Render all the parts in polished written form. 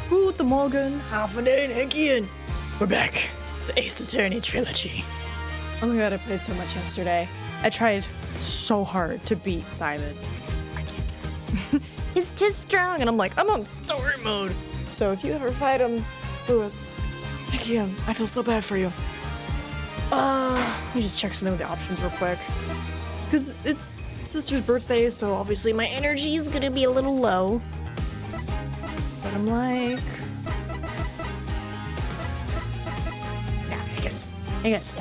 Guten Morgen, Hafen Hickien. We're back. The Ace Attorney Trilogy. Oh my god, I played so much yesterday. I tried so hard to beat Simon. I can't. He's too strong, and I'm like, I'm on story mode. So if you ever fight him, Lewis, I feel so bad for you. Let me just check some of the options real quick. Because it's sister's birthday, so obviously my energy is gonna be a little low. But I'm like... Nah, I guess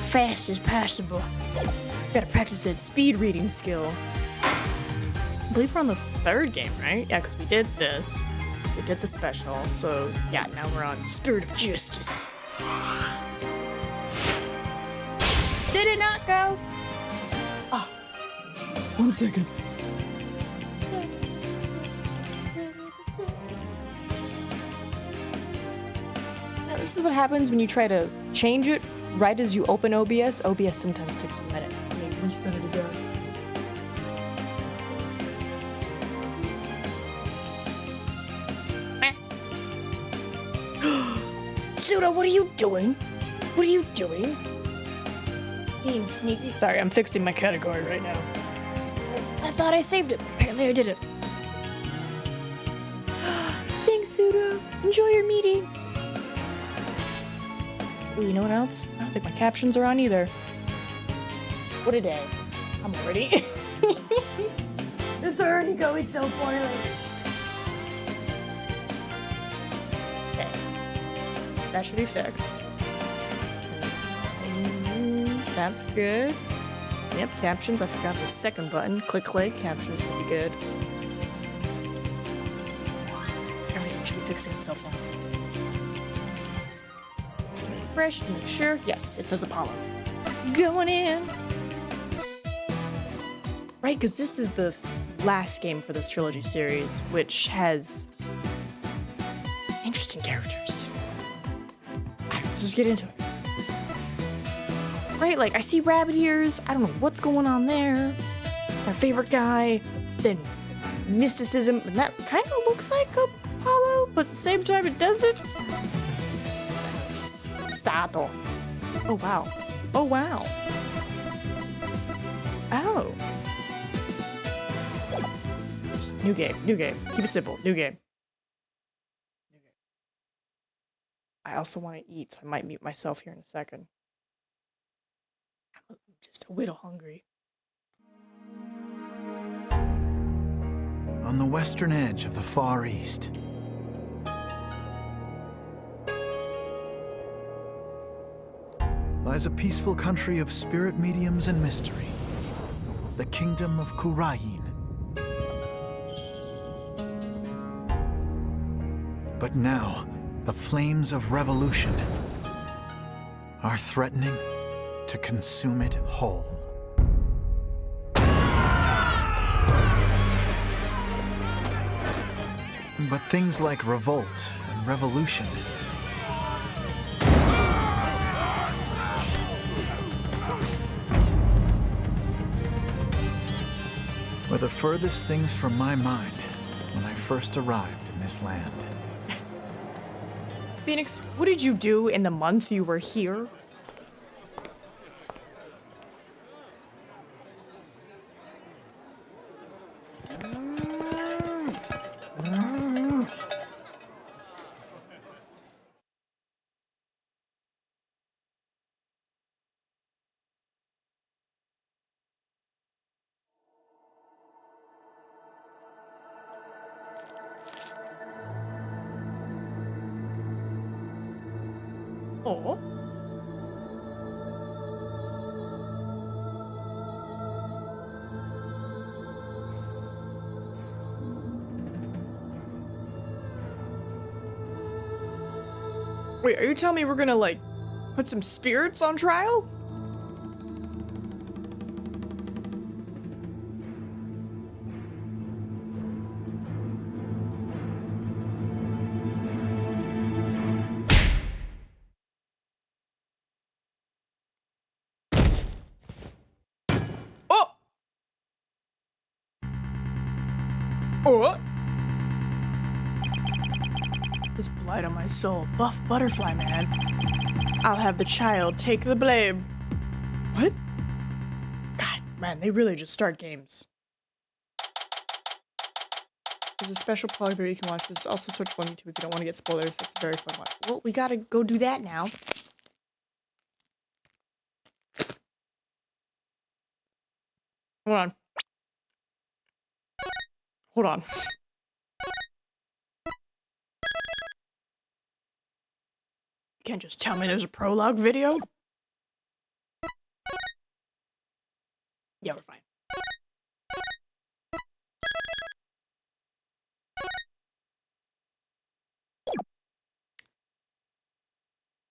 fast as possible. Gotta practice that speed reading skill. I believe we're on the third game, right? Yeah, because we did this. We did the special. So, yeah, now we're on Spirit of Justice. Did it not go? Oh. 1 second. Now, this is what happens when you try to change it right as you open OBS. OBS sometimes takes a minute. Let me reset it again. Suda, what are you doing? What are you doing? Being sneaky. Sorry, I'm fixing my category right now. I thought I saved it, but apparently I didn't. Thanks, Suda. Enjoy your meeting. Ooh, you know what else? I don't think my captions are on either. What a day. I'm already... It's already going so poorly. Okay. That should be fixed. That's good. Yep, captions. I forgot the second button. Click. Captions should be good. Everything should be fixing itself now. Refresh, make sure. Yes, it says Apollo. Going in. Right, because this is the last game for this trilogy series, which has interesting characters. I don't know, just get into it. Right, like I see rabbit ears. I don't know what's going on there. It's our favorite guy. Then mysticism, and that kind of looks like Apollo, but at the same time it doesn't. Stato. Oh wow. Oh wow. Oh. New game. Keep it simple. New game. I also want to eat, so I might mute myself here in a second. I'm just a little hungry. On the western edge of the Far East, lies a peaceful country of spirit mediums and mystery, the kingdom of Kurayin. But now, the flames of revolution are threatening to consume it whole. But things like revolt and revolution were the furthest things from my mind when I first arrived in this land. Phoenix, what did you do in the month you were here? Oh. Wait, are you telling me we're gonna, like, put some spirits on trial? Oh! This blight on my soul. Buff butterfly man. I'll have the child take the blame. What? God, man, they really just start games. There's a special plug where you can watch this. Also search on YouTube if you don't want to get spoilers. It's a very fun watch. Well, we gotta go do that now. Hold on. Hold on. You can't just tell me there's a prologue video? Yeah, we're fine.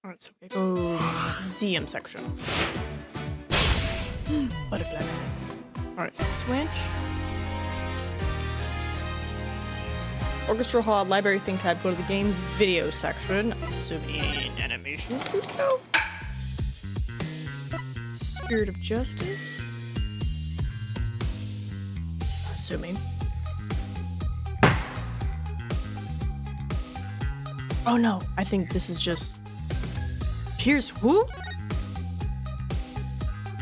Alright, so we go museum section. Butterfly man. Alright, so switch. Orchestral Hall, Library Think tab, go to the game's video section. I'm assuming animation studio? Spirit of Justice? Assuming. Oh no, I think this is just... Here's who?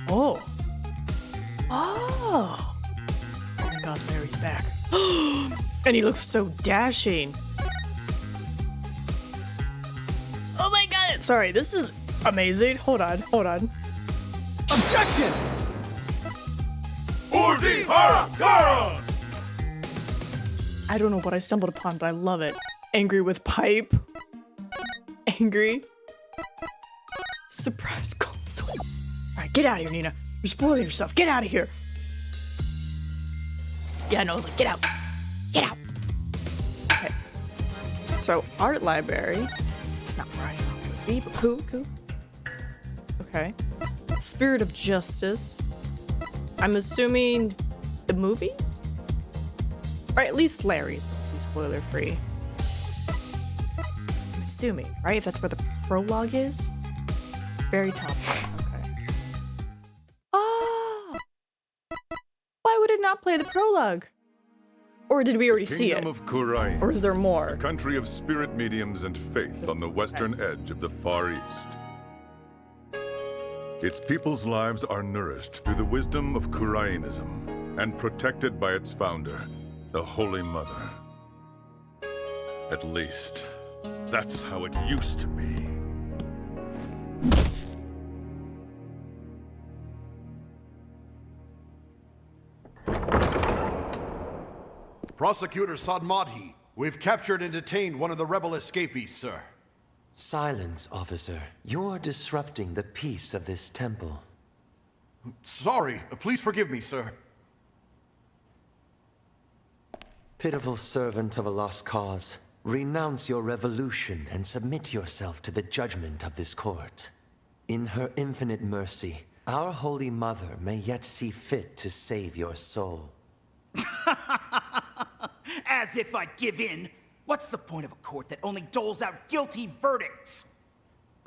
Oh. Oh. Oh my god, Larry's back. And he looks so dashing. Oh my god! Sorry, this is amazing. Hold on, hold on. Objection! I don't know what I stumbled upon, but I love it. Angry with pipe. Angry. Surprise cold sweat. Alright, get out of here, Nina. You're spoiling yourself. Get out of here. Yeah, no, I was like, get out. Get out. Okay. So, art library. It's not where I thought it would be, but cool, cool. Okay. Spirit of Justice. I'm assuming the movies? Or at least Larry's mostly spoiler free. I'm assuming, right? If that's where the prologue is? Very top. Okay. Oh! Why would it not play the prologue? Or did we already see it? Kingdom of Kurai, Or is there more? a country of spirit mediums and faith on the western edge of the Far East. Its people's lives are nourished through the wisdom of Kuraianism and protected by its founder, the Holy Mother. At least, that's how it used to be. Prosecutor Sadmadhi, we've captured and detained one of the rebel escapees, sir. Silence, officer. You're disrupting the peace of this temple. Sorry, please forgive me, sir. Pitiful servant of a lost cause, renounce your revolution and submit yourself to the judgment of this court. In her infinite mercy, our Holy Mother may yet see fit to save your soul. As if I'd give in. What's the point of a court that only doles out guilty verdicts?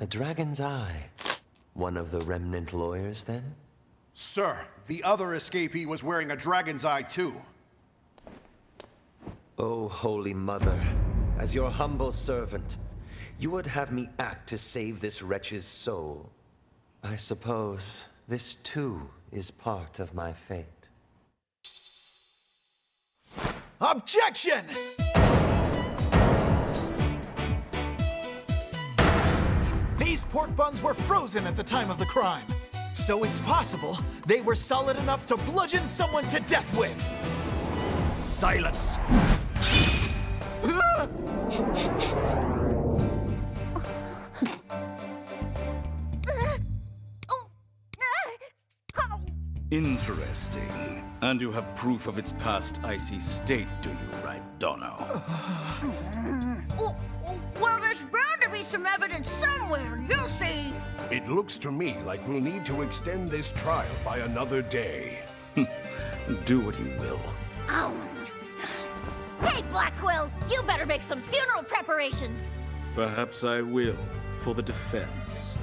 A dragon's eye. One of the remnant lawyers, then? Sir, the other escapee was wearing a dragon's eye, too. O Holy Mother, as your humble servant, you would have me act to save this wretch's soul. I suppose this too is part of my fate. Objection! These pork buns were frozen at the time of the crime, so it's possible they were solid enough to bludgeon someone to death with. Silence! Interesting. And you have proof of its past icy state, do you, right, Dono? Well, there's bound to be some evidence somewhere, you'll see. It looks to me like we'll need to extend this trial by another day. Do what you will. Hey, Blackquill, you better make some funeral preparations. Perhaps I will, for the defense.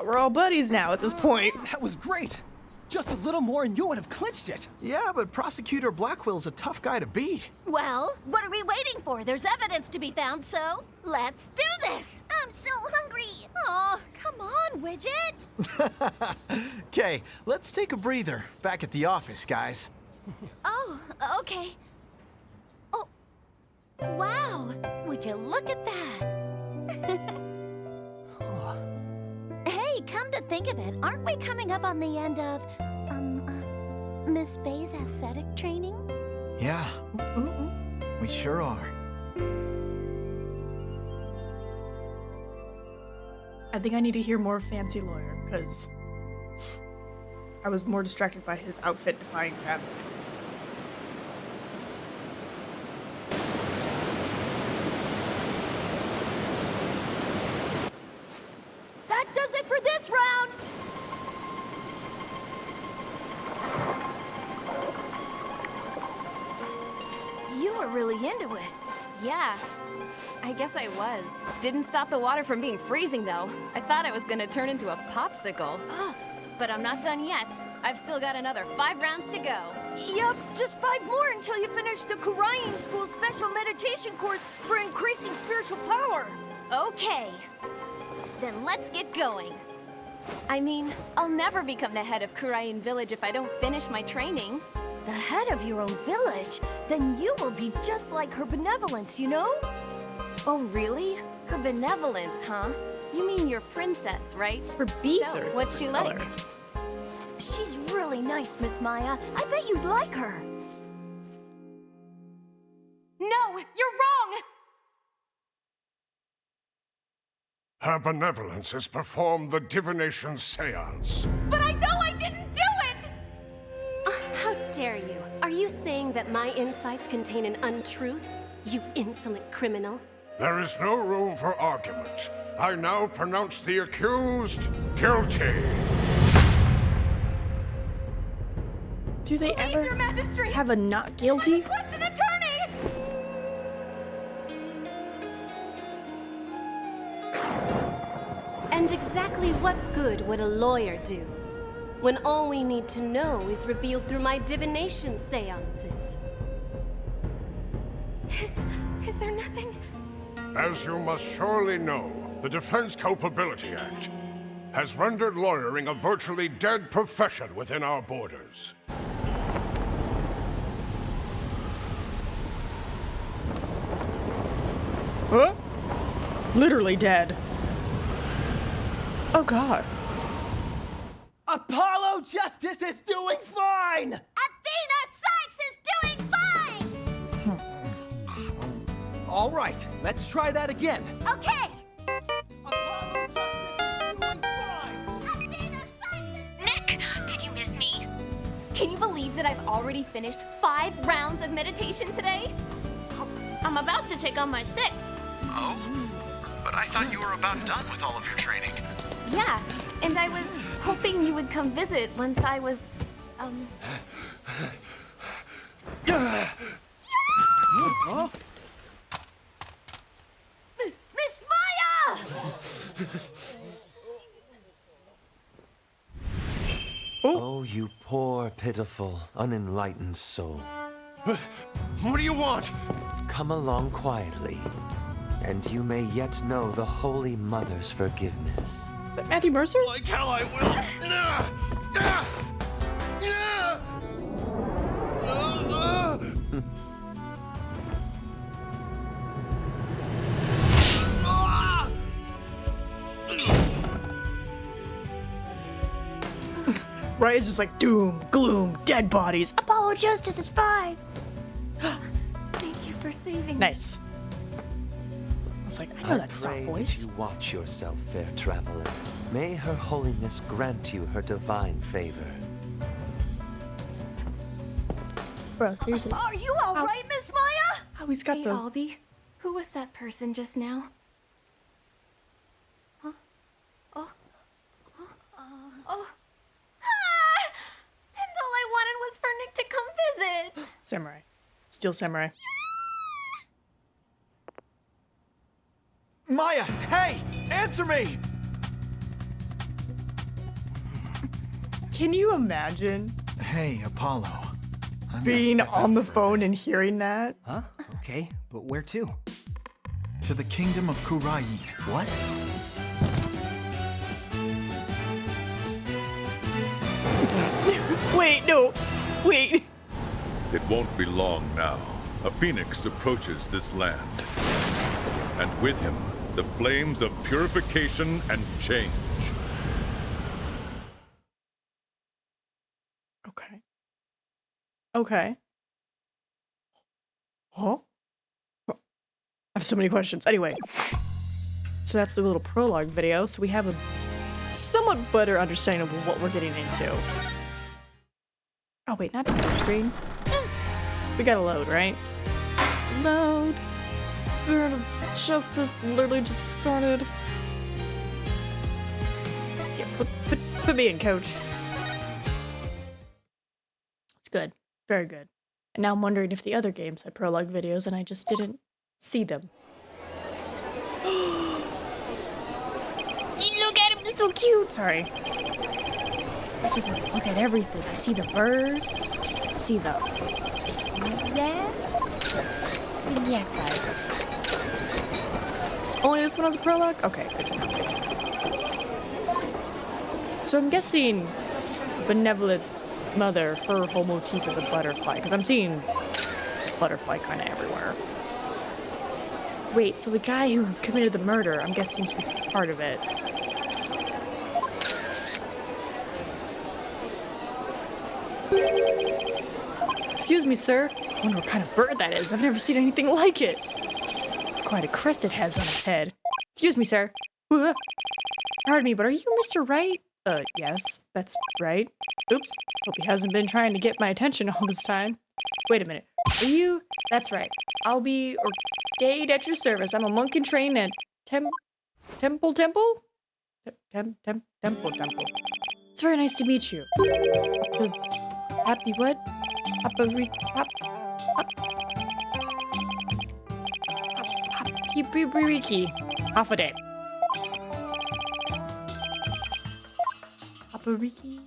We're all buddies now at this point. That was great! Just a little more and you would have clinched it. Yeah, but Prosecutor Blackwell's a tough guy to beat. Well, what are we waiting for? There's evidence to be found, so let's do this. I'm so hungry. Oh, come on, Widget. Okay, let's take a breather. Back at the office, guys. Oh, okay. Oh, wow. Would you look at that? Hey, come to think of it, aren't we coming up on the end of, Miss Bay's aesthetic training? Yeah, we sure are. I think I need to hear more Fancy Lawyer, because I was more distracted by his outfit defying gravity. That does it for this round! You were really into it. Yeah, I guess I was. Didn't stop the water from being freezing, though. I thought I was gonna turn into a popsicle. But I'm not done yet. I've still got another 5 rounds to go. Yup, just 5 more until you finish the Kurayan School special meditation course for increasing spiritual power. Okay. Then let's get going. I mean, I'll never become the head of Kurayan Village if I don't finish my training. The head of your own village? Then you will be just like her benevolence, you know? Oh, really? Her benevolence, huh? You mean your princess, right? Her beads So, are a what's she different like? color. She's really nice, Miss Maya. I bet you'd like her. No, you're wrong! Her benevolence has performed the divination seance. But I know I didn't do it! How dare you? Are you saying that my insights contain an untruth? You insolent criminal. There is no room for argument. I now pronounce the accused guilty. Do they Please, ever Your Majesty! have a not guilty? Request an attorney! And exactly what good would a lawyer do when all we need to know is revealed through my divination seances? Is there nothing? As you must surely know, the Defense Culpability Act has rendered lawyering a virtually dead profession within our borders. Huh? Literally dead. Oh god. Apollo Justice is doing fine! Athena Sykes is doing fine! All right, let's try that again. Okay! Apollo Justice is doing fine! Athena Sykes is... Nick, did you miss me? Can you believe that I've already finished 5 rounds of meditation today? I'm about to take on my 6th. Oh? But I thought you were about done with all of your training. Yeah, and I was hoping you would come visit once I was, Miss Maya! Oh, you poor, pitiful, unenlightened soul. What do you want? Come along quietly, and you may yet know the Holy Mother's forgiveness. Is that Matthew Mercer? Like hell I will. Right? It's just like doom, gloom, dead bodies. Apollo Justice is fine. thank you for saving me. Nice. I was like, I know that soft pray voice. that you watch yourself, fair traveler. May her holiness grant you her divine favor. Bro, seriously. Are you all right, Miss Maya? How he's got Hey, the... Albie, who was that person just now? Huh? Oh. Ah! And all I wanted was for Nick to come visit. Samurai. Steel Samurai. Maya, hey! Answer me! Can you imagine Hey, Apollo. I'm being gonna step on the out for a phone bit. and hearing that? Huh? Okay, but where to? To the kingdom of Kurain. What? Wait, no. Wait. It won't be long now. A phoenix approaches this land. And with him, the flames of purification and change. Okay. Okay. Huh? I have so many questions. Anyway. So that's the little prologue video. So we have a somewhat better understanding of what we're getting into. Oh wait, not the screen. We gotta load, right? Load. Spirit of Justice literally just started. Yeah, put me in, coach. It's good. Very good. And now I'm wondering if the other games had prologue videos and I just didn't see them. Look at him, he's so cute! Sorry. I just want to look at everything. I see the bird. I see the yak. The yak vibes. Only this one has a prologue? Okay, good to know. So I'm guessing Benevolent's mother, her whole motif is a butterfly, because I'm seeing butterfly kind of everywhere. Wait, so the guy who committed the murder, I'm guessing he's part of it. Excuse me, sir. I wonder what kind of bird that is. I've never seen anything like it. It's quite a crest it has on its head. Excuse me, sir. Pardon me, but are you Mr. Wright? Yes, that's right. Oops. Hope he hasn't been trying to get my attention all this time. Wait a minute. Are you? That's right. I'll be Orgade at your service. I'm a monk in training at Temple? Temple. It's very nice to meet you. Happy what? Happy Half a day. Papariki.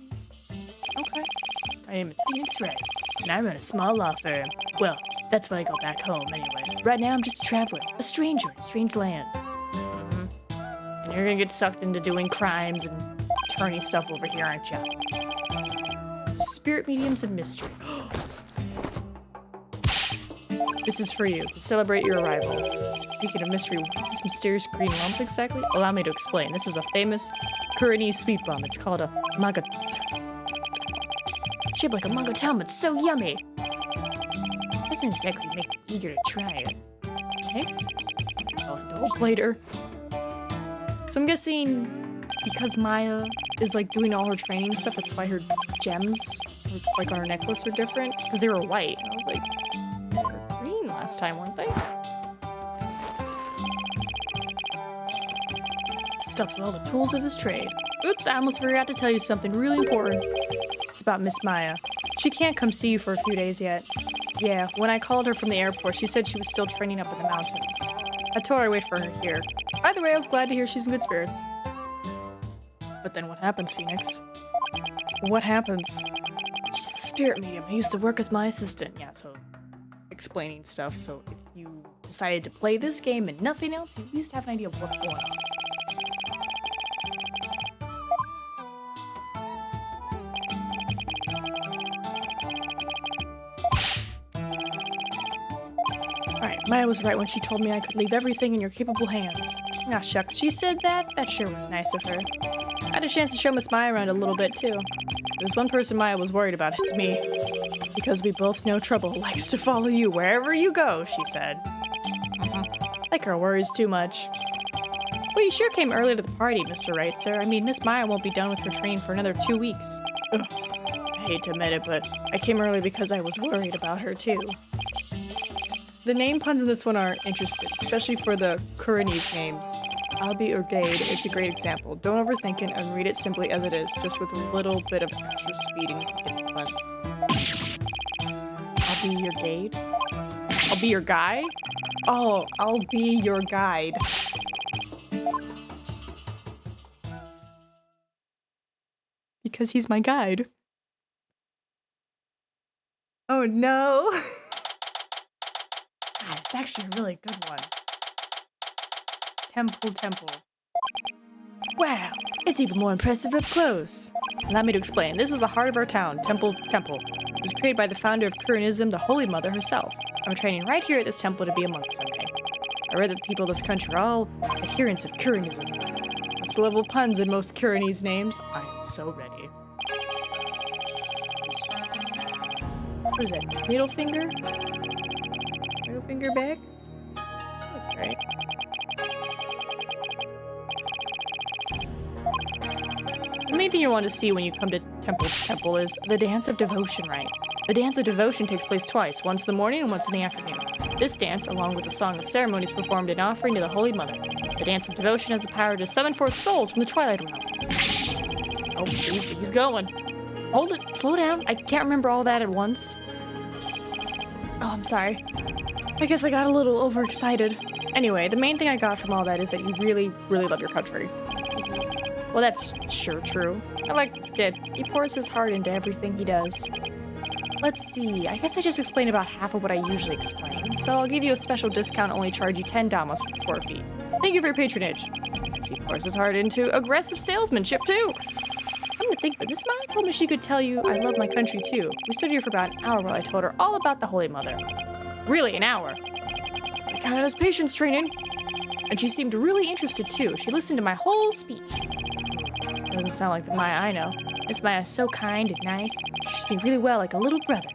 Okay. My name is Phoenix Wright, and I run a small law firm. Well, that's when I go back home anyway. Right now I'm just a traveler, a stranger in a strange land. And you're gonna get sucked into doing crimes and attorney stuff over here, aren't you? Spirit mediums and mystery. This is for you, to celebrate your arrival. Speaking of mystery, what's this mysterious green lump exactly? Allow me to explain. This is a famous Kuranese sweet bomb. It's called a magot. Shaped like a mango town, but so yummy. Doesn't exactly make me eager to try it. Thanks. I'll indulge later. So I'm guessing because Maya is like doing all her training stuff, that's why her gems, like on her necklace, are different. Because they were white. And I was like, they were green last time, weren't they? Stuffed with all the tools of his trade. Oops, I almost forgot to tell you something really important. It's about Miss Maya. She can't come see you for a few days yet. Yeah, when I called her from the airport, she said she was still training up in the mountains. I told her I'd wait for her here. Either way, I was glad to hear she's in good spirits. But then what happens, Phoenix? What happens? She's a spirit medium who used to work as my assistant. Yeah, so explaining stuff. So if you decided to play this game and nothing else, you at least have an idea of what's going on. Alright, Maya was right when she told me I could leave everything in your capable hands. Ah, shucks, she said that? That sure was nice of her. I had a chance to show Miss Maya around a little bit, too. There's one person Maya was worried about, it's me. Because we both know trouble likes to follow you wherever you go, she said. That girl worries too much. Well, you sure came early to the party, Mr. Wright, sir. I mean, Miss Maya won't be done with her training for another 2 weeks. Ugh. I hate to admit it, but I came early because I was worried about her, too. The name puns in this one are interesting, especially for the Kuranese names. Albi Orgade is a great example. Don't overthink it and read it simply as it is, just with a little bit of extra speeding to get the fun. I'll be your guide? I'll be your guy? Oh, I'll be your guide. because he's my guide. Oh no. God, it's actually a really good one. Temple. Wow, it's even more impressive up close. Allow me to explain. This is the heart of our town, Temple. It was created by the founder of Kurinism, the Holy Mother herself. I'm training right here at this temple to be a monk someday. I read that the people of this country are all adherents of Kurinism. That's the level of puns in most Kurinese names. I am so ready. What is that? Middle finger? Middle finger back? Alright. The main thing you want to see when you come to temple is the Dance of Devotion rite. The Dance of Devotion takes place twice, once in the morning and once in the afternoon. This dance, along with the Song of Ceremony, is performed in offering to the Holy Mother. The Dance of Devotion has the power to summon forth souls from the Twilight Realm. Oh, jeez, he's going. Hold it, slow down. I can't remember all that at once. Oh, I'm sorry. I guess I got a little overexcited. Anyway, the main thing I got from all that is that you really, really love your country. Well, that's sure true. I like this kid. He pours his heart into everything he does. Let's see, I guess I just explained about half of what I usually explain, so I'll give you a special discount, only charge you 10 damas for 4 feet. Thank you for your patronage. Let's see, pours his heart into aggressive salesmanship, too. I'm gonna think that this man told me she could tell you I love my country, too. We stood here for about an hour while I told her all about the Holy Mother. Really, an hour? I counted as patience training. And she seemed really interested, too. She listened to my whole speech. Doesn't sound like the Maya I know. This Maya's so kind and nice. She treats me really well, like a little brother.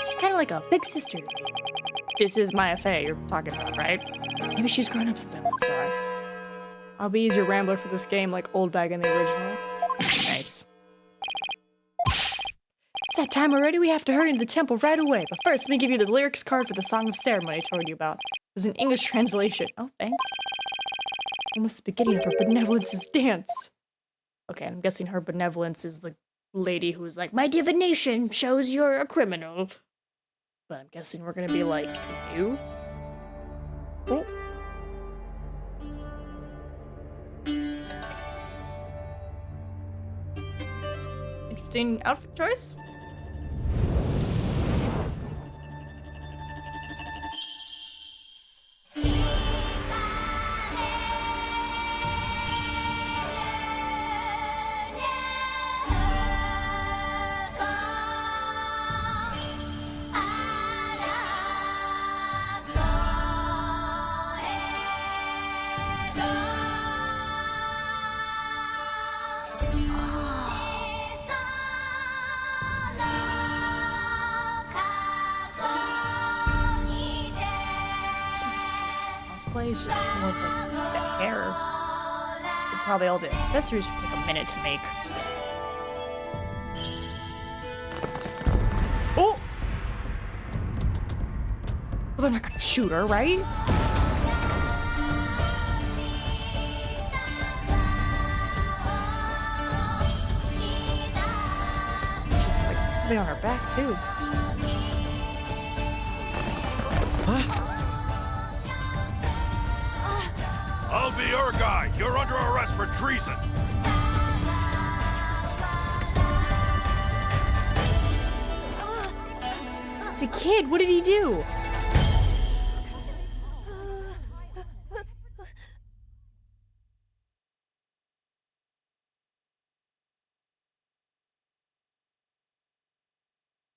She's kind of like a big sister to me. This is Maya Fey you're talking about, right? Maybe she's grown up since I was sorry. I'll be your rambler for this game like Old Bag in the original. Nice. It's that time already. We have to hurry into the temple right away. But first, let me give you the lyrics card for the Song of Ceremony I told you about. There's an English translation. Oh, thanks. Almost the beginning of her benevolence's dance. Okay, I'm guessing her benevolence is the lady who's like, my divination shows you're a criminal. But I'm guessing we're gonna be like, you? Oh. Interesting outfit choice. Is just more of like the hair. And probably all the accessories would take a minute to make. Oh! Well, they're not gonna shoot her, right? She's like somebody on her back too. I'll be your guide. You're under arrest for treason. It's a kid. What did he do?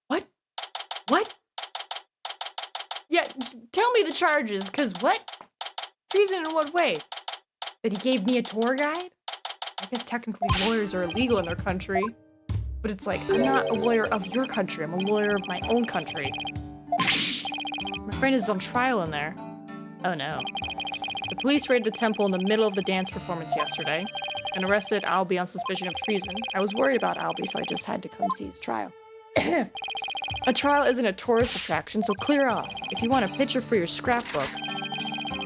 What? What? Yeah, tell me the charges, 'cause what? Treason in what way? That he gave me a tour guide? I guess technically lawyers are illegal in their country. But it's like, I'm not a lawyer of your country, I'm a lawyer of my own country. My friend is on trial in there. Oh no. The police raided the temple in the middle of the dance performance yesterday and arrested Albie on suspicion of treason. I was worried about Albie, so I just had to come see his trial. A trial isn't a tourist attraction, so clear off. If you want a picture for your scrapbook,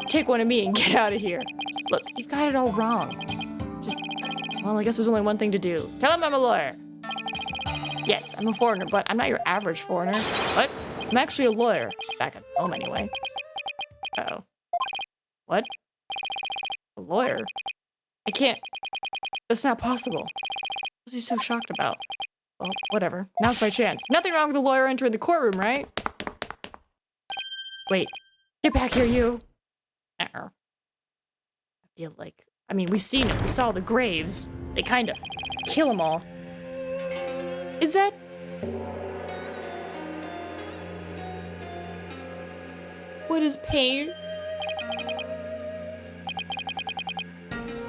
take one of me and get out of here. Look, you got it all wrong. Well, I guess there's only one thing to do. Tell him I'm a lawyer. Yes, I'm a foreigner, but I'm not your average foreigner. What? I'm actually a lawyer. Back at home, anyway. Uh-oh. What? A lawyer? I can't. That's not possible. What's he so shocked about? Well, whatever. Now's my chance. Nothing wrong with the lawyer entering the courtroom, right? Wait. Get back here, you. I feel like... I mean, we've seen it. We saw the graves. They kind of kill them all. Is that... What is pain?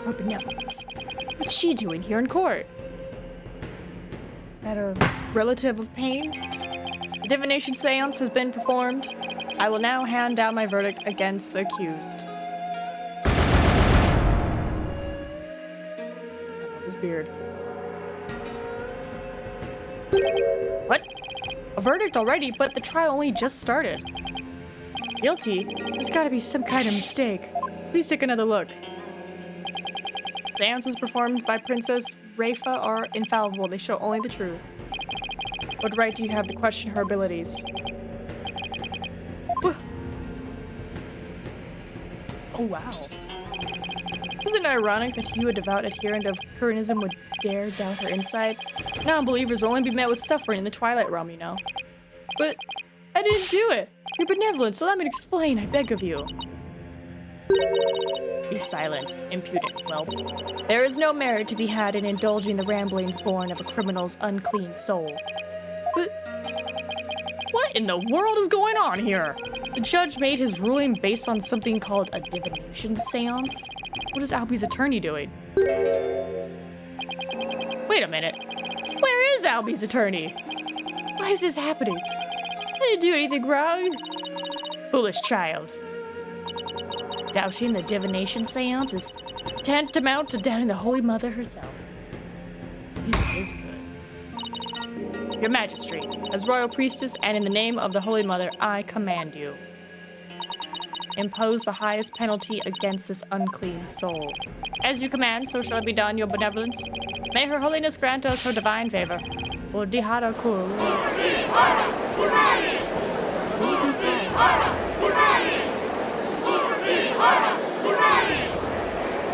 Or benevolence? What's she doing here in court? Is that a relative of pain? The divination seance has been performed. I will now hand down my verdict against the accused. I love his beard. What? A verdict already, but the trial only just started. Guilty? There's gotta be some kind of mistake. Please take another look. Seances performed by Princess Rafa are infallible. They show only the truth. What right do you have to question her abilities? Oh, wow. Isn't it ironic that you, a devout adherent of Curanism, would dare doubt her insight? Non-believers will only be met with suffering in the Twilight Realm, you know. But I didn't do it. Your benevolence, allow me to explain, I beg of you. Be silent, impudent whelp. There is no merit to be had in indulging the ramblings born of a criminal's unclean soul. But what in the world is going on here? The judge made his ruling based on something called a divination seance? What is Albie's attorney doing? Wait a minute. Where is Albie's attorney? Why is this happening? I didn't do anything wrong. Foolish child. Doubting the divination seance is tantamount to doubting the Holy Mother herself. Music is good. Your Majesty, as Royal Priestess and in the name of the Holy Mother, I command you. Impose the highest penalty against this unclean soul. As you command, so shall it be done, your benevolence. May her holiness grant us her divine favor. Udihara Kuru.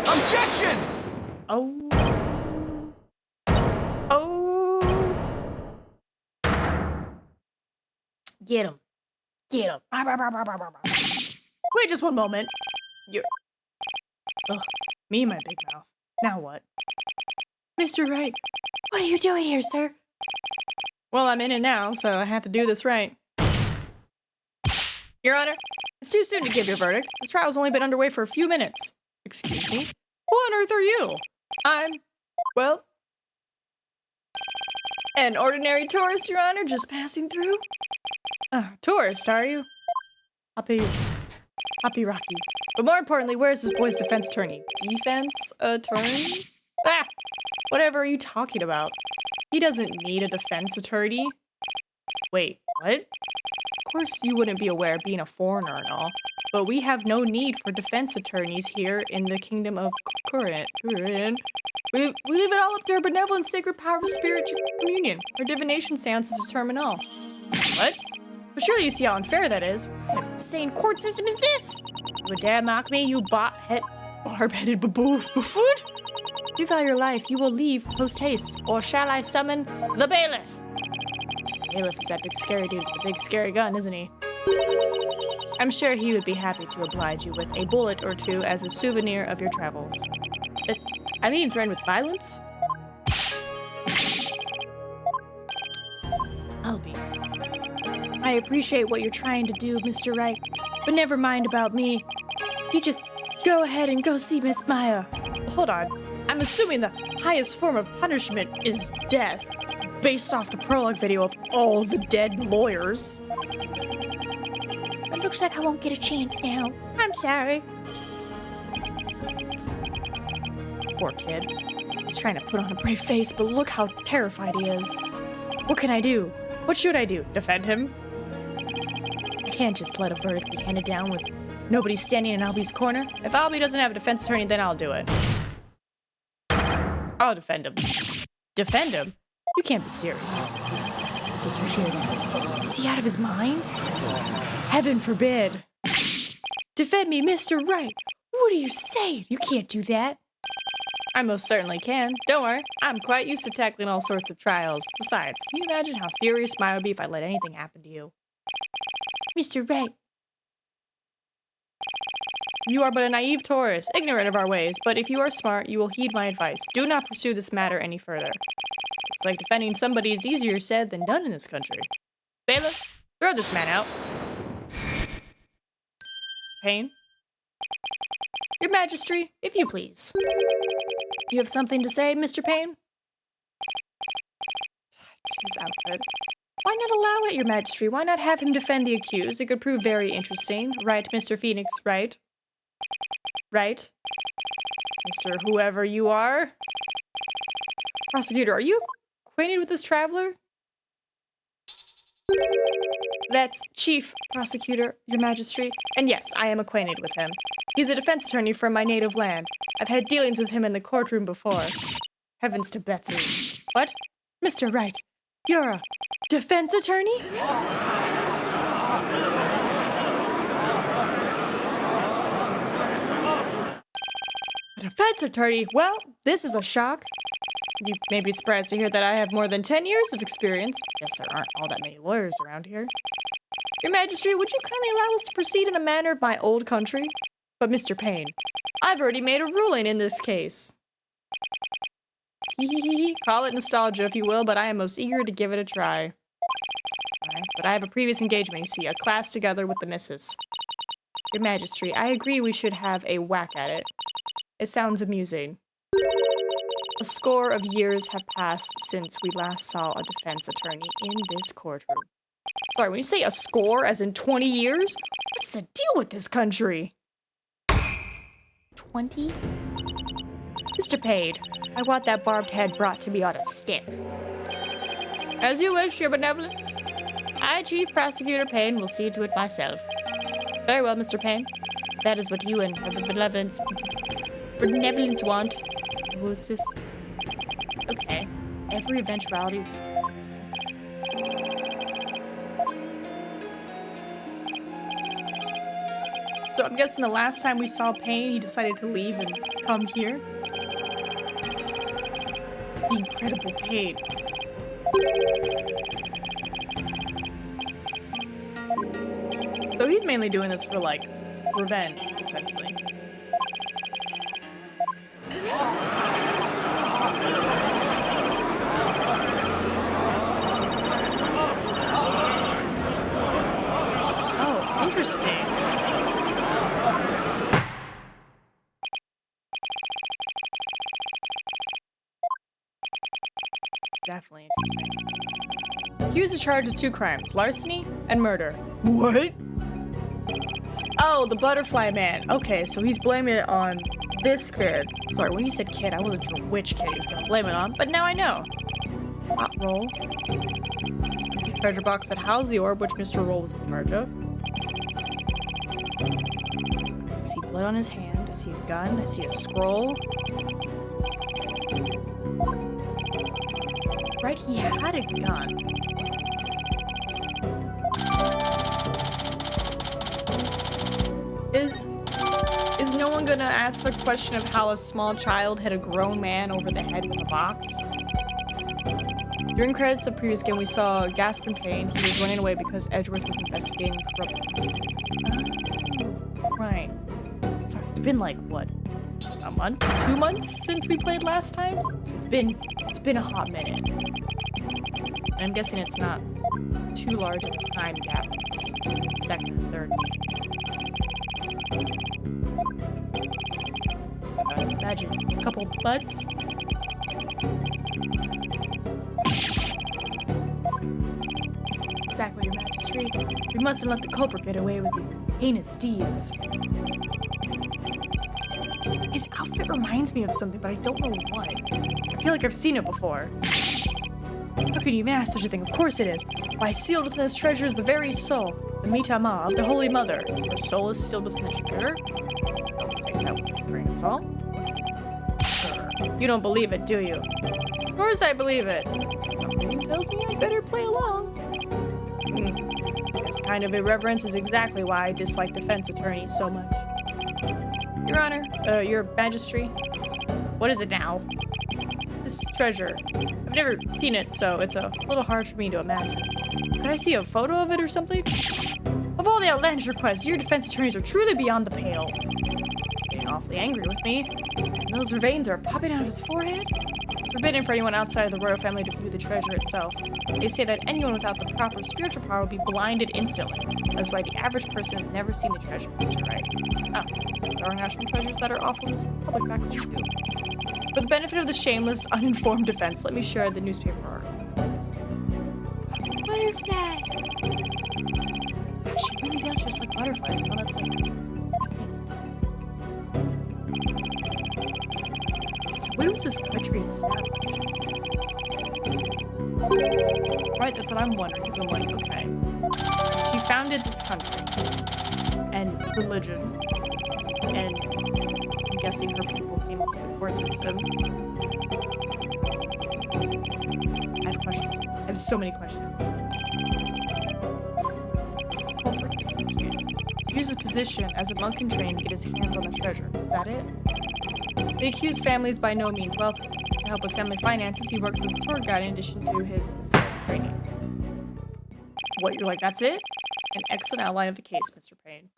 Objection! Oh. Oh. Get him. Get him. Wait just one moment. You're... Ugh. Me and my big mouth. Now what? Mr. Wright, what are you doing here, sir? Well, I'm in it now, so I have to do this right. Your Honor, it's too soon to give your verdict. The trial's only been underway for a few minutes. Excuse me? Who on earth are you? I'm, well, an ordinary tourist, Your Honor, just passing through. Tourist, are you? Happy Rocky. But more importantly, where's this boy's defense attorney? Defense attorney? Ah! Whatever are you talking about? He doesn't need a defense attorney. Wait, what? Of course you wouldn't be aware, being a foreigner and all, but we have no need for defense attorneys here in the kingdom of Kurin. We leave it all up to our benevolent sacred power of spiritual communion. Our divination seances determine all. What? But surely you see how unfair that is. What kind of insane court system is this? You would dare mock me, you barb-headed buffoon? You value your life, you will leave post-haste, or shall I summon the bailiff? The bailiff is that big scary dude with the big scary gun, isn't he? I'm sure he would be happy to oblige you with a bullet or two as a souvenir of your travels. I mean, threatened with violence? Albie. I appreciate what you're trying to do, Mr. Wright, but never mind about me. You just go ahead and go see Miss Maya. Hold on. I'm assuming the highest form of punishment is death, based off the prologue video of all the dead lawyers. It looks like I won't get a chance now. I'm sorry. Poor kid. He's trying to put on a brave face, but look how terrified he is. What can I do? What should I do? Defend him? I can't just let a verdict be handed down with nobody standing in Albie's corner. If Albie doesn't have a defense attorney, then I'll do it. I'll defend him. Defend him? You can't be serious. Did you hear that? Is he out of his mind? Heaven forbid. Defend me, Mr. Wright. What are you saying? You can't do that. I most certainly can. Don't worry, I'm quite used to tackling all sorts of trials. Besides, can you imagine how furious I would be if I let anything happen to you? Mr. Wright. You are but a naive tourist, ignorant of our ways, but if you are smart, you will heed my advice. Do not pursue this matter any further. It's like defending somebody is easier said than done in this country. Bailiff, throw this man out. Payne? Your Majesty, if you please. You have something to say, Mr. Payne? His outfit. Why not allow it, Your Majesty? Why not have him defend the accused? It could prove very interesting. Right, Mr. Phoenix, right? Right? Mr. Whoever you are? Prosecutor, are you acquainted with this traveler? That's Chief Prosecutor, Your Majesty. And yes, I am acquainted with him. He's a defense attorney from my native land. I've had dealings with him in the courtroom before. Heavens to Betsy. What? Mr. Wright, you're a defense attorney? A defense attorney? Well, this is a shock. You may be surprised to hear that I have more than 10 years of experience. Guess there aren't all that many lawyers around here. Your Majesty, would you kindly allow us to proceed in the manner of my old country? But Mr. Payne, I've already made a ruling in this case. Call it nostalgia if you will, but I am most eager to give it a try. Right, but I have a previous engagement, you see, a class together with the missus. Your Majesty, I agree we should have a whack at it. It sounds amusing. A score of years have passed since we last saw a defense attorney in this courtroom. Sorry, when you say a score, as in 20 years? What's the deal with this country? 20? Mr. Payne, I want that barbed head brought to me on a stick. As you wish, Your Benevolence. I, Chief Prosecutor Payne, will see to it myself. Very well, Mr. Payne. If that is what you and Your Benevolence want, I will assist. Okay. Every eventuality. So I'm guessing the last time we saw Payne, he decided to leave and come here. The incredible Payne. So he's mainly doing this for, like, revenge, essentially. Oh, interesting. Definitely interesting. Accused is charged with 2 crimes, larceny and murder. What? Oh, the butterfly man. Okay, so he's blaming it on this kid. Sorry, when you said kid, I wasn't sure which kid he was gonna blame it on, but now I know. Hot roll. Empty treasure box that housed the orb, which Mr. Roll was in charge of. I see blood on his hand. I see a gun. I see a scroll. Right, he had a gun. Is no one gonna ask the question of how a small child hit a grown man over the head with a box? During credits of previous game, we saw Gasp in Pain. He was running away because Edgeworth was investigating corrupt prosecutors. Oh, right. Sorry, it's been like, what? A month? 2 months since we played last time? It's been a hot minute. And I'm guessing it's not too large of a time gap between second and third. Imagine a couple butts. Exactly, Your Majesty. We mustn't let the culprit get away with these heinous deeds. His outfit reminds me of something, but I don't know what. I feel like I've seen it before. How can you even ask such a thing? Of course it is. Why, sealed within this treasure is the very soul, the Mitama of the Holy Mother. Her soul is sealed within the treasure? I'll take that with a grain of salt. You don't believe it, do you? Of course I believe it. Something tells me I better play along. This kind of irreverence is exactly why I dislike defense attorneys so much. Your Honor, Your Majesty, What is it now? This treasure. I've never seen it, so it's a little hard for me to imagine. Could I see a photo of it or something? Of all the outlandish requests, your defense attorneys are truly beyond the pale. Getting awfully angry with me. And those veins are popping out of his forehead? It's forbidden for anyone outside of the royal family to view the treasure itself. They say that anyone without the proper spiritual power will be blinded instantly. That's why the average person has never seen the treasure, Mr. Wright. Oh, because there are national treasures that are off limits to the public back home too. For the benefit of the shameless, uninformed defense, let me share the newspaper article. Butterfly! Oh, she really does just like butterflies. Well, that's like... Where was this country established? Right, that's what I'm wondering. So I'm like, okay. She founded this country. And religion. And I'm guessing her people came up with the court system. I have questions. I have so many questions. Culprit accused. He used his position as a monk in training to get his hands on the treasure. Is that it? The accused family is by no means wealthy. To help with family finances, he works as a tour guide in addition to his training. What, you're like, that's it? An excellent outline of the case, Mr. Payne.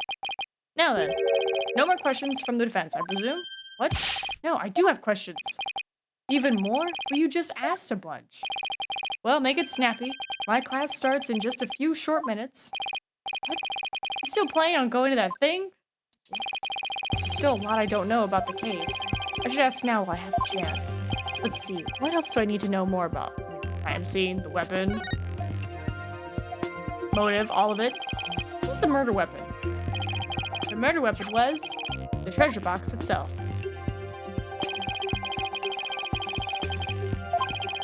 Now then, no more questions from the defense, I presume? What? No, I do have questions. Even more? Well, you just asked a bunch. Well, make it snappy. My class starts in just a few short minutes. What? You still planning on going to that thing? Still a lot I don't know about the case. I should ask now while I have a chance. Let's see, what else do I need to know more about? Crime scene, the weapon, motive, all of it. What was the murder weapon? The murder weapon was the treasure box itself.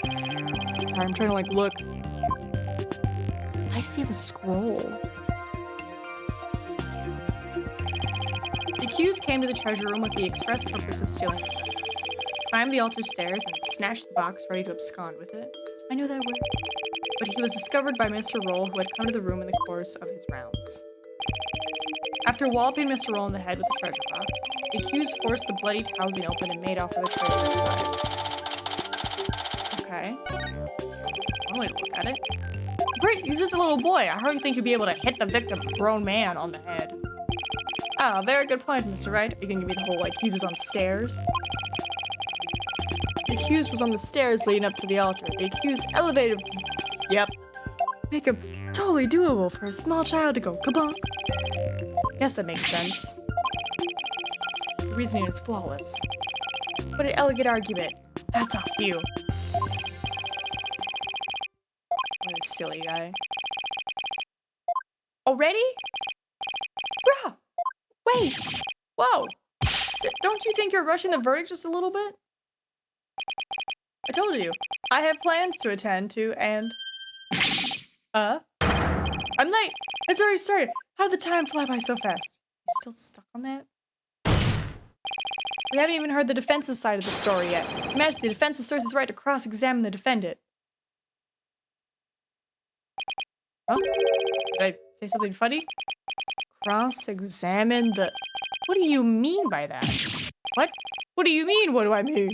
Sorry, I'm trying to like look. Why does he have a scroll? The accused came to the treasure room with the express purpose of stealing it. Climbed the altar stairs and snatched the box, ready to abscond with it. I know that word. But he was discovered by Mr. Roll, who had come to the room in the course of his rounds. After walloping Mr. Roll in the head with the treasure box, the accused forced the bloodied housing open and made off with the treasure inside. Okay. One way to look at it. Great, he's just a little boy. I hardly think he'd be able to hit the victim, a grown man, on the head. Ah, very good point, Mr. Wright. You can give me the whole, like, he was on stairs. The accused was on the stairs leading up to the altar. The accused elevated... Yep. Make him totally doable for a small child to go kabonk. Guess that makes sense. The reasoning is flawless. What an elegant argument. That's off you. What a silly guy. Already? Bruh! Wait! Whoa! Don't you think you're rushing the verdict just a little bit? I told you. I have plans to attend to, and... I'm late! It's already started! How did the time fly by so fast? You still stuck on that? We haven't even heard the defense's side of the story yet. Imagine the defense asserts its right to cross-examine the defendant. Huh? Did I say something funny? Cross-examine the... What do you mean by that? What? What do you mean, what do I mean?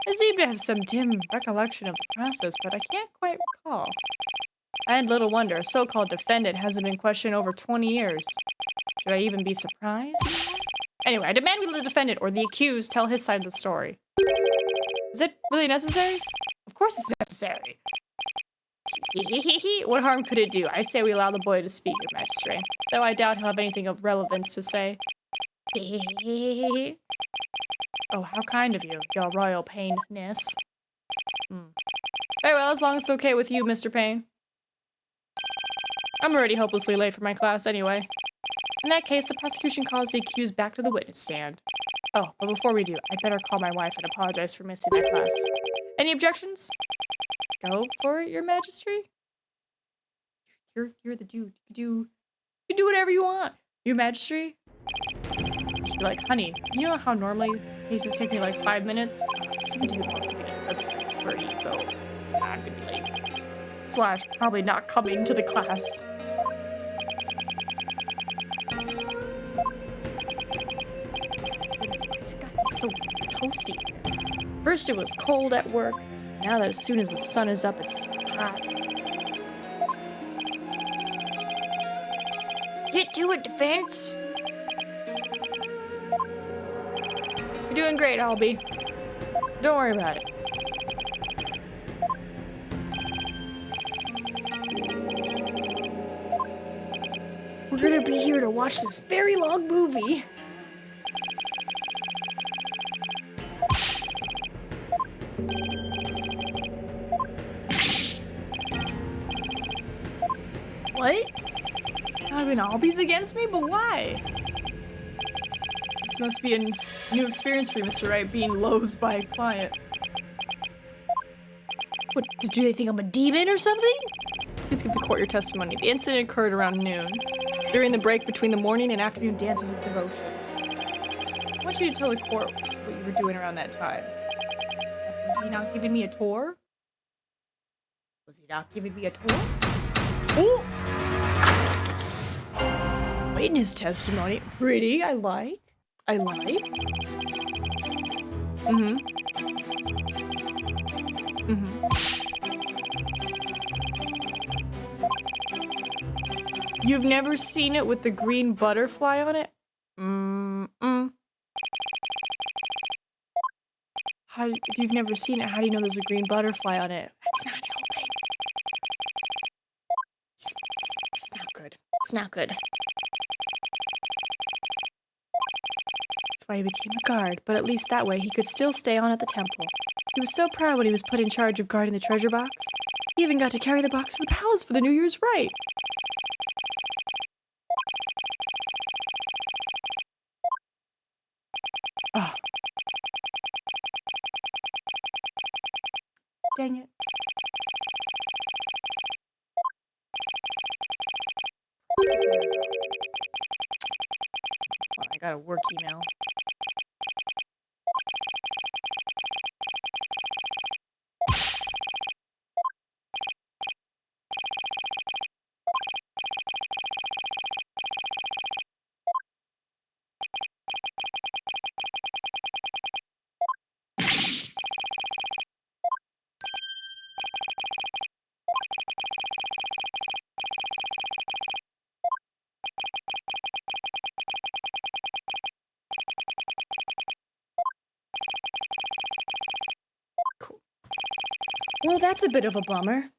I seem to have some dim recollection of the process, but I can't quite recall. And little wonder, a so-called defendant hasn't been questioned over 20 years. Should I even be surprised? Anyway, I demand we let the defendant, or the accused, tell his side of the story. Is it really necessary? Of course it's necessary. What harm could it do? I say we allow the boy to speak, Your Majesty. Though I doubt he'll have anything of relevance to say. Oh, how kind of you, your royal Payne-ness. Very well, as long as it's okay with you, Mr. Payne. I'm already hopelessly late for my class anyway. In that case, the prosecution calls the accused back to the witness stand. Oh, but before we do, I better call my wife and apologize for missing my class. Any objections? Go for it, Your Majesty. You're the dude. You do whatever you want, Your Majesty. She'd be like, honey, you know how normally cases take me like 5 minutes? Some dude wants to be a defense attorney, so I'm gonna be late. Slash, probably not coming to the class. Goodness, why is it gotta be so toasty. First it was cold at work. Now that as soon as the sun is up, it's hot. Get to it, Defense. You're doing great, Albie. Don't worry about it. We're gonna be here to watch this very long movie. What? I mean, Albie's against me, but why? This must be a new experience for you, Mr. Wright, being loathed by a client. What, do they think I'm a demon or something? Please give the court your testimony. The incident occurred around noon, during the break between the morning and afternoon dances of devotion. I want you to tell the court what you were doing around that time. Was he not giving me a tour? Was he not giving me a tour? Ooh! Witness testimony. Pretty, I like. Mm-hmm. You've never seen it with the green butterfly on it? If you've never seen it, how do you know there's a green butterfly on it? That's not helping. It's not good. It's not good. That's why he became a guard, but at least that way he could still stay on at the temple. He was so proud when he was put in charge of guarding the treasure box. He even got to carry the box to the palace for the New Year's rite. Oh. Dang it. Oh, I got a work email. Well, that's a bit of a bummer.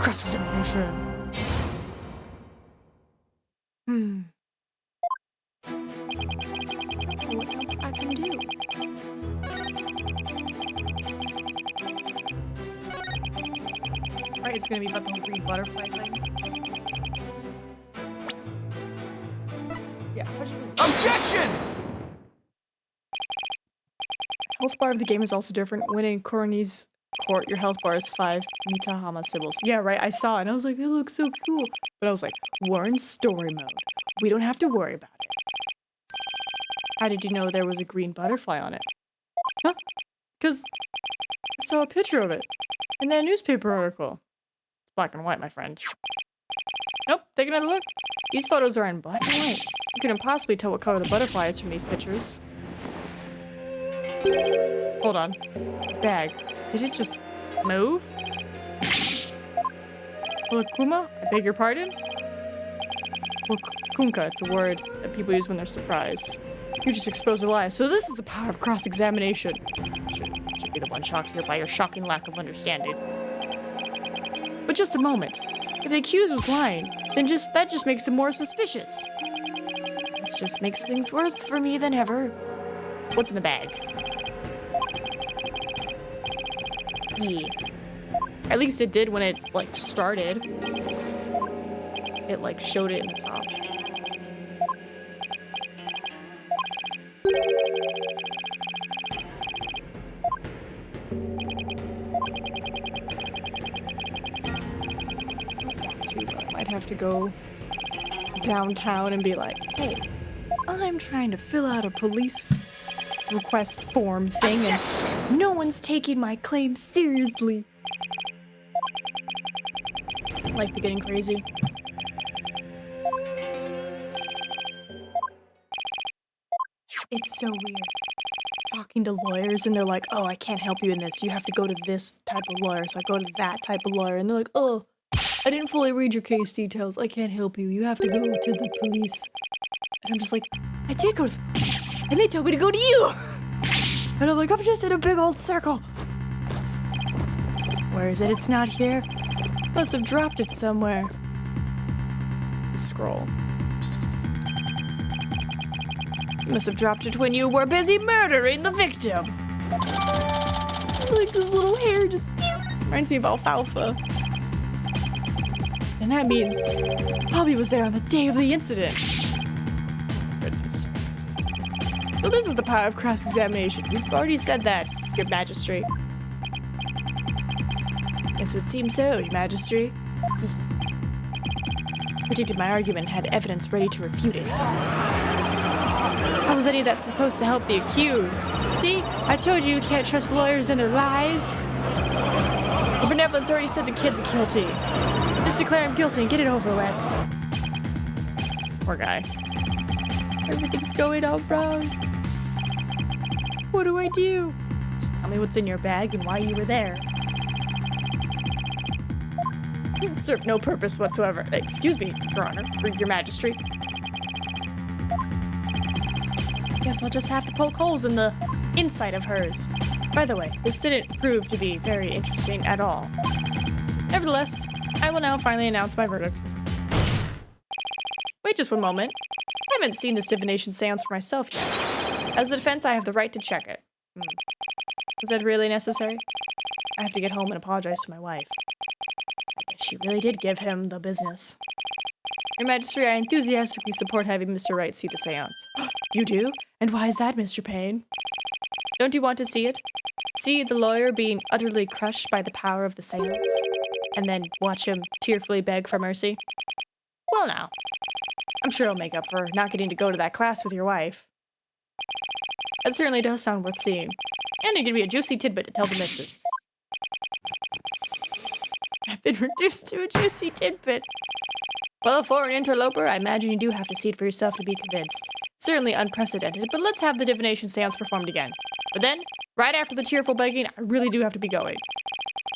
Cross-examination. Don't know what else I can do. Right, it's gonna be about the whole green butterfly thing. Yeah, what'd you do? Objection! Health bar of the game is also different. When in Koroni's court, your health bar is 5 Mitahama symbols. Yeah, right, I saw it and I was like, they look so cool. But I was like, we're in story mode. We don't have to worry about it. How did you know there was a green butterfly on it? Huh? Because I saw a picture of it in that newspaper article. It's black and white, my friend. Nope, take another look. These photos are in black and white. You couldn't possibly tell what color the butterfly is from these pictures. Hold on. This bag. Did it just move? Wakuma? I beg your pardon? Wakunka, it's a word that people use when they're surprised. You just exposed a lie. So this is the power of cross-examination. Should be the one shocked here by your shocking lack of understanding. But just a moment. If the accused was lying, then that just makes him more suspicious. This just makes things worse for me than ever. What's in the bag? Yeah. At least it did when it, like, started. It, like, showed it in the top. I might have to go downtown and be like, hey, I'm trying to fill out a police request form thing, and no one's taking my claim seriously. Life be getting crazy. It's so weird. Talking to lawyers and they're like, oh, I can't help you in this. You have to go to this type of lawyer. So I go to that type of lawyer and they're like, oh, I didn't fully read your case details. I can't help you. You have to go to the police. And I'm just like, I did go to the police. And they told me to go to you. And I'm like, I'm just in a big old circle. Where is it? It's not here. Must have dropped it somewhere. Scroll. You must have dropped it when you were busy murdering the victim. Like this little hair just reminds me of alfalfa. And that means Bobby was there on the day of the incident. Goodness. So this is the power of cross-examination. You've already said that, Your Majesty. Yes, it would seem so, Your Majesty. Predicted my argument, had evidence ready to refute it. How was any of that supposed to help the accused? See? I told you can't trust lawyers and their lies. The benevolence already said the kid's guilty. Just declare him guilty and get it over with. Poor guy. Everything's going all wrong. What do I do? Just tell me what's in your bag and why you were there. It served no purpose whatsoever. Excuse me, Your Honor, or Your Majesty. Guess I'll just have to poke holes in the inside of hers. By the way, this didn't prove to be very interesting at all. Nevertheless, I will now finally announce my verdict. Wait just one moment. I haven't seen this divination seance for myself yet. As a defense, I have the right to check it. Is that really necessary? I have to get home and apologize to my wife. I guess she really did give him the business. Your Majesty, I enthusiastically support having Mr. Wright see the seance. You do? And why is that, Mr. Payne? Don't you want to see it? See the lawyer being utterly crushed by the power of the seance? And then watch him tearfully beg for mercy? Well now, I'm sure it'll make up for not getting to go to that class with your wife. That certainly does sound worth seeing. And it could be a juicy tidbit to tell the missus. I've been reduced to a juicy tidbit. Well, for an interloper, I imagine you do have to see it for yourself to be convinced. Certainly unprecedented, but let's have the divination seance performed again. But then, right after the tearful begging, I really do have to be going.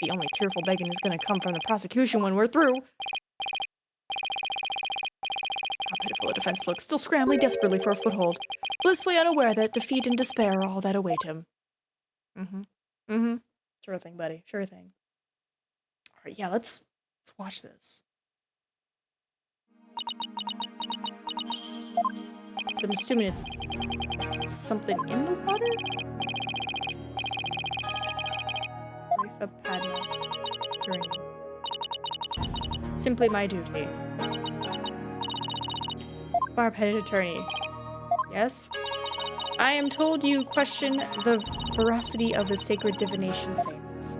The only tearful begging is going to come from the prosecution when we're through. How pitiful a defense looks, still scrambling desperately for a foothold, blissfully unaware that defeat and despair are all that await him. Sure thing, buddy. Sure thing. Alright, yeah, let's watch this. So I'm assuming it's something in the water? Rifa Padma. Journey. Simply my duty. Barb-headed attorney. Yes? I am told you question the veracity of the sacred divination seance.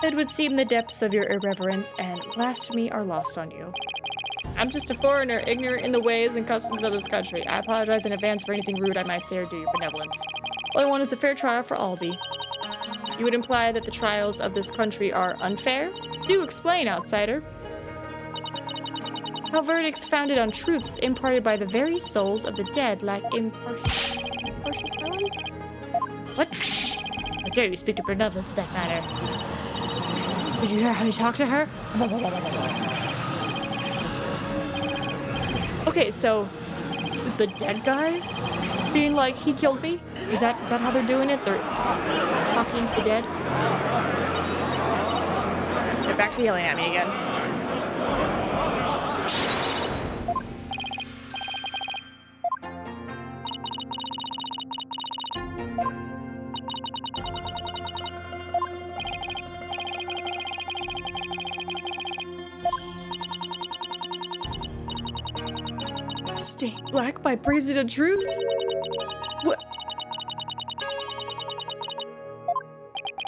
It would seem the depths of your irreverence and blasphemy are lost on you. I'm just a foreigner, ignorant in the ways and customs of this country. I apologize in advance for anything rude I might say or do, your benevolence. All I want is a fair trial for Albie. You would imply that the trials of this country are unfair? Do explain, outsider. How verdicts founded on truths imparted by the very souls of the dead lack impartiality? What? How dare you speak to benevolence in that manner? Did you hear how he talked to her? Okay, so is the dead guy being like, he killed me? Is that how they're doing it? They're talking to the dead? They're back to yelling at me again. Stained black by brazen truths? What?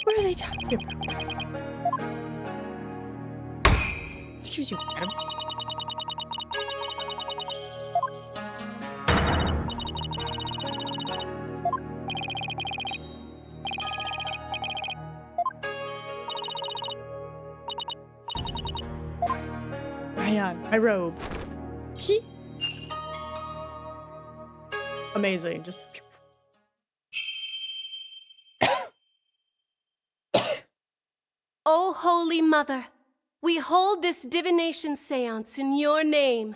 What are they talking about? Excuse you, madam. try on my robe. Amazing. Just. O Holy Mother, we hold this divination seance in your name.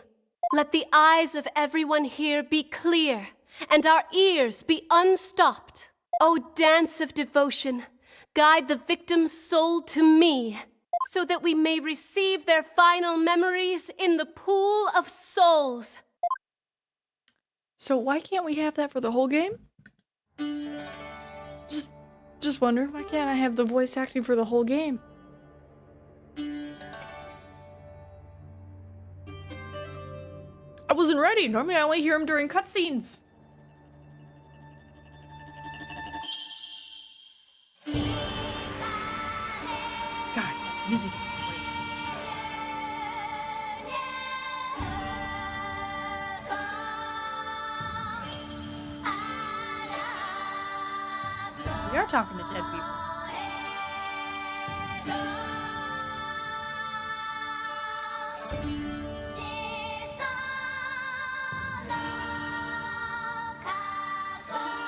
Let the eyes of everyone here be clear, and our ears be unstopped. O dance of devotion, guide the victim's soul to me, so that we may receive their final memories in the pool of souls. So why can't we have that for the whole game? Just wondering, why can't I have the voice acting for the whole game? I wasn't ready. Normally I only hear him during cutscenes. God, yeah, music is great. We are talking to dead people.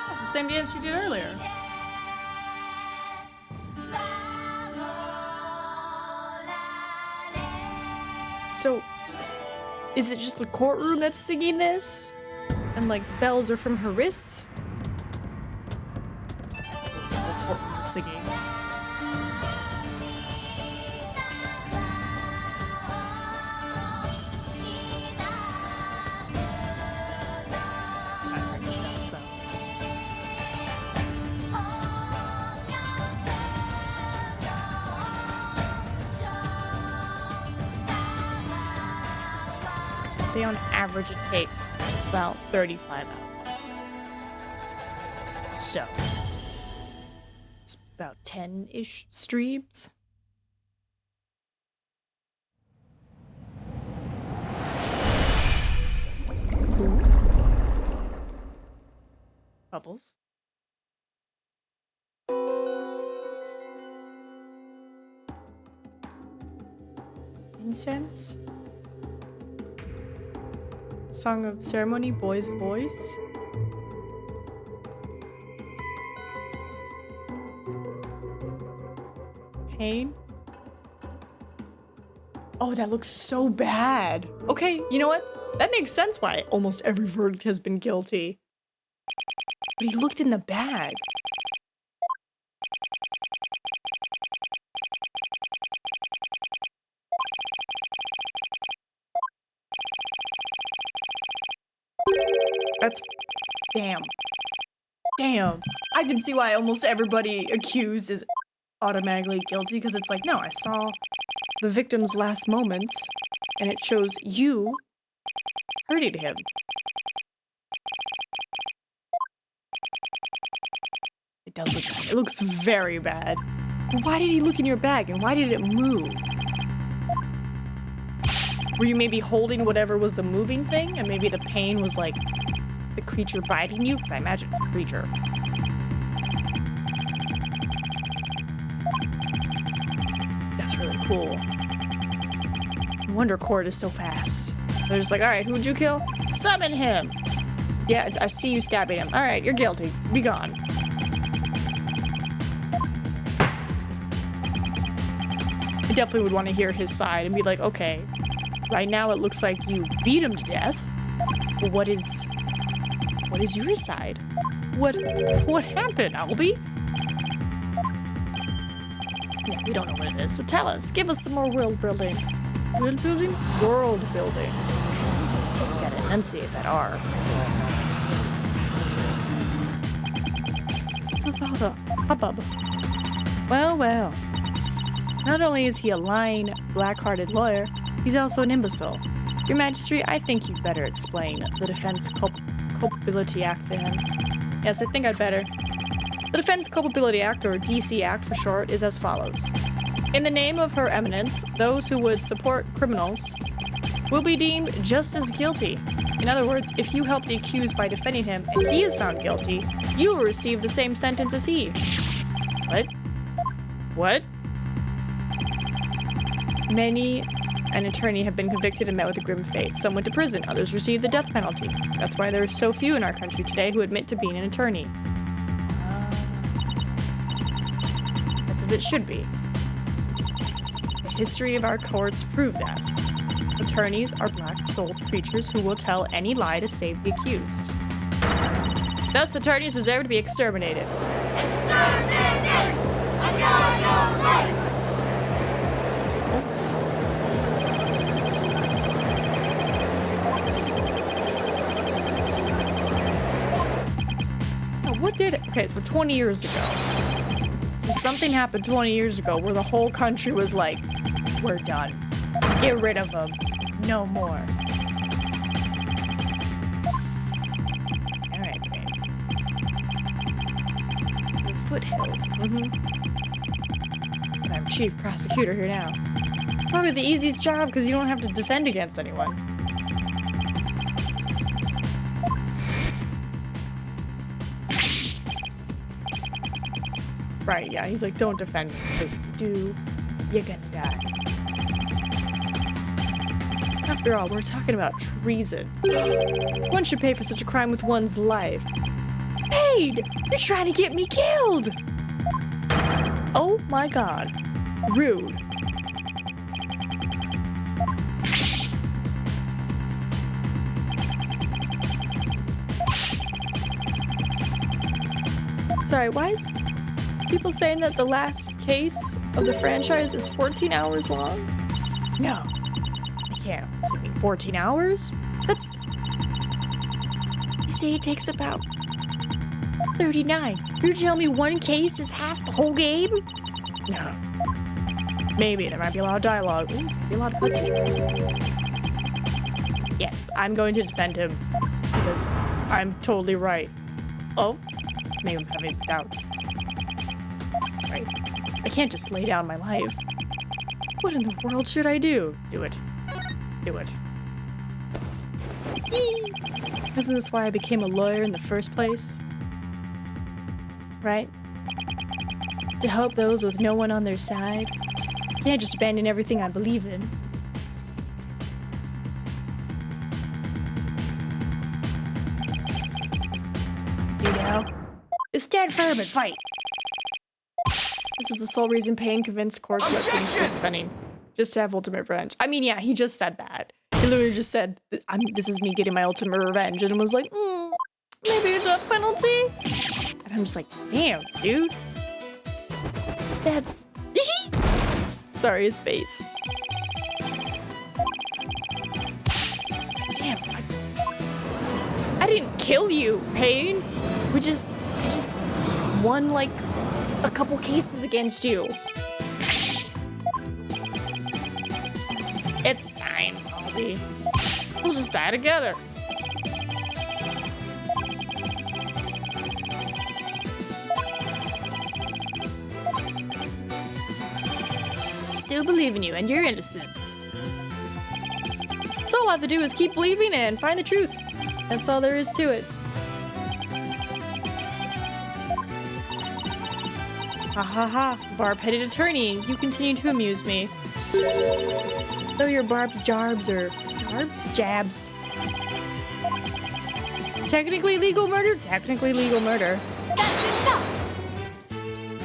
That's the same dance you did earlier. So, is it just the courtroom that's singing this? And like bells are from her wrists? Singing. Say on average it takes about 35 hours. So about 10-ish streams. Ooh. Bubbles. Incense. Song of Ceremony, Boy's Voice. Pain. Oh, that looks so bad. Okay, you know what? That makes sense why almost every verdict has been guilty. But he looked in the bag. That's... Damn. Damn. I can see why almost everybody accused is automatically guilty, because it's like, no, I saw the victim's last moments and it shows you hurting him. It does look, it looks very bad. Why did he look in your bag and why did it move? Were you maybe holding whatever was the moving thing and maybe the pain was like the creature biting you? Because I imagine it's a creature. That's really cool. No wonder Court is so fast. They're just like, alright, who'd you kill? Summon him! Yeah, I see you stabbing him. Alright, you're guilty. Be gone. I definitely would want to hear his side and be like, okay, right now it looks like you beat him to death. But what is your side? What happened, Albie? Yeah, we don't know what it is, so tell us. Give us some more world building. World building? World building. Oh, we gotta enunciate that R. What's all the hubbub? Well, well. Not only is he a lying, black-hearted lawyer, he's also an imbecile. Your Majesty, I think you'd better explain the Defense Culpability Act to him. Yes, I think I'd better. The Defense Culpability Act, or DC Act for short, is as follows. In the name of Her Eminence, those who would support criminals will be deemed just as guilty. In other words, if you help the accused by defending him and he is found guilty, you will receive the same sentence as he. What? What? Many an attorney have been convicted and met with a grim fate. Some went to prison, others received the death penalty. That's why there are so few in our country today who admit to being an attorney. That's as it should be. The history of our courts prove that. Attorneys are black-souled creatures who will tell any lie to save the accused. Thus, attorneys deserve to be exterminated. Exterminate! Annihilate! What did it? Okay, so 20 years ago. So something happened 20 years ago where the whole country was like, we're done. Get rid of them. No more. Alright, great. The foothills. But I'm chief prosecutor here now. Probably the easiest job because you don't have to defend against anyone. Right, yeah, he's like, don't defend me. If you do, you're gonna die. After all, we're talking about treason. One should pay for such a crime with one's life. Paid! You're trying to get me killed! Oh my god. Rude. Sorry, why is people saying that the last case of the franchise is 14 hours long? No. I can't. It's like 14 hours? That's... You say it takes about 39. You're telling me one case is half the whole game? No. Maybe. There might be a lot of dialogue. Ooh, maybe a lot of cutscenes. Yes, I'm going to defend him. Because I'm totally right. Oh. Maybe I'm having doubts. Right. I can't just lay down my life. What in the world should I do? Do it. Do it. Isn't this why I became a lawyer in the first place? Right? To help those with no one on their side. Can't just abandon everything I believe in. You know? Stand firm and fight! This was the sole reason Payne convinced court to let things to defending. Just to have ultimate revenge. I mean, yeah, he just said that. He literally just said, this is me getting my ultimate revenge, and was like, maybe a death penalty? And I'm just like, damn, dude. That's... Sorry, his face. Damn, I didn't kill you, Payne. I just won, like, a couple cases against you. It's fine, Bobby. We'll just die together. Still believe in you and your innocence. So all I have to do is keep believing and find the truth. That's all there is to it. Ha ha ha, barb-headed attorney, you continue to amuse me. Though your barbed jarbs are... Jabs? Technically legal murder? Technically legal murder. That's enough!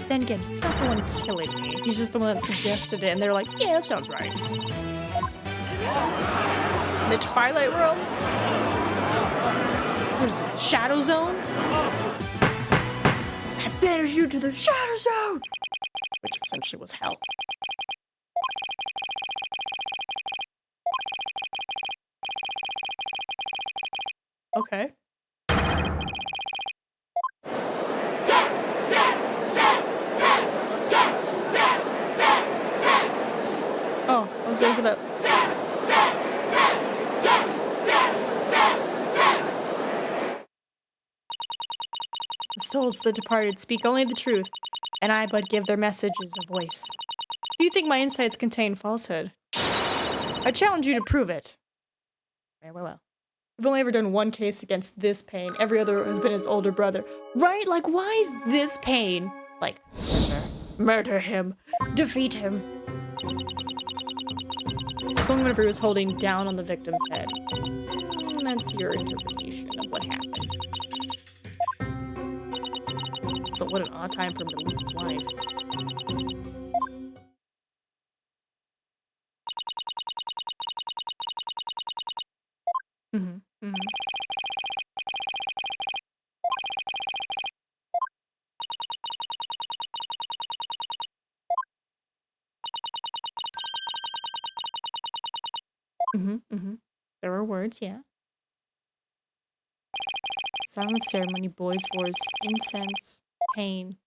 Then again, he's not the one killing me. He's just the one that suggested it, and they're like, yeah, that sounds right. The Twilight Realm? What is this, the Shadow Zone? I banish you to the Shadow Zone! Which essentially was hell. Okay. Oh, I was waiting for that. The souls of the departed speak only the truth, and I but give their messages a voice. Do you think my insights contain falsehood? I challenge you to prove it. Well. We've only ever done one case against this Payne. Every other has been his older brother. Right? Like, why is this Payne? Like, murder him. Defeat him. Swung whenever he was holding down on the victim's head. That's your interpretation of what happened. So what an odd time for him to lose his life. Mm-hmm. Mm-hmm. Mm-hmm. Mm-hmm. There were words, yeah. Song of ceremony, boy's voice, incense, pain.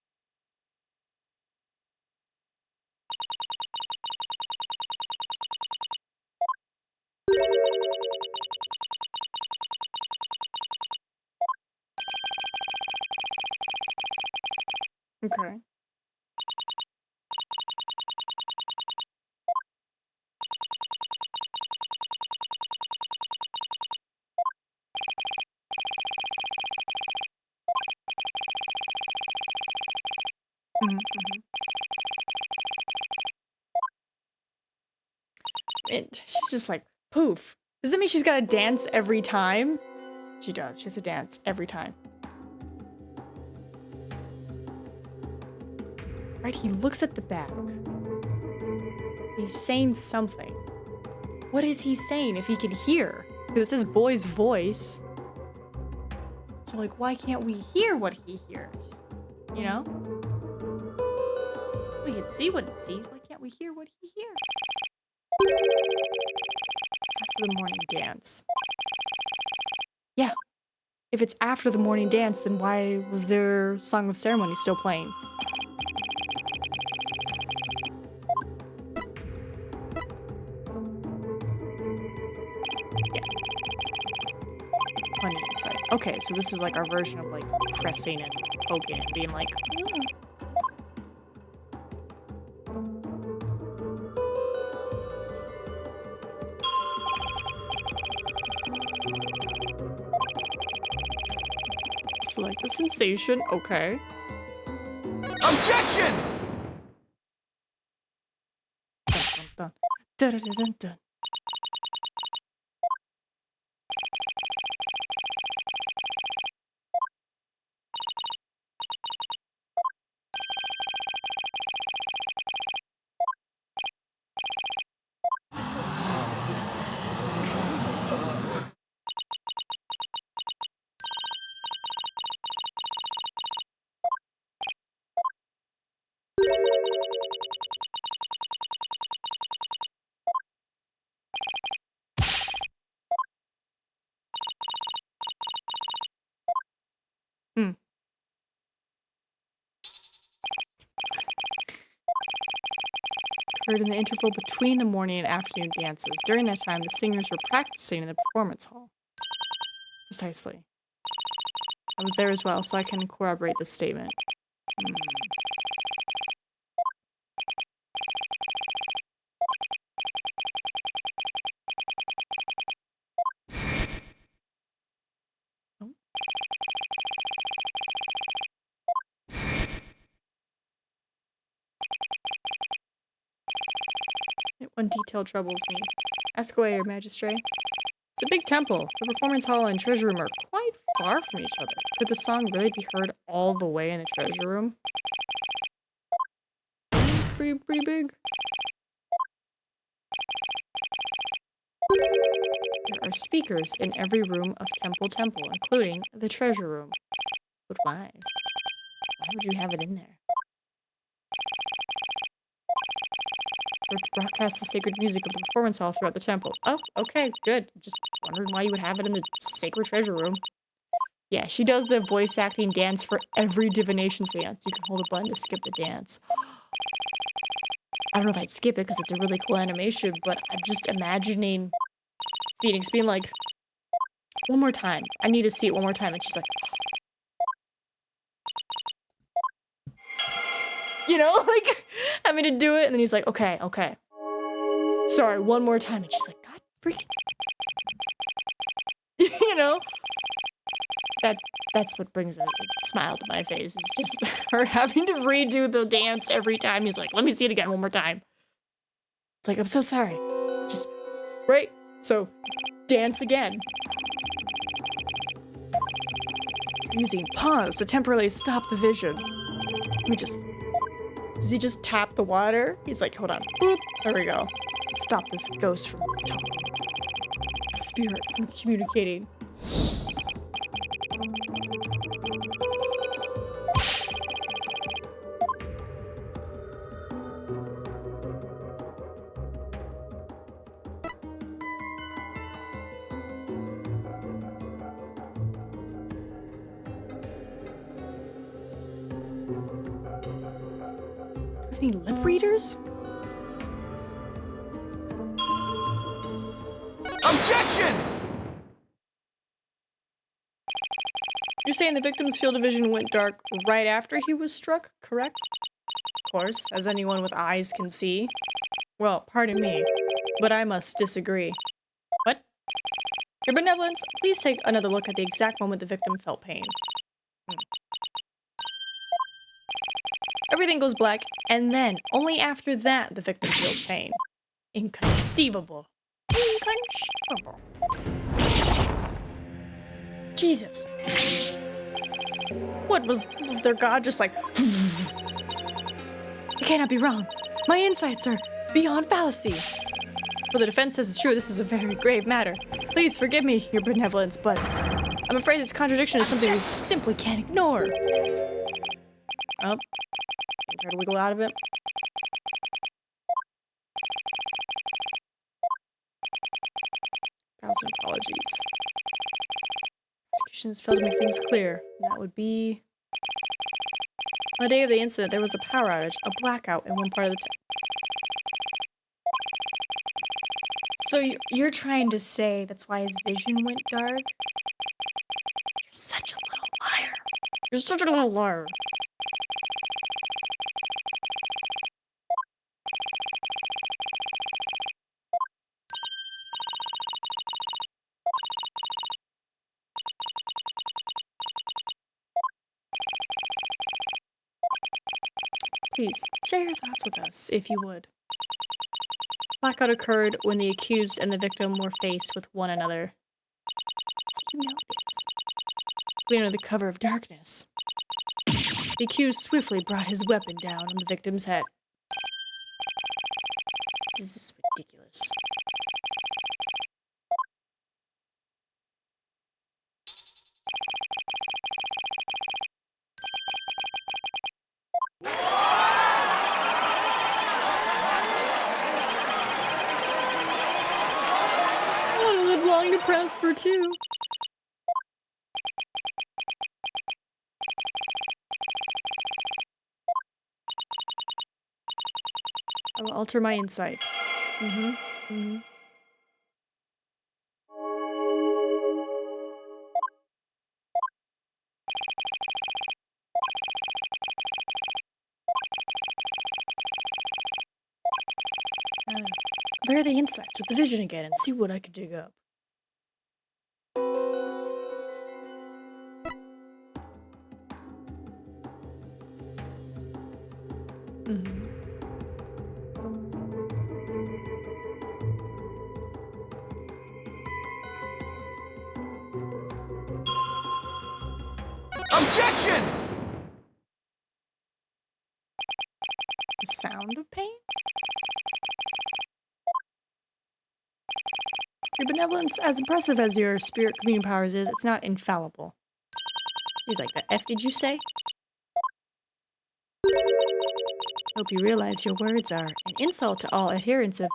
Okay. Mm-hmm. Mm-hmm. She's just like, poof. Does that mean she's got to dance every time? She does. She has to dance every time. Right? He looks at the bag. He's saying something. What is he saying if he can hear? Because it says boy's voice. So, like, why can't we hear what he hears? You know? We can see what he sees. Why can't we hear what he hears? After the morning dance. Yeah. If it's after the morning dance, then why was their Song of Ceremony still playing? Yeah. Plenty insight. Okay, so this is like our version of like pressing and poking and being like, select the sensation. Okay. Objection! Dun, dun, dun. Dun, dun, dun, dun. Hmm. Occurred in the interval between the morning and afternoon dances. During that time, the singers were practicing in the performance hall. Precisely. I was there as well, so I can corroborate this statement. Hmm. Oh. One detail troubles me. Ask away, Your Magistrate. It's a big temple. The performance hall and treasure room are quite far from each other. Could the song really be heard all the way in the treasure room? Pretty big. There are speakers in every room of Temple, including the treasure room. But why? Why would you have it in there? Or to broadcast the sacred music of the performance hall throughout the temple. Oh, okay, good. Just wondering why you would have it in the sacred treasure room. Yeah, she does the voice acting dance for every divination seance. You can hold a button to skip the dance. I don't know if I'd skip it because it's a really cool animation, but I'm just imagining Phoenix being like, one more time. I need to see it one more time. And she's like, you know, like having to do it. And then he's like, okay. Sorry, one more time. And she's like, God freaking. You know? That's what brings a smile to my face. It's just her having to redo the dance every time. He's like, let me see it again one more time. It's like, I'm so sorry. Just, right? So, dance again. Using pause to temporarily stop the vision. Let me just... Does he just tap the water? He's like, hold on. Boop. There we go. Stop this ghost from talking. Spirit from communicating. Any lip readers? Objection! You're saying the victim's field of vision went dark right after he was struck, correct? Of course, as anyone with eyes can see. Well, pardon me, but I must disagree. What? Your benevolence, please take another look at the exact moment the victim felt pain. Everything goes black, and then, only after that, the victim feels pain. Inconceivable. Inconceivable. Jesus. What, was their god just like... I cannot be wrong. My insights are beyond fallacy. Well, the defense says it's true. This is a very grave matter. Please forgive me, your benevolence, but I'm afraid this contradiction is something we simply can't ignore. Oh. Try to wiggle out of it. Thousand apologies. Execution has failed to make things clear. That would be... On the day of the incident, there was a power outage, a blackout in one part of the town. So you're trying to say that's why his vision went dark? You're such a little liar. You're such a little liar. Please, share your thoughts with us, if you would. Blackout occurred when the accused and the victim were faced with one another. You know this. We under the cover of darkness. The accused swiftly brought his weapon down on the victim's head. This is ridiculous. To prosper too. I will alter my insight. Compare the insights with the vision again and see what I can dig up. Objection! The sound of pain? Your benevolence, as impressive as your spirit communion powers is, it's not infallible. She's like, the F did you say? Hope you realize your words are an insult to all adherents of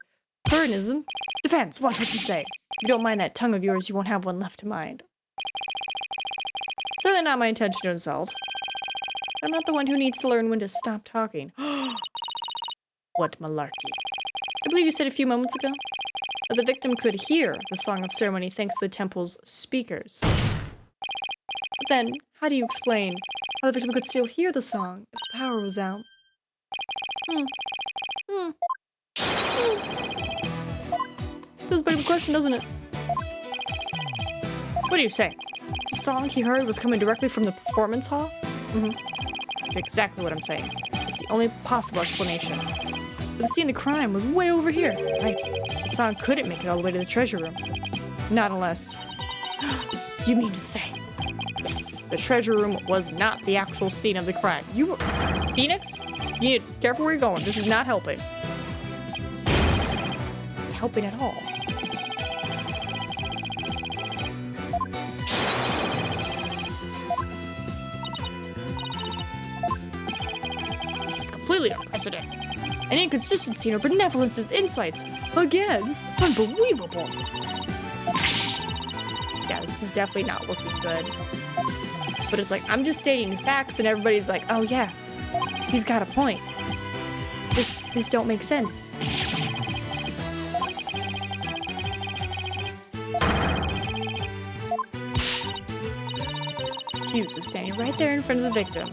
Puritanism. Defense, watch what you say. If you don't mind that tongue of yours, you won't have one left to mind. Certainly not my intention to insult. I'm not the one who needs to learn when to stop talking. What malarkey. I believe you said a few moments ago that the victim could hear the song of ceremony thanks to the temple's speakers. But then, how do you explain how the victim could still hear the song if the power was out? Does beg the question, doesn't it? What do you say? The song he heard was coming directly from the performance hall? That's exactly what I'm saying. It's the only possible explanation. But the scene of the crime was way over here. Right. The song couldn't make it all the way to the treasure room. Not unless... You mean to say... Yes, the treasure room was not the actual scene of the crime. You... Phoenix? You need to be careful where you're going. This is not helping. It's helping at all. This is completely unprecedented. An inconsistency in her benevolence's insights. Again, unbelievable. Yeah, this is definitely not looking good. But it's like, I'm just stating facts and everybody's like, oh yeah, he's got a point. This don't make sense. Hughes is standing right there in front of the victim.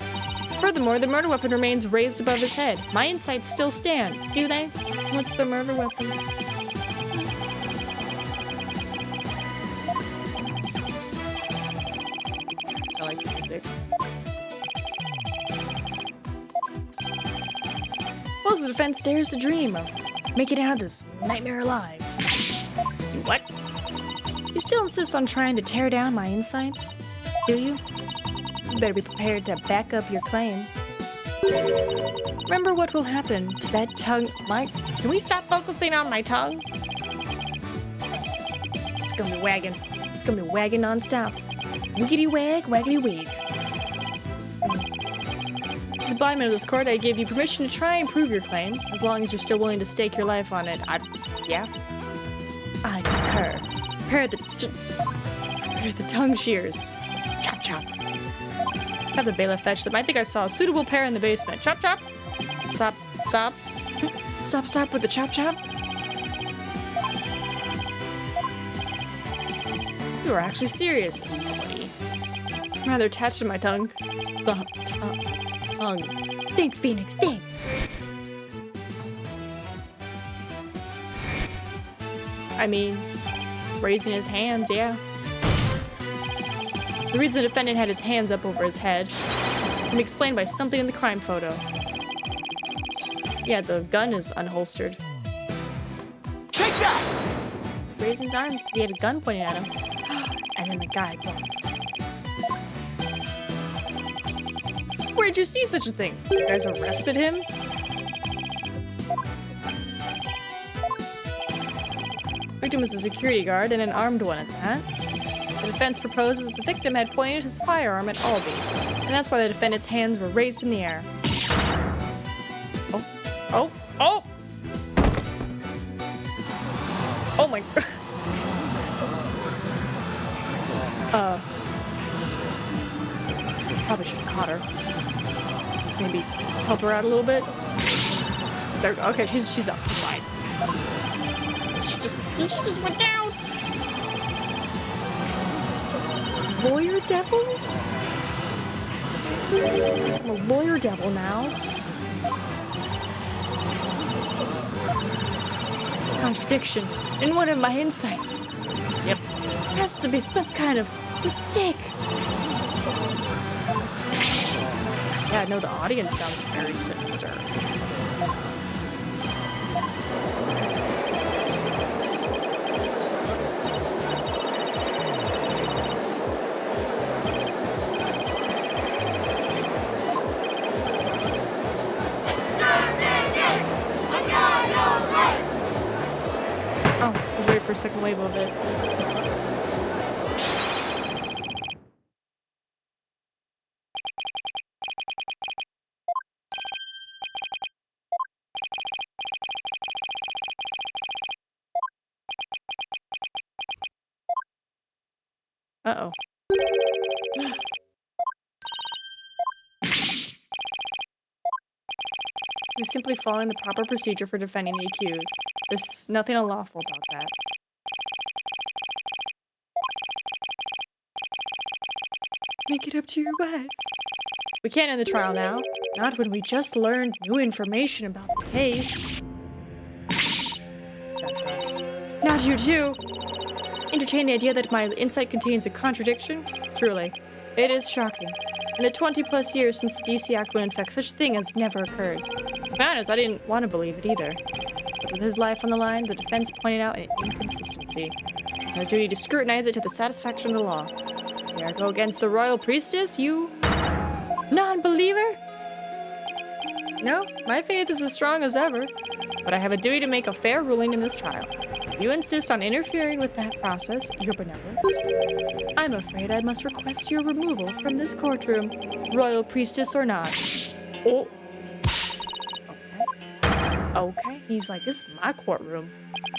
Furthermore, the murder weapon remains raised above his head. My insights still stand, do they? What's the murder weapon? I like the music. Well, the defense dares to dream of making out of this nightmare alive. You what? You still insist on trying to tear down my insights? Do you? You better be prepared to back up your claim. Remember what will happen to that tongue. Can we stop focusing on my tongue? It's gonna be wagging. It's gonna be wagging non-stop. Wiggity wag, waggity wig. As a blind man of this court, I give you permission to try and prove your claim, as long as you're still willing to stake your life on it. Yeah? I concur. Prepare the tongue shears. Chop, chop. Have the bailiff fetch them. I think I saw a suitable pair in the basement. Chop, chop. Stop, stop. Stop with the chop, chop. You are actually serious, buddy. I'm rather attached to my tongue. Tongue. Think, Phoenix, think. I mean, raising his hands, yeah. The reason the defendant had his hands up over his head can be explained by something in the crime photo. Yeah, the gun is unholstered. Take that! Raising his arms, he had a gun pointing at him. And then the guy bumped. Where'd you see such a thing? You guys arrested him? Victim was a security guard and an armed one at that. The defense proposes that the victim had pointed his firearm at Albie, and that's why the defendant's hands were raised in the air. Oh. Oh. Oh! Oh my... Probably should have caught her. Maybe help her out a little bit. There, okay, she's up. She's fine. She just went down. Lawyer devil? Yes, I'm a lawyer devil now. Contradiction in one of my insights. Yep. Has to be some kind of mistake. Yeah, no, the audience sounds very sinister. Oh, I was waiting for a second wave of it. Uh-oh. You're simply following the proper procedure for defending the accused. There's nothing unlawful about that. Make it up to your wife. We can't end the trial now. Not when we just learned new information about the case. Not you too. Entertain the idea that my insight contains a contradiction? Truly, it is shocking. In the 20+ years since the DC Act went in effect, such a thing has never occurred. To be honest, I didn't want to believe it either. But with his life on the line, the defense pointed out an inconsistency. It's our duty to scrutinize it to the satisfaction of the law. Dare I go against the royal priestess, you non-believer? No, my faith is as strong as ever, but I have a duty to make a fair ruling in this trial. If you insist on interfering with that process, your benevolence, I'm afraid I must request your removal from this courtroom, royal priestess or not. Oh. Okay. Okay. He's like, this is my courtroom.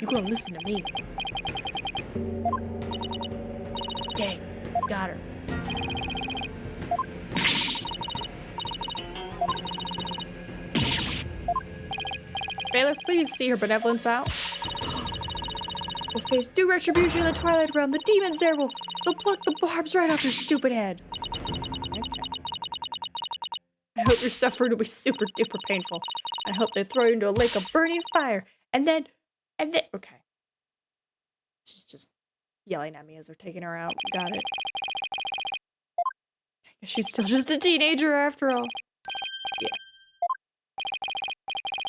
You gonna listen to me. Okay. Got her. Bailiff, please see her benevolence out. We'll face due retribution in the Twilight Realm. The demons there they'll pluck the barbs right off your stupid head. Okay. I hope your suffering will be super duper painful. I hope they throw you into a lake of burning fire. And then, okay. She's just yelling at me as they're taking her out. Got it. I guess she's still just a teenager after all. Yeah.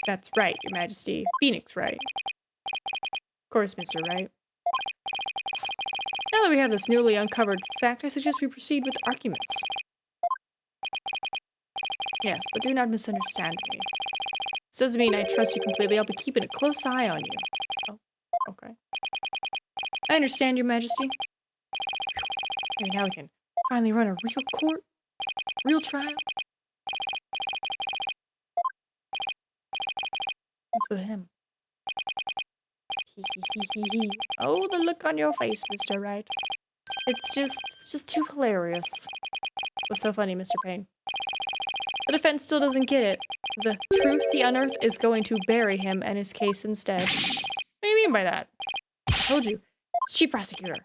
That's right, Your Majesty. Phoenix, right? Of course, Mr. Right. Now that we have this newly uncovered fact, I suggest we proceed with arguments. Yes, but do not misunderstand me. This doesn't mean I trust you completely. I'll be keeping a close eye on you. Oh, okay. I understand, Your Majesty. Okay, now we can finally run a real court. Real trial. What's with him? Oh, the look on your face, Mr. Wright. It's just too hilarious. What's so funny, Mr. Payne? The defense still doesn't get it. The truth he unearthed is going to bury him and his case instead. What do you mean by that? I told you. It's chief prosecutor.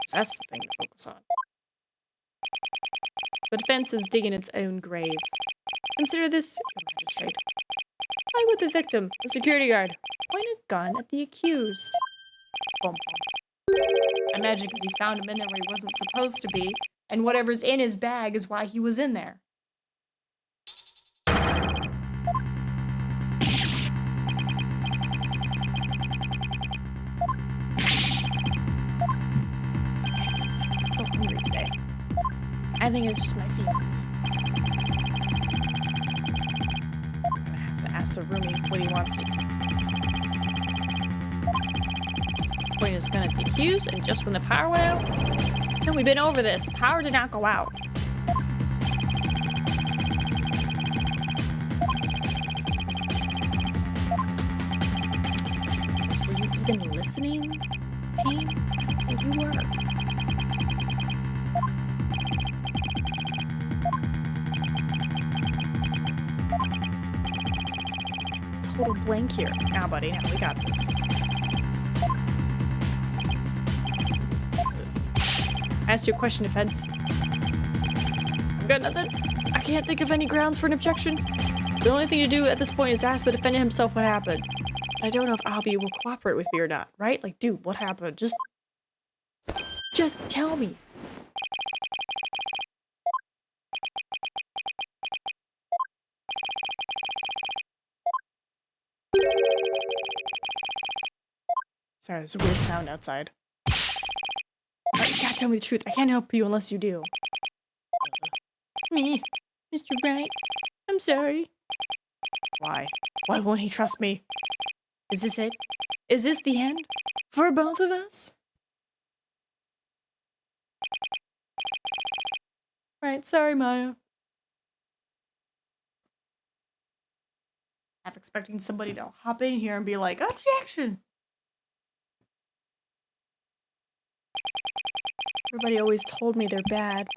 So that's the thing to focus on. The defense is digging its own grave. Consider this, Your Magistrate. Why would the victim, the security guard, point a gun at the accused? Boom, boom. I imagine because he found him in there where he wasn't supposed to be, and whatever's in his bag is why he was in there. I'm so hungry today. I think it's just my feelings. Ask the roomie what he wants to. Point his gun at the accused, and just when the power went out. No, we've been over this. The power did not go out. Were you even listening, Payne? I think you were. Total blank here. Now, buddy, now we got this. I asked you a question, defense. I've got nothing. I can't think of any grounds for an objection. The only thing to do at this point is ask the defendant himself what happened. I don't know if Albie will cooperate with me or not, right? Like, dude, what happened? Just tell me. Sorry, there's a weird sound outside. You gotta tell me the truth. I can't help you unless you do. Me, Mr. Wright. I'm sorry. Why? Why won't he trust me? Is this it? Is this the end? For both of us? Right, sorry, Maya. I'm expecting somebody to hop in here and be like, objection! Everybody always told me they're bad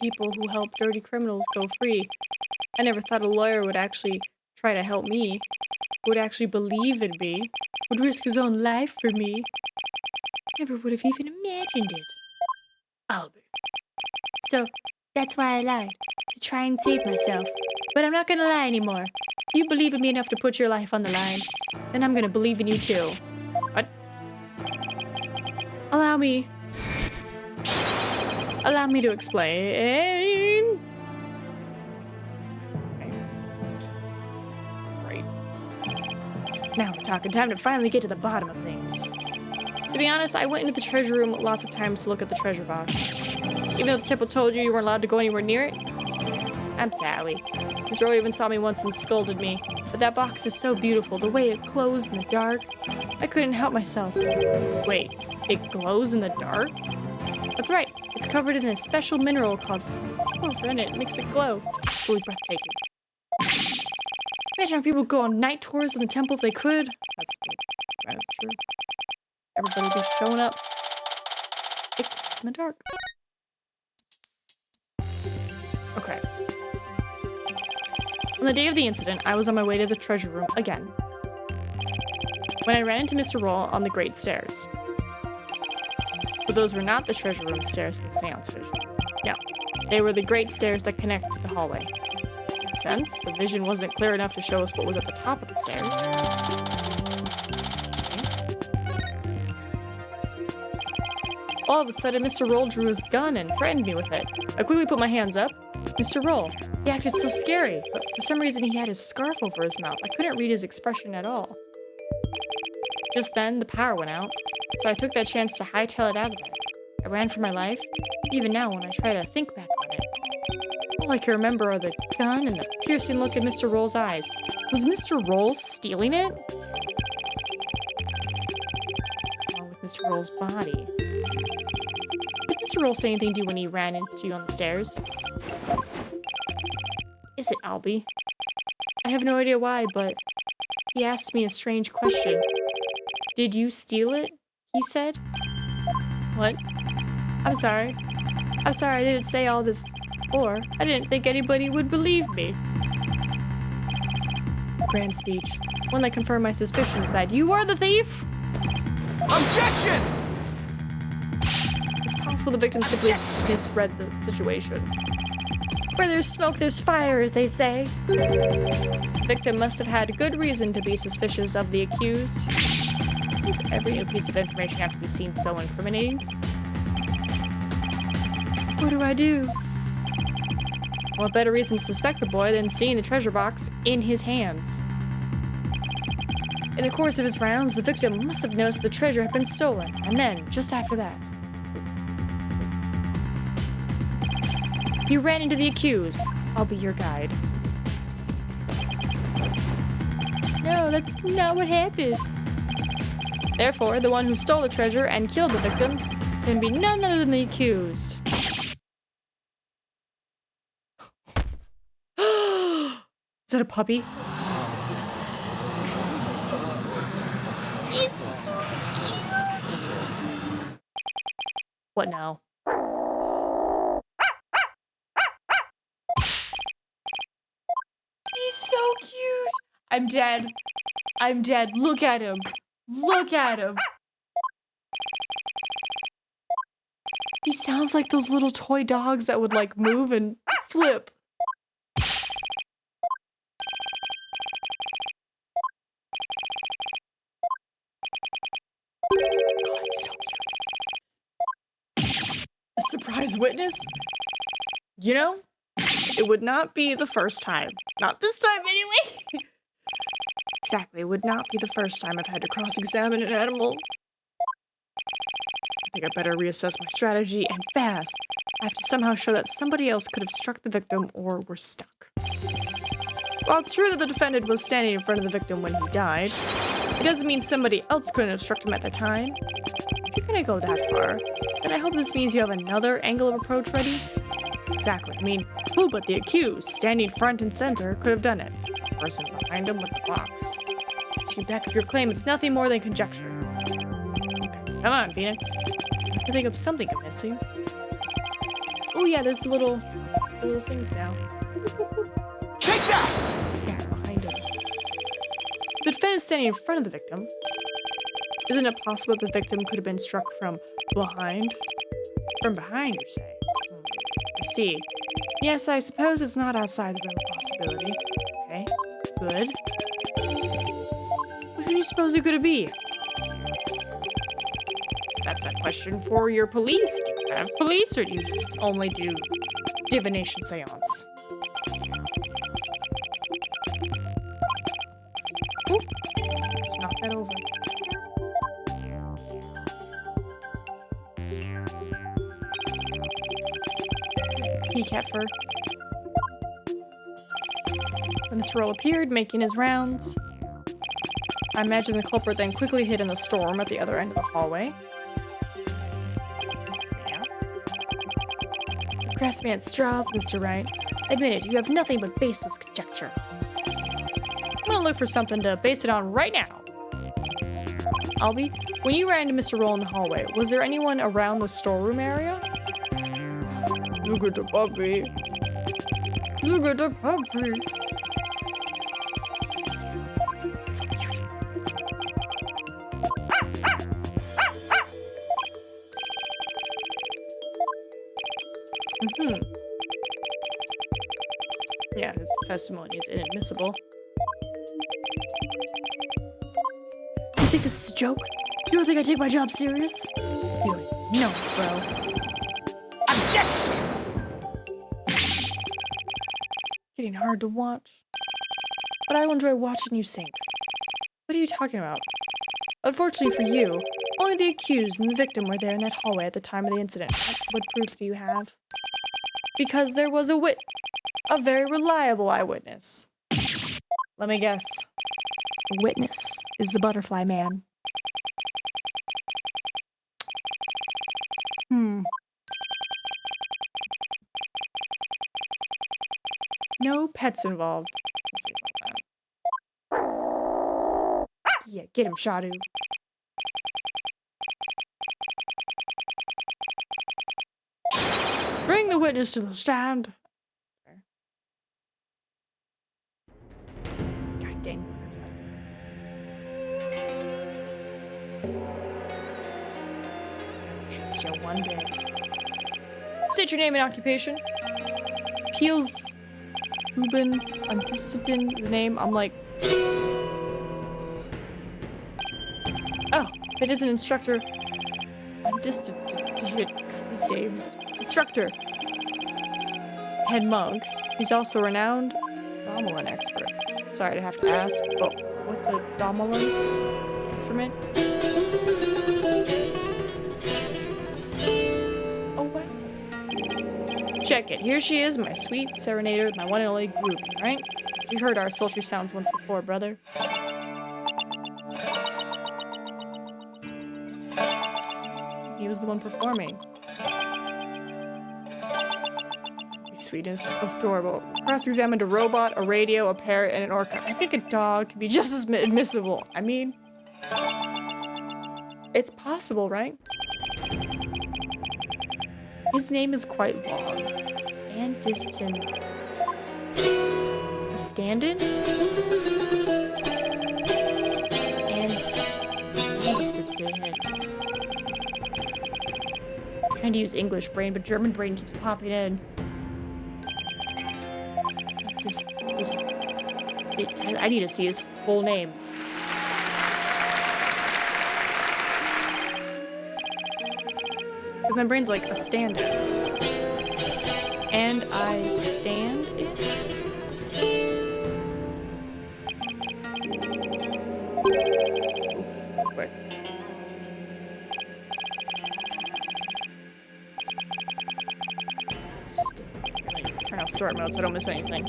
people who help dirty criminals go free. I never thought a lawyer would actually try to help me, would actually believe in me, would risk his own life for me. Never would have even imagined it. Albert. So, that's why I lied, to try and save myself. But I'm not gonna lie anymore. If you believe in me enough to put your life on the line, then I'm gonna believe in you too. What? Allow me to explain. Okay. Now we're talking. Time to finally get to the bottom of things. To be honest, I went into the treasure room lots of times to look at the treasure box. Even though the temple told you weren't allowed to go anywhere near it. I'm Sally. Mr. Roy even saw me once and scolded me. But that box is so beautiful, the way it glows in the dark. I couldn't help myself. Wait, it glows in the dark? That's right. It's covered in a special mineral called fluorite, and it makes it glow. It's absolutely breathtaking. Imagine how people go on night tours in the temple if they could. That's rather true. Everybody be showing up. It glows in the dark. Okay. On the day of the incident, I was on my way to the treasure room again, when I ran into Mr. Roll on the Great Stairs. But those were not the treasure room stairs in the seance vision. No, they were the great stairs that connect to the hallway. Makes sense. The vision wasn't clear enough to show us what was at the top of the stairs. All of a sudden, Mr. Roll drew his gun and threatened me with it. I quickly put my hands up. Mr. Roll, he acted so scary, but for some reason he had his scarf over his mouth. I couldn't read his expression at all. Just then, the power went out, so I took that chance to hightail it out of there. I ran for my life. Even now, when I try to think back on it, all I can remember are the gun and the piercing look in Mr. Roll's eyes. Was Mr. Roll stealing it? Along with Mr. Roll's body. Did Mr. Roll say anything to you when he ran into you on the stairs? Is it Albie? I have no idea why, but he asked me a strange question. Did you steal it? He said. What? I'm sorry. I'm sorry I didn't say all this before. I didn't think anybody would believe me. A grand speech. One that confirmed my suspicions that you were the thief? Objection! It's possible the victim simply misread the situation. Where there's smoke, there's fire, as they say. The victim must have had good reason to be suspicious of the accused. Does every new piece of information have to be seen so incriminating? What do I do? What better reason to suspect the boy than seeing the treasure box in his hands? In the course of his rounds, the victim must have noticed the treasure had been stolen, and then, just after that, he ran into the accused. I'll be your guide. No, that's not what happened. Therefore, the one who stole the treasure and killed the victim can be none other than the accused. Is that a puppy? It's so cute. What now? He's so cute. I'm dead. I'm dead. Look at him. Look at him. He sounds like those little toy dogs that would like move and flip. Oh, he's so cute. A surprise witness? You know, it would not be the first time. Not this time anyway. Exactly, it would not be the first time I've had to cross-examine an animal. I think I better reassess my strategy, and fast. I have to somehow show that somebody else could have struck the victim or were stuck. While it's true that the defendant was standing in front of the victim when he died, it doesn't mean somebody else couldn't have struck him at the time. If you're gonna go that far, then I hope this means you have another angle of approach ready. Exactly, I mean, who but the accused, standing front and center, could have done it? The person behind him with the box. So you back up your claim, it's nothing more than conjecture. Okay, come on, Phoenix. I think of something convincing. Oh yeah, there's the little things now. Take that! Yeah, behind him. The defendant's standing in front of the victim. Isn't it possible the victim could have been struck from behind? From behind, you say? I see. Yes, I suppose it's not outside the realm of possibility. Okay, good. What do you suppose it could be? So that's a question for your police. Do you have police, or do you just only do divination seance? Ooh. Just knock that over. Kitty cat fur. When Mr. Roll appeared, making his rounds. I imagine the culprit then quickly hid in the storm at the other end of the hallway. Yeah. Grasping at straws, Mr. Wright. Admit it, you have nothing but baseless conjecture. I'm gonna look for something to base it on right now. Albie, when you ran into Mr. Roll in the hallway, was there anyone around the storeroom area? Look at the puppy. Look at the puppy. So cute. Yeah, his testimony is inadmissible. You think this is a joke? You don't think I take my job serious? You don't know, bro. Objection! Getting hard to watch. But I will enjoy watching you sink. What are you talking about? Unfortunately for you, only the accused and the victim were there in that hallway at the time of the incident. What proof do you have? Because there was a very reliable eyewitness. Let me guess. The witness is the butterfly man. No pets involved. Yeah, get him, Shadu. Bring the witness to the stand. God dang butterfly. Trust you one day. State your name and occupation. Peels. Ruben. I'm distant in the name. I'm like. Oh, it is an instructor. I'm distant to hit these names. Instructor. Head monk. He's also renowned Domelin expert. Sorry to have to ask, but what's a Domelin? It's the instrument. Oh wow. Check it. Here she is, my sweet serenader, my one and only group, right? You heard our sultry sounds once before, brother. He was the one performing. Sweet is adorable. Cross-examined a robot, a radio, a parrot, and an orca. I think a dog could be just as admissible. I mean, it's possible, right? His name is quite long and distant. A stand-in? And distant. Trying to use English brain, but German brain keeps popping in. I need to see his full name. But my brain's like a stand-in. And I stand it? Quick. Turn off start mode so I don't miss anything.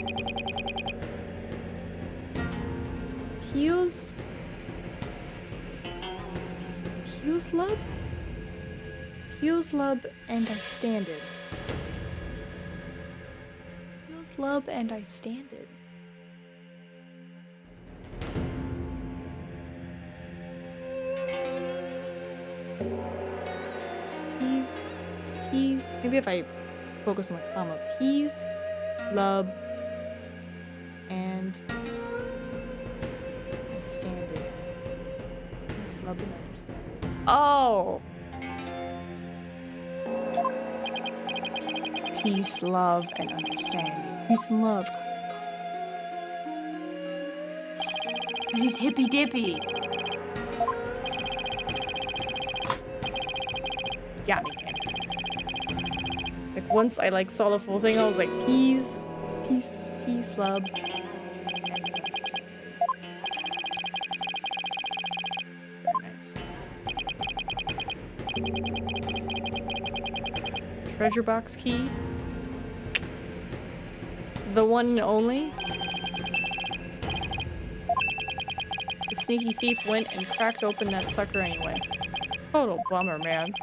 Heels lub? Heels lub and I stand it. Heels lub and I stand it. Peas. Maybe if I focus on the comma. Peas, lub, and I stand it. Peas, lub, and understand it. Oh! Peace, love, and understanding. Peace and love. He's hippy dippy. Got me, man. Like once I like saw the full thing, I was like, peace, love. Treasure box key? The one and only? The sneaky thief went and cracked open that sucker anyway. Total bummer, man.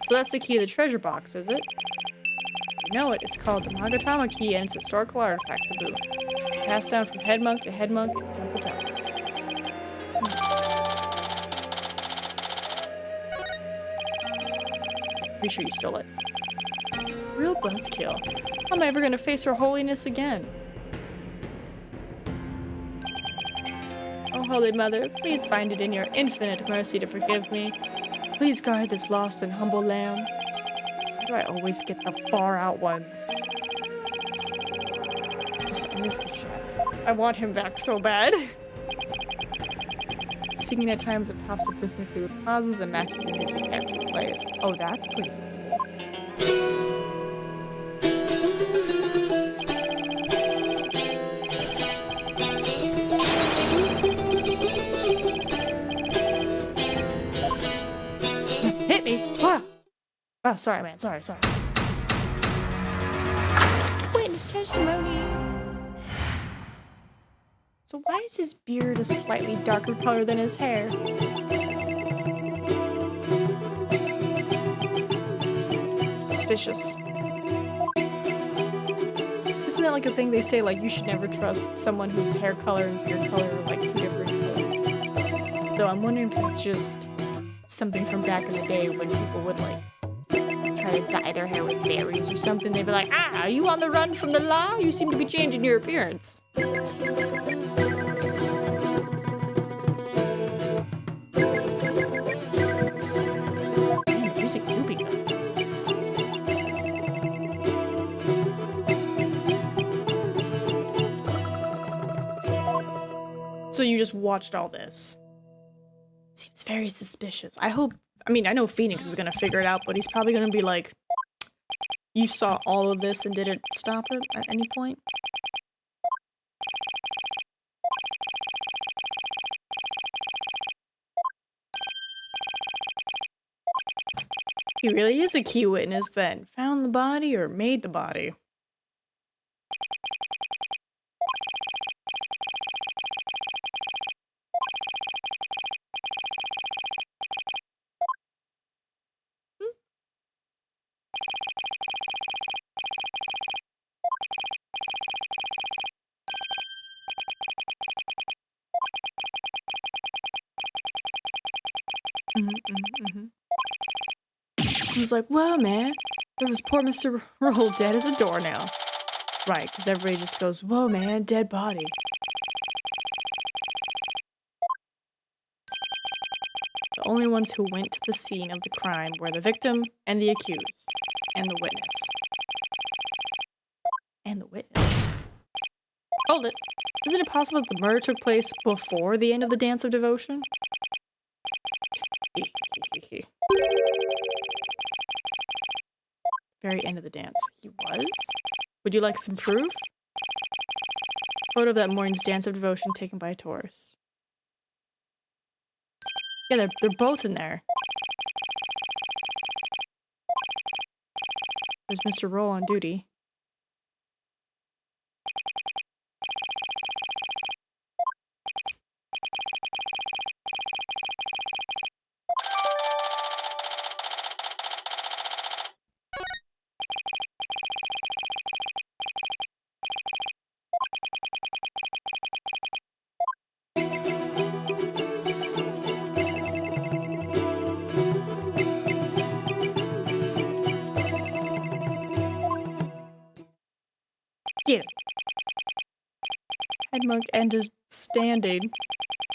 So that's the key to the treasure box, is it? You know it. It's called the Magatama key, and it's a historical artifact to boot. It's passed down from head monk to head monk and temple to temple. Pretty sure you stole it. Real buzzkill. How am I ever gonna face her holiness again? Oh, Holy Mother, please find it in your infinite mercy to forgive me. Please guide this lost and humble lamb. Why do I always get the far out ones? I miss the chef. I want him back so bad. Singing at times, it pops up rhythmically with pauses and matches the music after plays. Oh, that's pretty cool. Hit me! Ah! Oh, sorry, man. Sorry. Witness testimony. So why is his beard a slightly darker color than his hair? Suspicious. Isn't that like a thing they say, like, you should never trust someone whose hair color and beard color are like 2 different colors? Though I'm wondering if that's just something from back in the day when people would like try to dye their hair with berries or something. They'd be like, ah, are you on the run from the law? You seem to be changing your appearance. So you just watched all this. Seems very suspicious. I know Phoenix is gonna figure it out, but he's probably gonna be like, you saw all of this and didn't stop it at any point? He really is a key witness then. Found the body or made the body? He was like, whoa, man, there was poor Mr. Roll dead as a doornail. Right, because everybody just goes, whoa, man, dead body. The only ones who went to the scene of the crime were the victim and the accused, and the witness. And the witness. Hold it. Isn't it possible that the murder took place before the end of the Dance of Devotion? Very end of the dance. He was? Would you like some proof? Photo of that morning's Dance of Devotion taken by a tourist. Yeah, they're both in there. There's Mr. Roll on duty. Get him. Head monk understanding.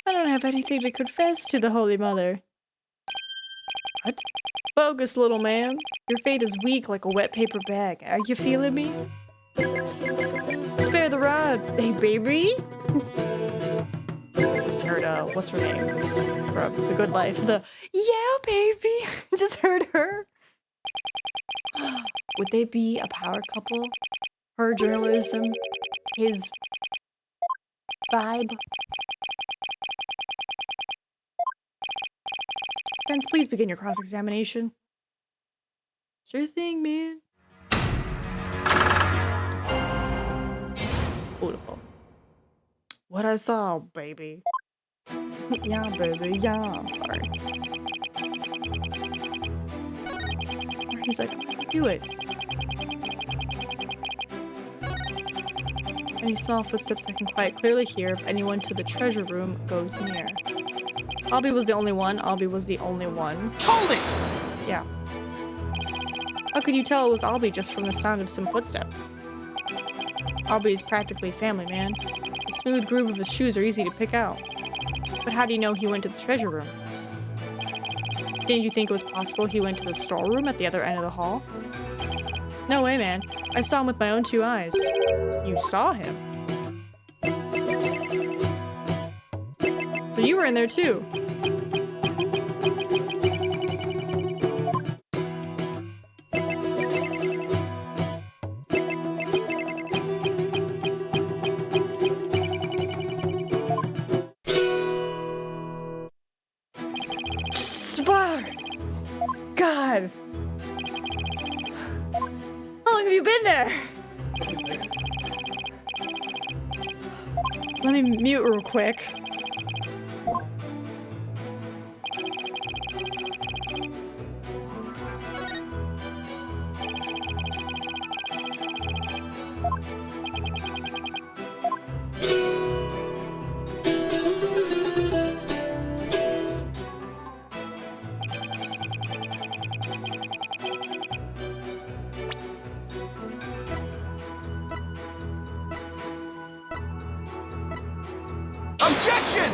I don't have anything to confess to the Holy Mother. What? Bogus, little man. Your faith is weak like a wet paper bag. Are you feeling me? Spare the rod, hey baby. Just heard, what's her name? From The Good Life. Yeah, baby. Just heard her. Would they be a power couple? Her journalism, his vibe. Defense, please begin your cross-examination. Sure thing, man. Beautiful. What I saw, baby. Yeah, baby, yeah. Sorry. He's like, I'm gonna do it. Any small footsteps I can quite clearly hear if anyone to the treasure room goes near. Albie was the only one. Albie was the only one. Hold it! Yeah. How could you tell it was Albie just from the sound of some footsteps? Albie is practically family, man. The smooth groove of his shoes are easy to pick out. But how do you know he went to the treasure room? Didn't you think it was possible he went to the storeroom at the other end of the hall? No way, man. I saw him with my own 2 eyes. You saw him? So you were in there too? God! How long have you been there? Let me mute real quick. Objection!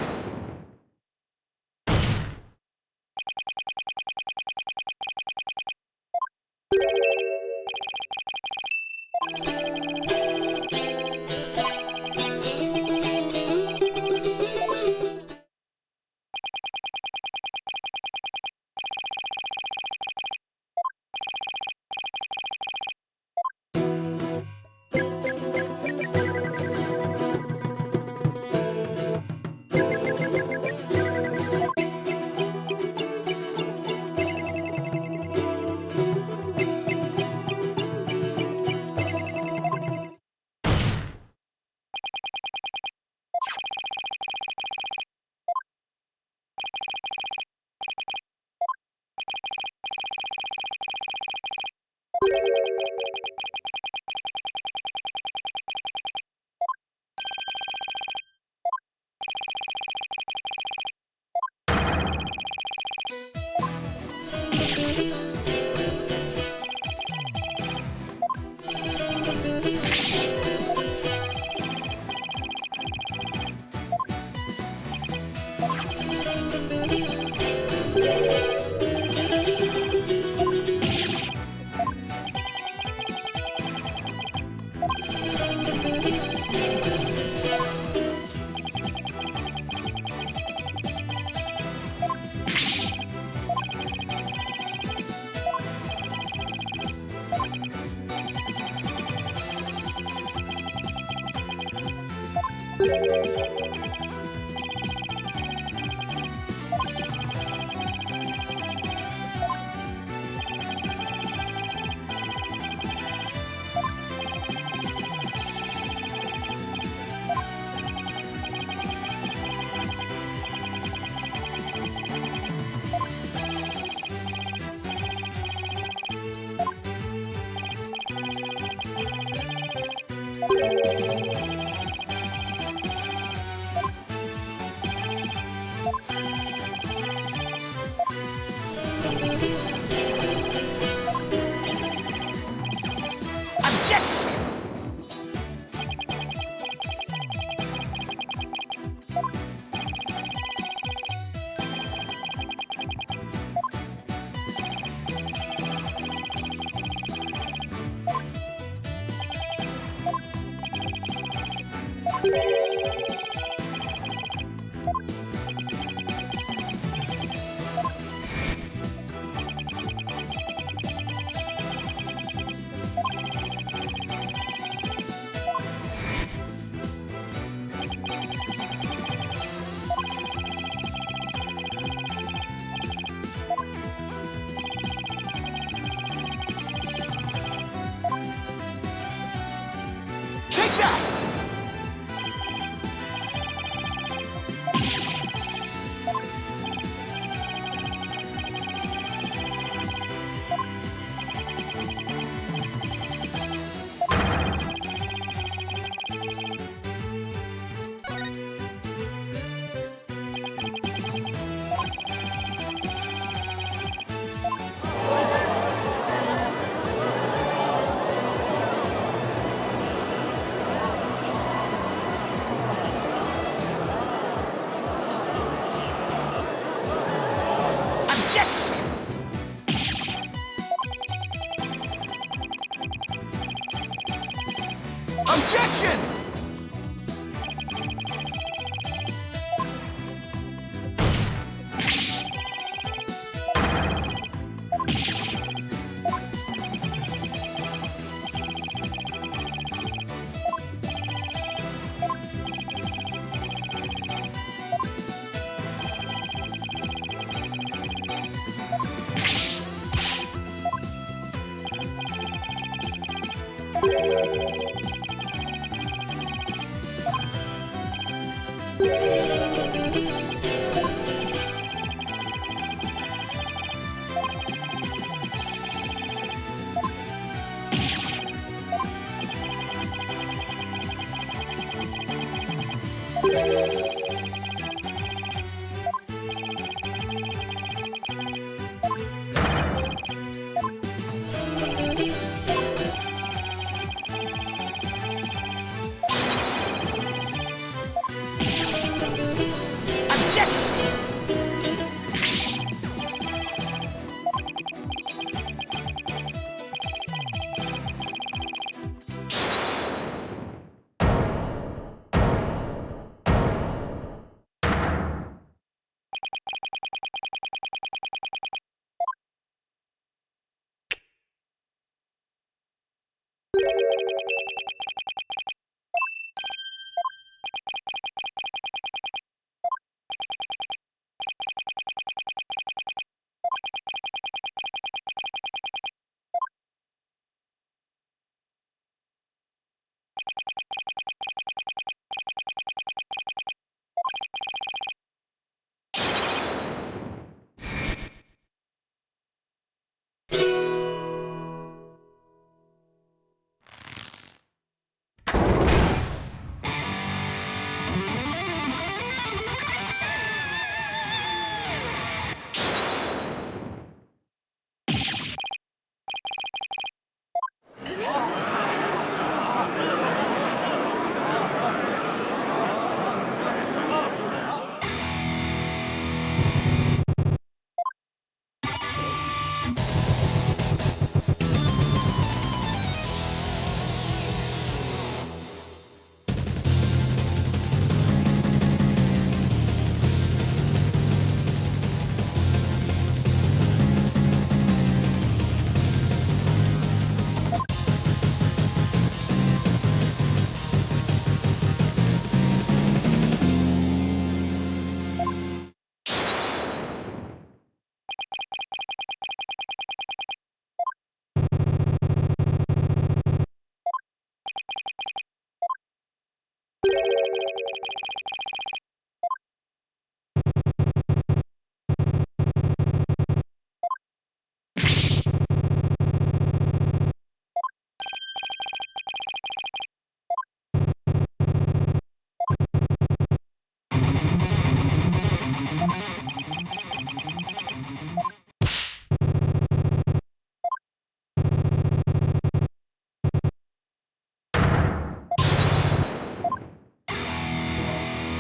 revolution!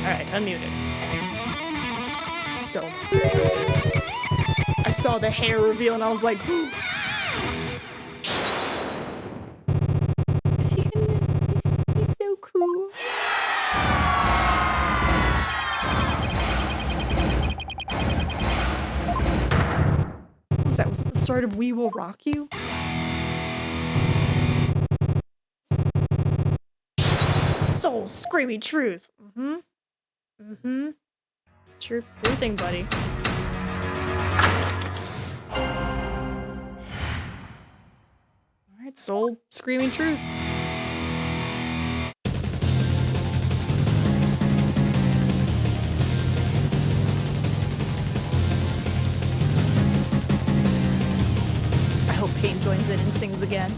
Alright, unmuted. So I saw the hair reveal and I was like, is he gonna... He's so cool. What was that? Was it the start of We Will Rock You? Soul screaming truth. True thing, buddy. Alright, soul screaming truth. I hope Pain joins in and sings again.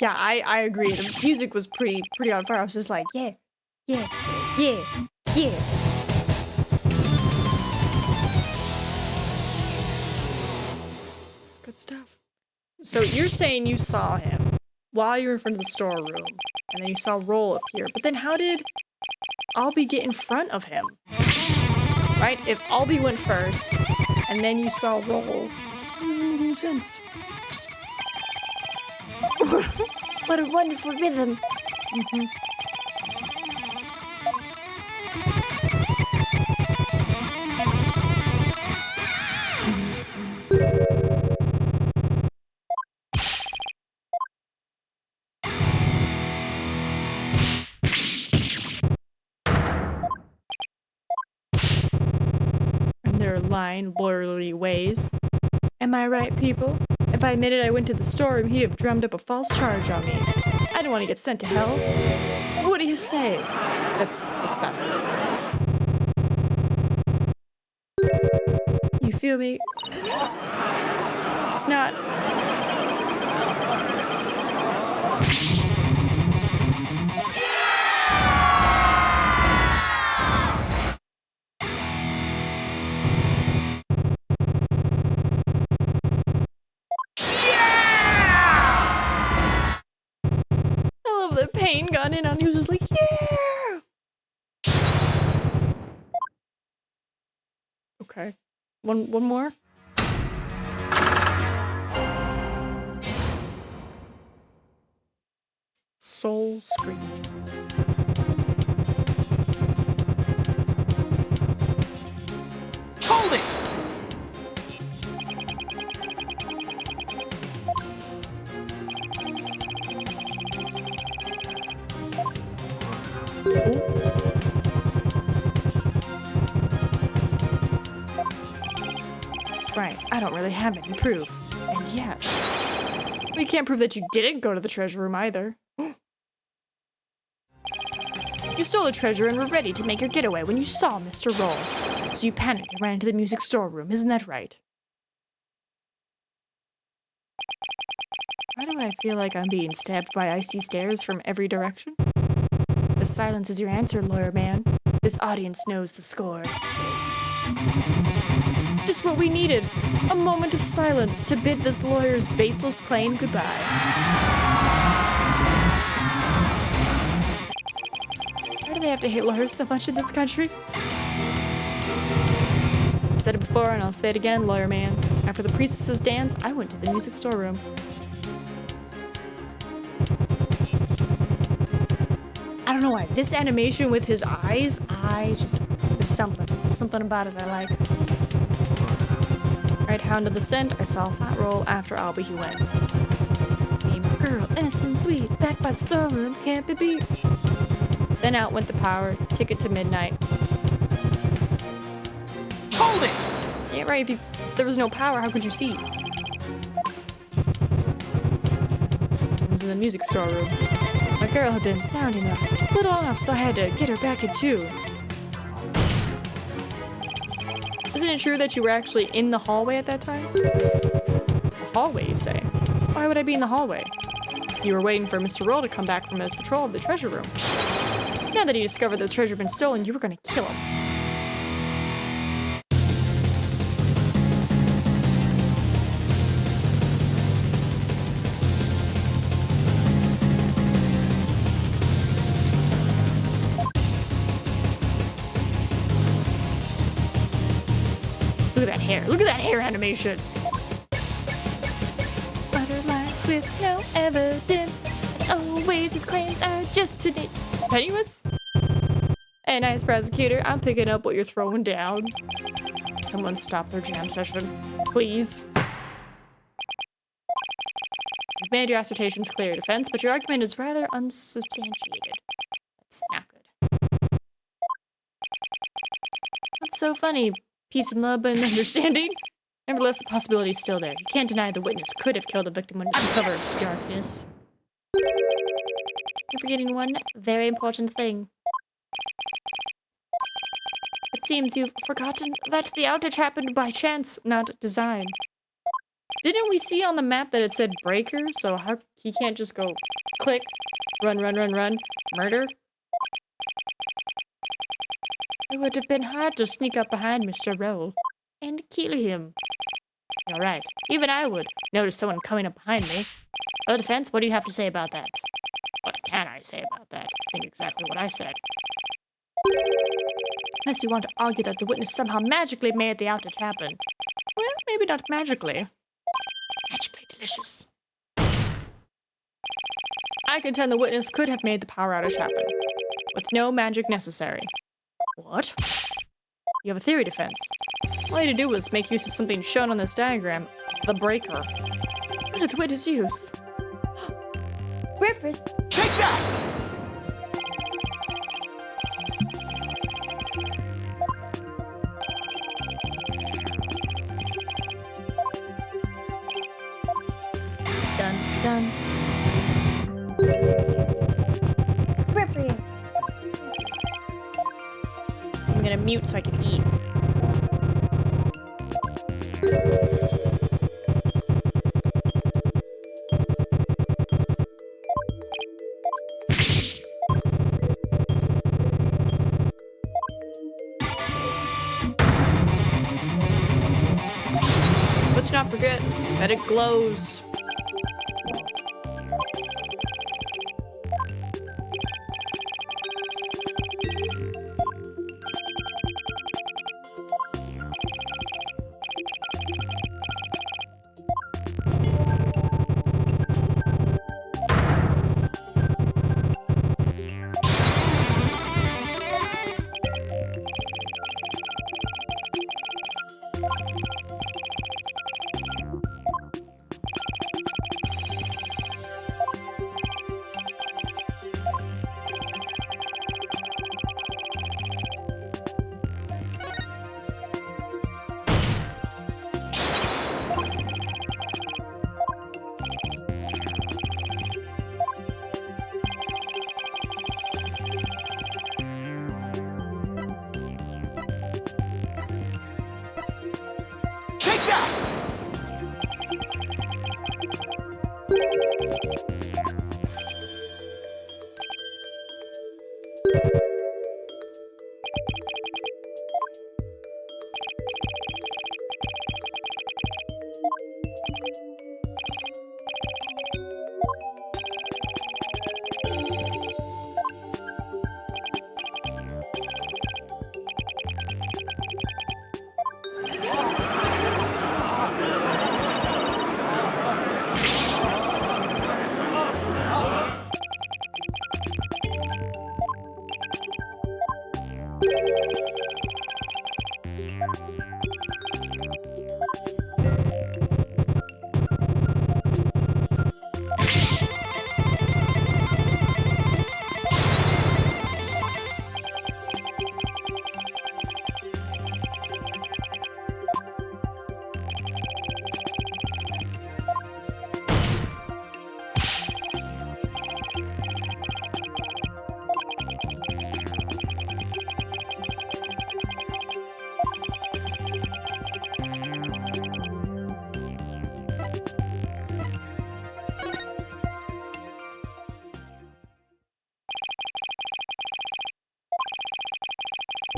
Yeah, I agree. The music was pretty on fire. I was just like, yeah, yeah, yeah, yeah. Good stuff. So you're saying you saw him while you were in front of the storeroom, and then you saw Roll appear. But then how did Albie get in front of him? Right? If Albie went first, and then you saw Roll, that doesn't make any sense. What a wonderful rhythm. In their lying, blurry ways. Am I right, people? If I admitted I went to the storeroom, he'd have drummed up a false charge on me. I didn't want to get sent to hell. What do you say? That's not how this works. You feel me? It's not... I love that pain got in on. He was just like, yeah! Okay. One more? Soul Scream. Hold it! That's right. I don't really have any proof. And yet... we can't prove that you didn't go to the treasure room either. You stole the treasure and were ready to make your getaway when you saw Mr. Roll. So you panicked and ran into the music storeroom, isn't that right? Why do I feel like I'm being stabbed by icy stares from every direction? The silence is your answer, lawyer man. This audience knows the score. Just what we needed. A moment of silence to bid this lawyer's baseless claim goodbye. Why do they have to hate lawyers so much in this country? I said it before and I'll say it again, lawyer man. After the priestess's dance, I went to the music storeroom. I don't know why. This animation with his eyes, there's something about it I like. Right, Hound of the Scent, I saw a flat roll after Albie he went. Hey, my girl, innocent, sweet, back by the storeroom, can't be beat. Then out went the power, ticket to midnight. Hold it! Yeah, right, if there was no power, how could you see? It was in the music storeroom. My girl had been sounding a little off, so I had to get her back in tune. Isn't it true that you were actually in the hallway at that time? The hallway, you say? Why would I be in the hallway? You were waiting for Mr. Roll to come back from his patrol of the treasure room. Now that he discovered the treasure had been stolen, you were gonna kill him. Look at that hair. Look at that hair animation. Butterflies with no evidence. As always, his claims are just tenuous. Hey, nice prosecutor. I'm picking up what you're throwing down. Someone stop their jam session, please. You've made your assertions clear, defense, but your argument is rather unsubstantiated. That's not good. What's so funny? Peace and love and understanding? Nevertheless, the possibility is still there. You can't deny the witness could have killed the victim under cover of darkness. You're forgetting one very important thing. It seems you've forgotten that the outage happened by chance, not design. Didn't we see on the map that it said breaker? So how he can't just go click, run, run, run, run, murder? It would have been hard to sneak up behind Mr. Roll and kill him. You're right. Even I would notice someone coming up behind me. Oh, defense, what do you have to say about that? What can I say about that? I think exactly what I said. Unless you want to argue that the witness somehow magically made the outage happen. Well, maybe not magically. Magically delicious. I contend the witness could have made the power outage happen, with no magic necessary. What? You have a theory, defense. All you had to do was make use of something shown on this diagram, the breaker. What did the witness use? Breakfast. Take that! Dun, dun. Appropriate. I'm gonna mute so I can eat. Let's not forget that it glows. Take that!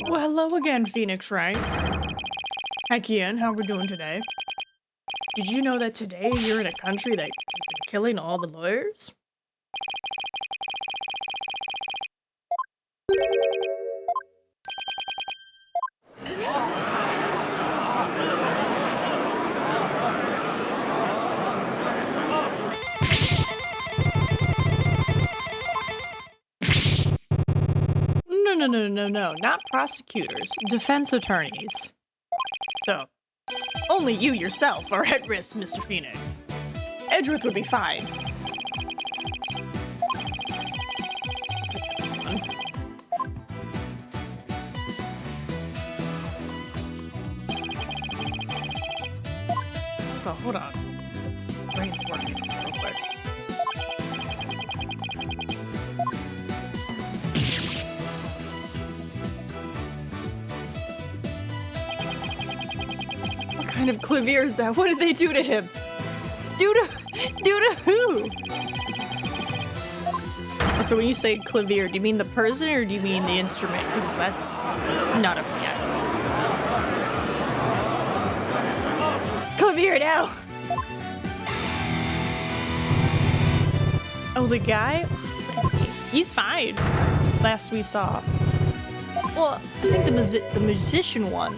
Well, hello again, Phoenix Wright. Hi, Kian. How we doing today? Did you know that today you're in a country that has been killing all the lawyers? No, not prosecutors, defense attorneys. So, only you yourself are at risk, Mr. Phoenix. Edgeworth would be fine. So, hold on. Brain's working real quick. What kind of clavier is that? What did they do to him? Due to who? So when you say clavier, do you mean the person or do you mean the instrument? Because that's not a piano. Clavier now! Oh, the guy? He's fine. Last we saw. Well, I think the musician one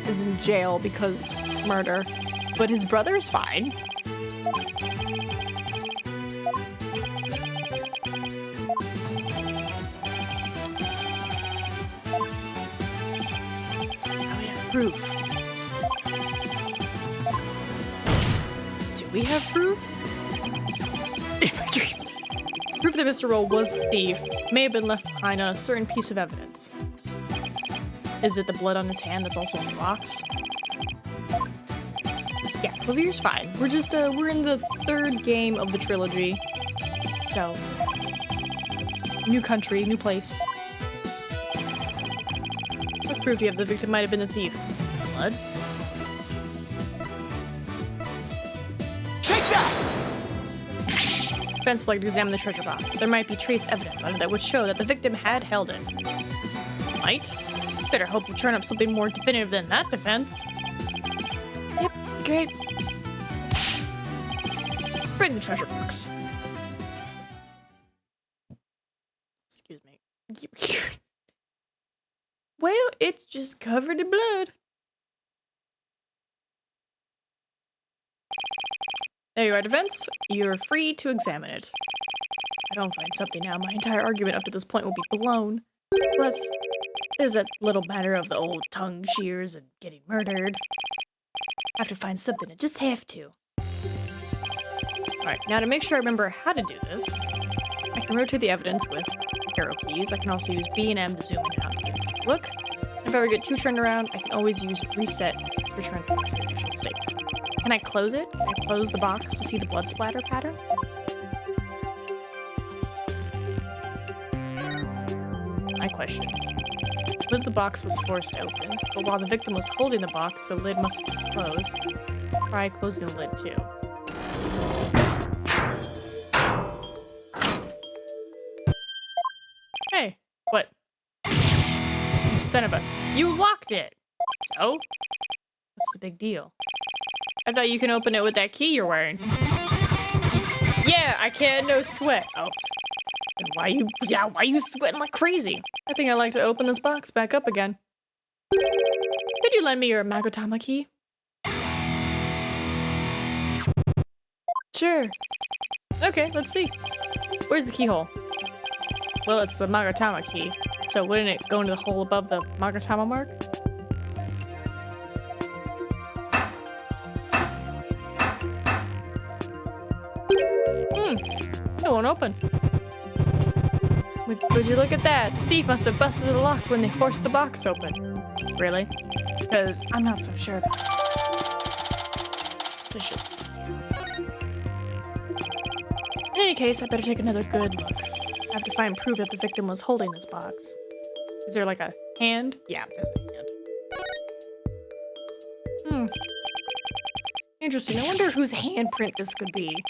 is in jail because murder, but his brother's fine. Oh yeah, proof. Do we have proof? Proof that Mr. Roll was the thief may have been left behind on a certain piece of evidence. Is it the blood on his hand that's also in the box? Yeah, Clavier's fine. We're just, we're in the third game of the trilogy. So, new country, new place. What proof do you have the victim might have been the thief? Blood? Take that! Defense flagged to examine the treasure box. There might be trace evidence on it that would show that the victim had held it. Might? Better hope you turn up something more definitive than that defense. Yep, great. Bring the treasure box. Excuse me. Well, it's just covered in blood. There you are, defense. You're free to examine it. If I don't find something now, my entire argument up to this point will be blown. Plus, there's that little matter of the old tongue shears and getting murdered. I have to find something, I just have to. Alright, now to make sure I remember how to do this, I can rotate the evidence with arrow keys. I can also use B and M to zoom in and out. Look, if I ever get too turned around, I can always use reset to return to the initial state. Can I close it? Can I close the box to see the blood splatter pattern? My question. The lid of the box was forced open, but while the victim was holding the box, the lid must be closed. Try closing the lid too. Hey, what? You son of a... You locked it! So? What's the big deal? I thought you can open it with that key you're wearing. Yeah, I can, no sweat. Oh. And why you sweating like crazy? I think I'd like to open this box back up again. Could you lend me your Magatama key? Sure. Okay, let's see. Where's the keyhole? Well, it's the Magatama key, so wouldn't it go into the hole above the Magatama mark? It won't open. Would you look at that? The thief must have busted the lock when they forced the box open. Really? Because I'm not so sure about it. Suspicious. In any case, I better take another good look. I have to find proof that the victim was holding this box. Is there like a hand? Yeah, there's a hand. Interesting. I wonder whose handprint this could be.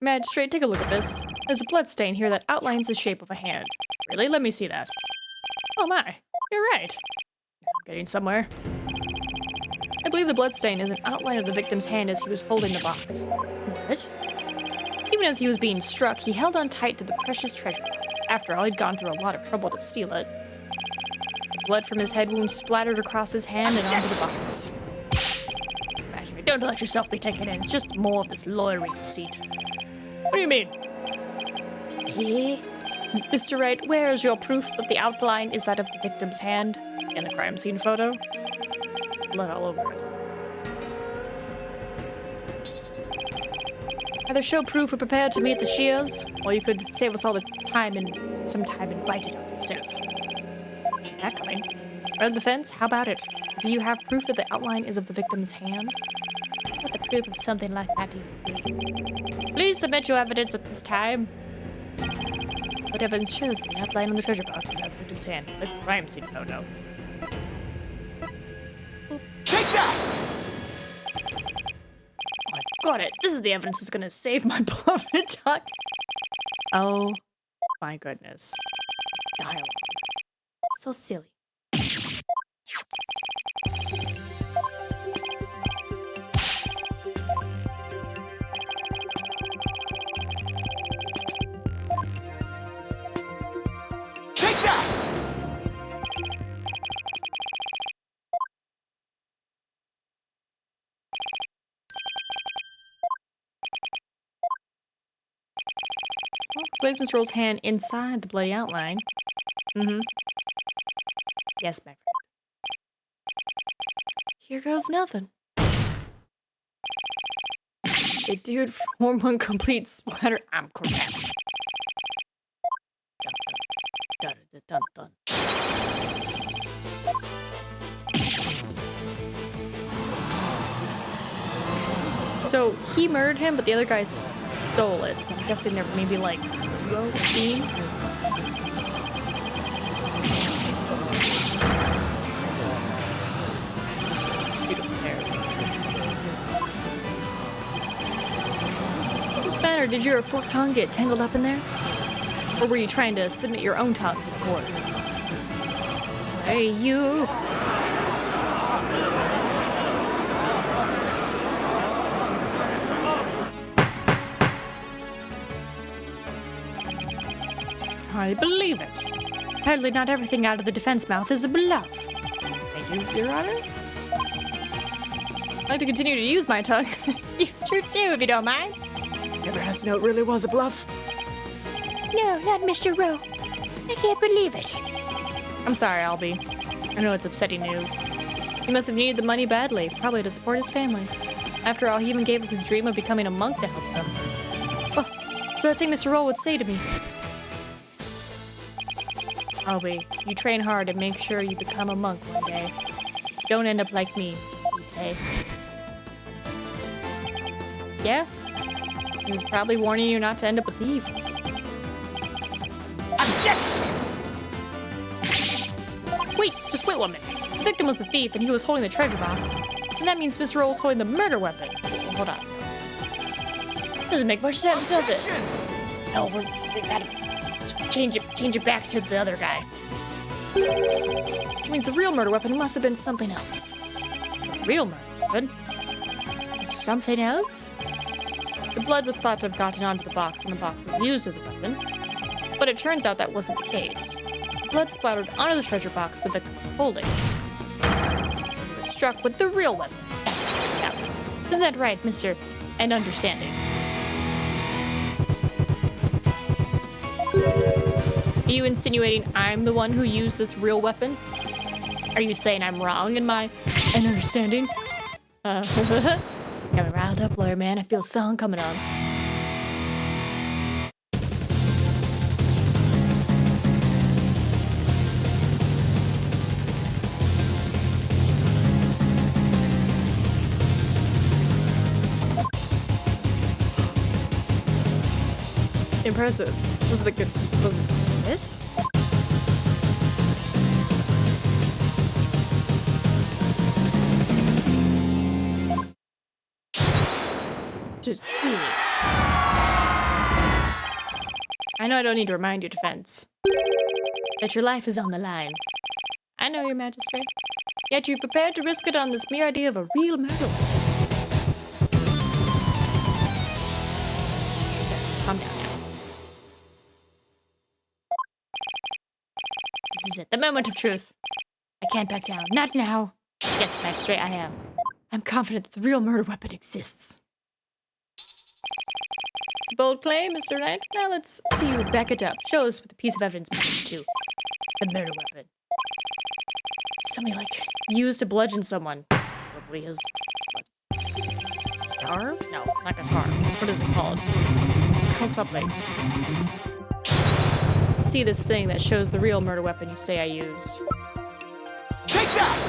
Magistrate, take a look at this. There's a blood stain here that outlines the shape of a hand. Really? Let me see that. Oh my, you're right. I'm getting somewhere. I believe the blood stain is an outline of the victim's hand as he was holding the box. What? Even as he was being struck, he held on tight to the precious treasure box. After all, he'd gone through a lot of trouble to steal it. The blood from his head wound splattered across his hand and onto the box. Magistrate, don't let yourself be taken in. It's just more of this lawyering deceit. What do you mean? Mr. Wright, where is your proof that the outline is that of the victim's hand in the crime scene photo? Blood all over it. Either show proof or prepare to meet the shears, or you could save us all the time and bite it off yourself. See that coming. Red the fence, how about it? Do you have proof that the outline is of the victim's hand? What the proof of something like that even be? Please submit your evidence at this time. What evidence shows that the outline on the treasure box is that of the victim's hand? The crime scene photo. got it. This is the evidence that's gonna save my beloved duck. Oh my goodness. Dialogue. So silly. Take that! Well, place Mr. Roll's hand inside the bloody outline. Mm-hmm. Yes, my friend. Here goes nothing. A dude form one complete splatter. I'm correct. Dun, dun, dun, dun, dun. So he murdered him, but the other guy stole it. So I'm guessing they're maybe like duo team. What's better? Did your forked tongue get tangled up in there? Or were you trying to submit your own tongue to the court? Hey, you! I believe it. Apparently not everything out of the defense mouth is a bluff. Thank you, Your Honor. I'd like to continue to use my tongue. You sure do, if you don't mind. Never has to know it really was a bluff. No, not Mr. Rowe. I can't believe it. I'm sorry, Albie. I know it's upsetting news. He must have needed the money badly, probably to support his family. After all, he even gave up his dream of becoming a monk to help them. Oh, so I think Mr. Rowe would say to me, Albie, you train hard and make sure you become a monk one day. Don't end up like me, he'd say. Yeah? He was probably warning you not to end up a thief. Objection! Wait, just wait 1 minute. The victim was the thief and he was holding the treasure box. And that means Mr. Rowe was holding the murder weapon. Hold on. Doesn't make much sense, does it? No, we gotta change it back to the other guy. Which means the real murder weapon must have been something else. The real murder weapon? Something else? The blood was thought to have gotten onto the box and the box was used as a weapon. But it turns out that wasn't the case. Blood splattered onto the treasure box the victim was holding. He was struck with the real weapon. That's what it happened. Isn't that right, Mr. and understanding? Are you insinuating I'm the one who used this real weapon? Are you saying I'm wrong in my understanding? Got me riled up, lawyer man. I feel a song coming on. Impressive. Was it this? Just I know I don't need to remind you, defense, that your life is on the line. I know, your magistrate. Yet you're prepared to risk it on this mere idea of a real murder. Calm down now. This is it, the moment of truth. I can't back down. Not now. Yes, magistrate, I am. I'm confident that the real murder weapon exists. It's a bold claim, Mr. Knight. Now let's see you back it up. Show us what the piece of evidence points to. The murder weapon. Somebody, like, used to bludgeon someone. Probably his... guitar? No, it's not guitar. What is it called? It's called something. See this thing that shows the real murder weapon you say I used. Take that!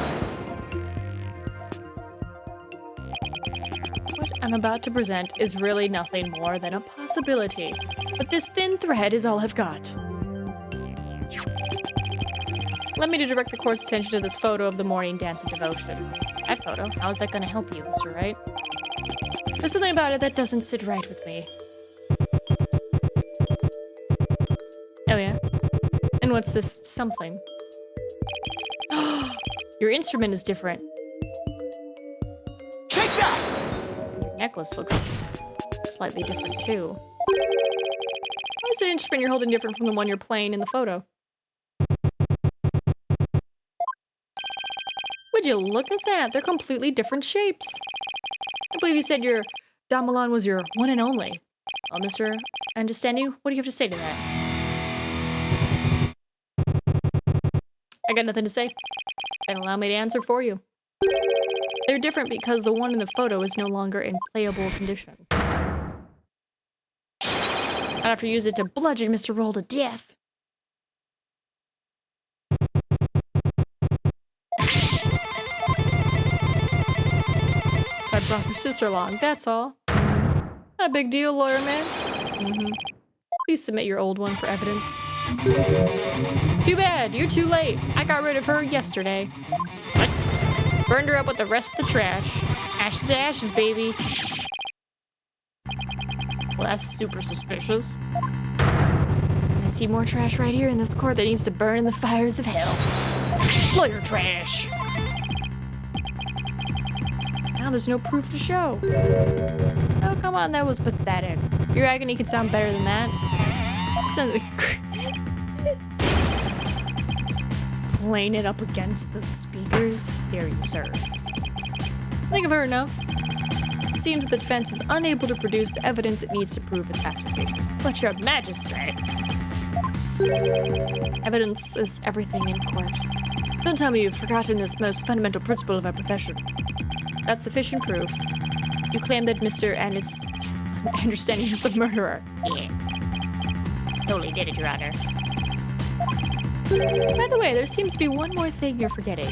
What I'm about to present is really nothing more than a possibility, but this thin thread is all I've got. Let me to direct the court's attention to this photo of the morning dance of devotion. That photo? How is that going to help you, Mr. Wright? There's something about it that doesn't sit right with me. Oh yeah? And what's this something? Your instrument is different. Take that! Your necklace looks slightly different too. Why is the instrument you're holding different from the one you're playing in the photo? Would you look at that? They're completely different shapes. I believe you said your Damalon was your one and only. Well, Mr. Understanding, what do you have to say to that? I got nothing to say. And allow me to answer for you. They're different because the one in the photo is no longer in playable condition. I'd have to use it to bludgeon Mr. Roll to death. So I brought your sister along, that's all. Not a big deal, lawyer man. Please submit your old one for evidence. Too bad, you're too late. I got rid of her yesterday. What? Burned her up with the rest of the trash. Ashes to ashes, baby. Well, that's super suspicious. I see more trash right here in this court that needs to burn in the fires of hell. Lawyer trash. Now there's no proof to show. Oh, come on, that was pathetic. Your agony could sound better than that. Playing it up against the speakers? Dare you, sir. I think I've heard enough. It seems that the defense is unable to produce the evidence it needs to prove its assertion. But you're a magistrate. Evidence is everything in court. Don't tell me you've forgotten this most fundamental principle of our profession. That's sufficient proof. You claim that Mr. Understanding is the murderer. Yeah. Totally did it, Your Honor. By the way, there seems to be one more thing you're forgetting.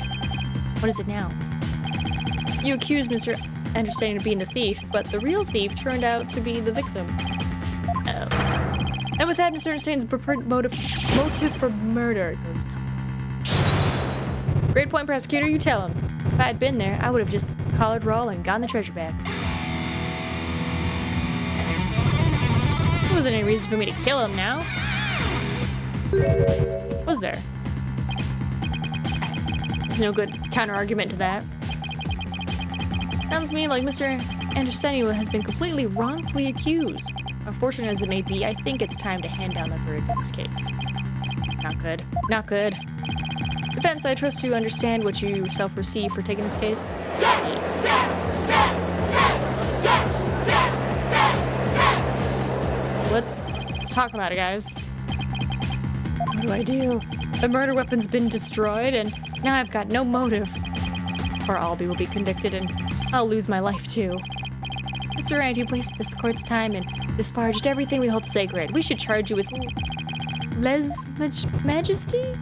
What is it now? You accused Mr. Understanding of being the thief, but the real thief turned out to be the victim. Oh. And with that, Mr. Understanding's motive for murder goes up. Great point, prosecutor, you tell him. If I had been there, I would have just collared Rawl and gotten the treasure back. There wasn't any reason for me to kill him now. Was there? There's no good counter-argument to that. Sounds to me like Mr. Understanding has been completely wrongfully accused. Unfortunate as it may be, I think it's time to hand down the verdict in this case. Not good. Not good. Defense, I trust you understand what you yourself receive for taking this case. Let's talk about it, guys. What do? The murder weapon's been destroyed, and now I've got no motive. Or Albie will be convicted, and I'll lose my life too. Mr. Rand, you've wasted this court's time and disparaged everything we hold sacred. We should charge you with majesty?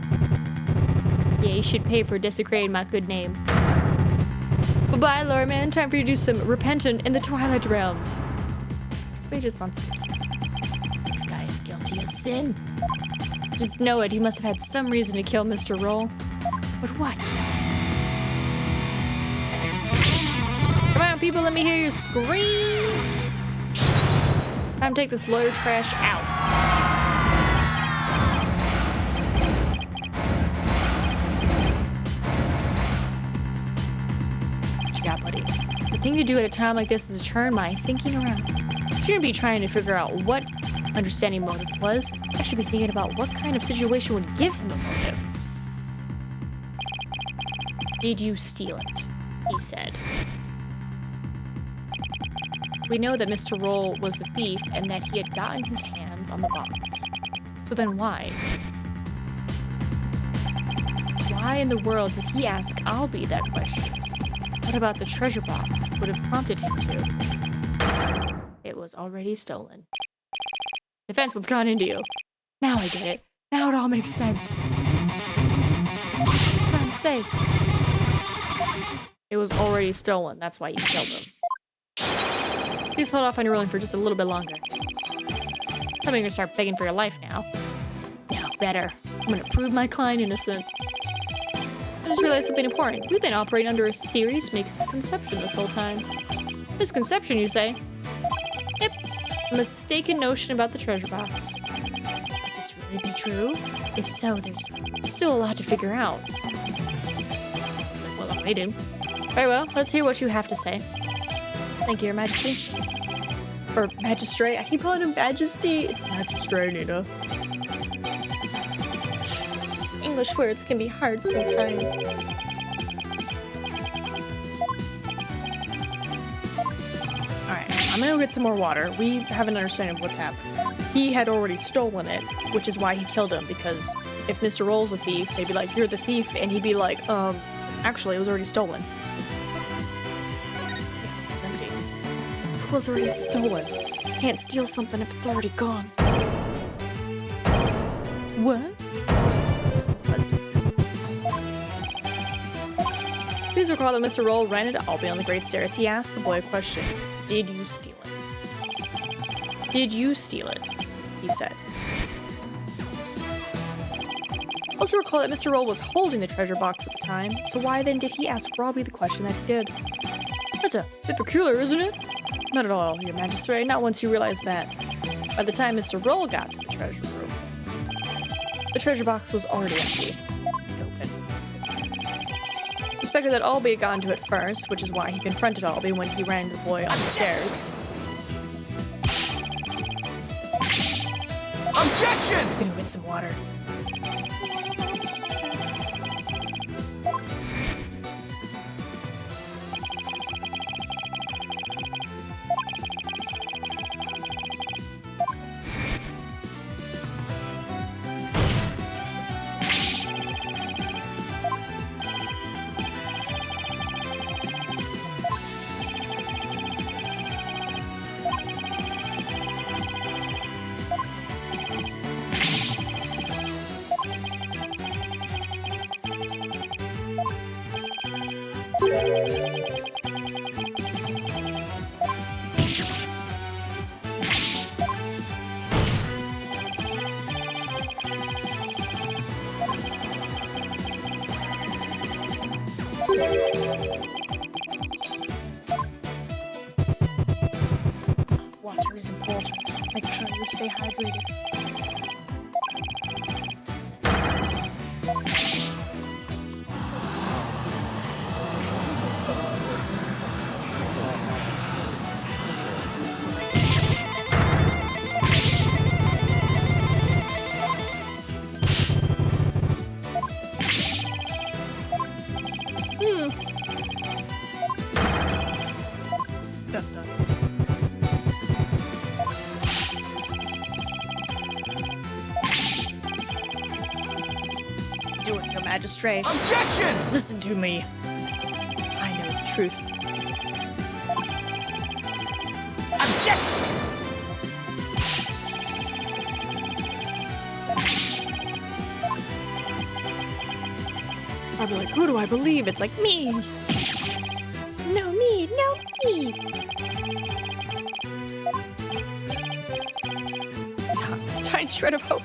Yeah, you should pay for desecrating my good name. Goodbye, lawyer man. Time for you to do some repentant in the Twilight Realm. But he just wants to. This guy is guilty of sin. Just know it. He must have had some reason to kill Mr. Roll. But what? Come on, people, let me hear you scream. Time to take this lawyer trash out. What you got, buddy? The thing to do at a time like this is to turn my thinking around. I shouldn't be trying to figure out what Understanding motive was. I should be thinking about what kind of situation would give him a motive. Did you steal it? He said. We know that Mr. Roll was the thief and that he had gotten his hands on the box. So then why? Why in the world did he ask Albie that question? What about the treasure box would have prompted him to? It was already stolen. Defense, what's gone into you? Now I get it. Now it all makes sense. What are you trying to say? It was already stolen. That's why you killed him. Please hold off on your ruling for just a little bit longer. I'm gonna start begging for your life now. No, better. I'm gonna prove my client innocent. I just realized something important. We've been operating under a serious misconception this whole time. Misconception, you say? Yep. A mistaken notion about the treasure box. Could this really be true? If so, there's still a lot to figure out. Well, I do. Very well, let's hear what you have to say. Thank you, Your Majesty. Or Magistrate. I keep calling him Majesty. It's Magistrate, Nina. English words can be hard sometimes. Alright, I'm gonna go get some more water. We have an understanding of what's happened. He had already stolen it, which is why he killed him, because if Mr. Roll's a thief, they'd be like, you're the thief, and he'd be like, actually, it was already stolen. It was already stolen. Can't steal something if it's already gone. What? Please recall that Mr. Roll ran into Albie on the Great Stairs. He asked the boy a question. Did you steal it? Did you steal it? He said. Also recall that Mr. Roll was holding the treasure box at the time, so why then did he ask Robbie the question that he did? That's a bit peculiar, isn't it? Not at all, Your Majesty. Not once you realize that. By the time Mr. Roll got to the treasure room, the treasure box was already empty and open. Suspected that Albie had gone to it first, which is why he confronted Albie when he ran into the boy on the stairs. Objection! I'm gonna get some water. Water is important. Make sure you stay hydrated. Do it, Your Majesty. Objection! Listen to me. I know the truth. Objection! It's probably like, who do I believe? It's like, me. No, me. No, me. Tiny shred of hope.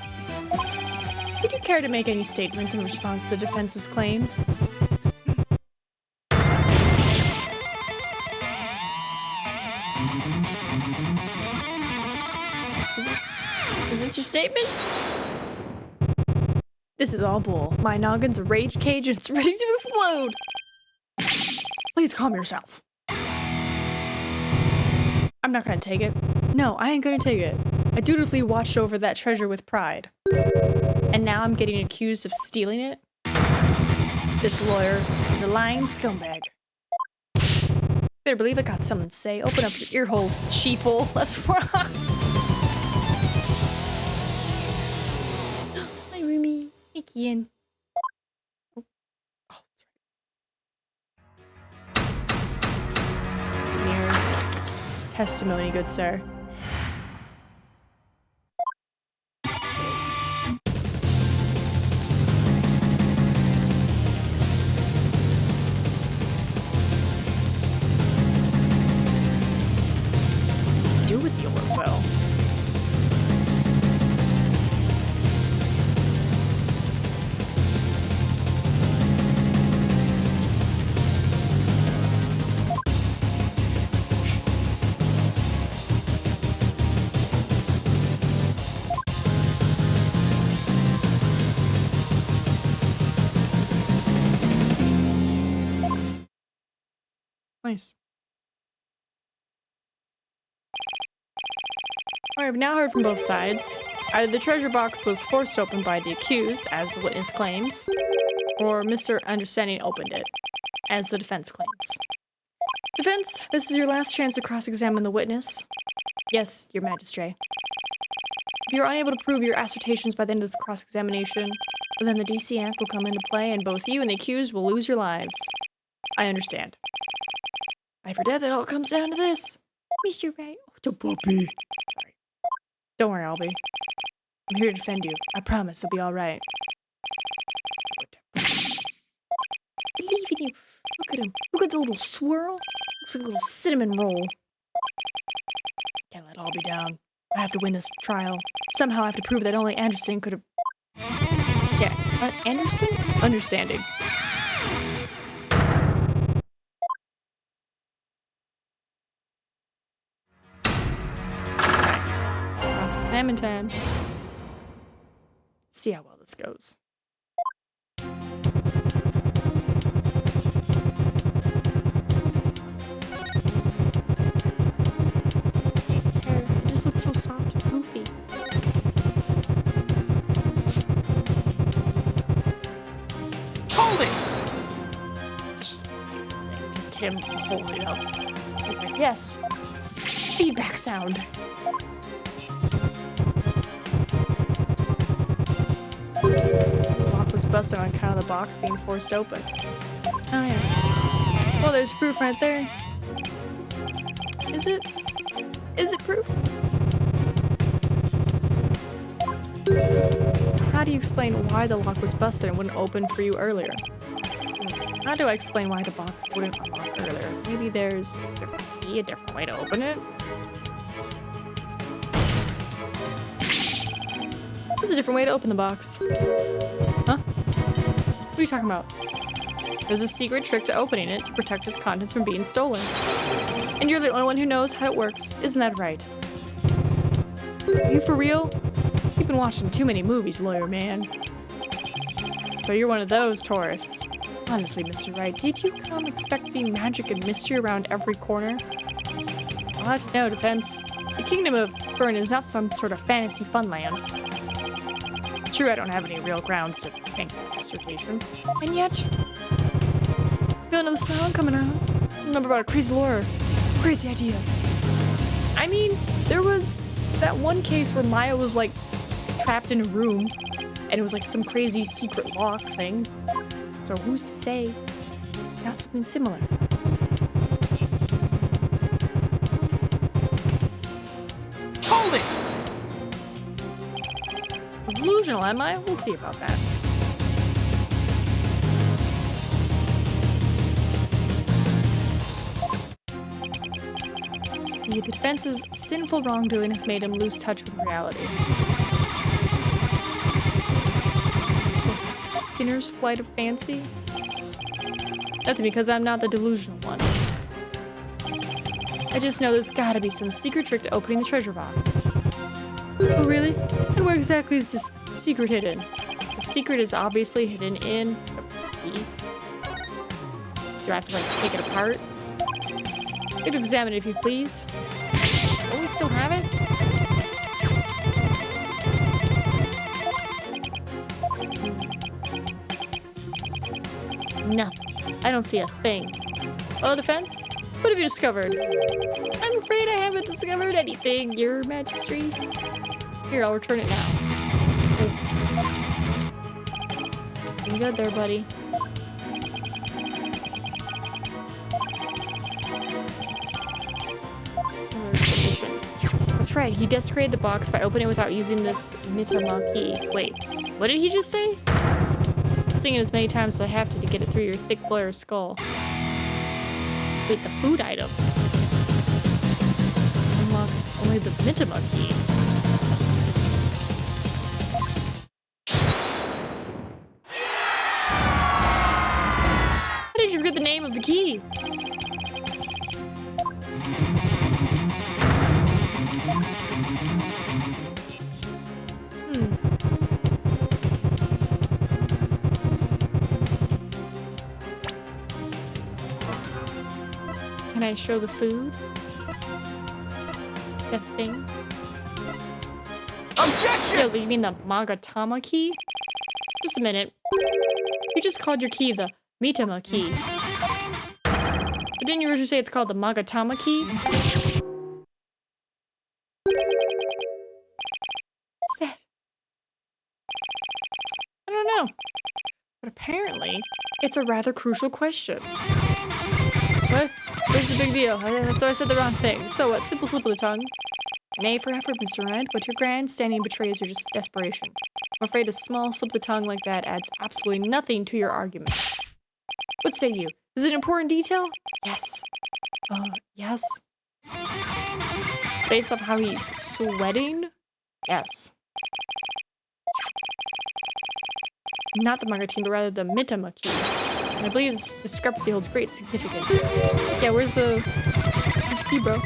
Would you care to make any statements in response to the defense's claims? Is this your statement? This is all bull. My noggin's a rage cage and it's ready to explode. Please calm yourself. I'm not gonna take it. No, I ain't gonna take it. I dutifully watched over that treasure with pride. And now I'm getting accused of stealing it? This lawyer is a lying scumbag. Better believe I got something to say. Open up your ear holes, sheeple. Let's rock! Hi, Rumi. Hey, Kian. Oh. Give me your testimony, good sir. Do with your will. Nice. Alright, I've now heard from both sides. Either the treasure box was forced open by the accused, as the witness claims, or Mr. Understanding opened it, as the defense claims. Defense, this is your last chance to cross-examine the witness. Yes, Your Majesty. If you're unable to prove your assertions by the end of this cross-examination, then the DC Act will come into play and both you and the accused will lose your lives. I understand. I forget that all comes down to this. Mr. Right. Oh, the puppy. Sorry. Don't worry, Albie. I'm here to defend you. I promise it'll be alright. Believe in you. Look at him. Look at the little swirl. Looks like a little cinnamon roll. Can't let Albie down. I have to win this trial. Somehow I have to prove that only Anderson could have... Yeah, Anderson? Understanding. Cross-examine time. See how well this goes. His hair, it just looks so soft and poofy. Hold it! It's just him holding it up. He's like, yes, feedback sound. The lock was busted on account of the box being forced open. Oh yeah. Well, there's proof right there. Is it? Is it proof? How do you explain why the lock was busted and wouldn't open for you earlier? How do I explain why the box wouldn't unlock earlier? Maybe there's a different way to open it? There's a different way to open the box. Huh? What are you talking about? There's a secret trick to opening it to protect its contents from being stolen. And you're the only one who knows how it works. Isn't that right? Are you for real? You've been watching too many movies, lawyer man. So you're one of those tourists. Honestly, Mr. Wright, did you come expecting magic and mystery around every corner? I'll have to know, defense. The Kingdom of Bern is not some sort of fantasy funland. True, I don't have any real grounds to make that dissertation. And yet, feel another sound coming out. Remember about a crazy lore, crazy ideas. I mean, there was that one case where Maya was like trapped in a room, and it was like some crazy secret lock thing. So who's to say it's not something similar? Hold it! Delusional, am I? We'll see about that. The defense's sinful wrongdoing has made him lose touch with reality. Sinner's flight of fancy? Nothing, because I'm not the delusional one. I just know there's gotta be some secret trick to opening the treasure box. Oh, really? And where exactly is this secret hidden? The secret is obviously hidden in the key. Do I have to, like, take it apart? Go to examine it, if you please. Oh, we still have it? Nothing. I don't see a thing. Well, defense, what have you discovered? I'm afraid I haven't discovered anything, Your Majesty. Here, I'll return it now. Looking good there, buddy. That's right, he desecrated the box by opening it without using this NinaMeep key. Wait, what did he just say? Sing it as many times as I have to get it through your thick blur skull. Wait, the food item unlocks only the NinaMeep key. How did you forget the name of the key? I show the food? That thing? Objection! You mean the Magatama key? Just a minute. You just called your key the Mitama key. But didn't you originally say it's called the Magatama key? What's that? I don't know. But apparently, it's a rather crucial question. What? What's the big deal? So I said the wrong thing. So what? Simple slip of the tongue. Nay for effort, Mr. Rand, but your grandstanding betrays your just desperation. I'm afraid a small slip of the tongue like that adds absolutely nothing to your argument. What say you? Is it an important detail? Yes. Yes. Based off how he's sweating? Yes. Not the Manga team, but rather the Mitama key. And I believe this discrepancy holds great significance. Yeah, where's the key, bro?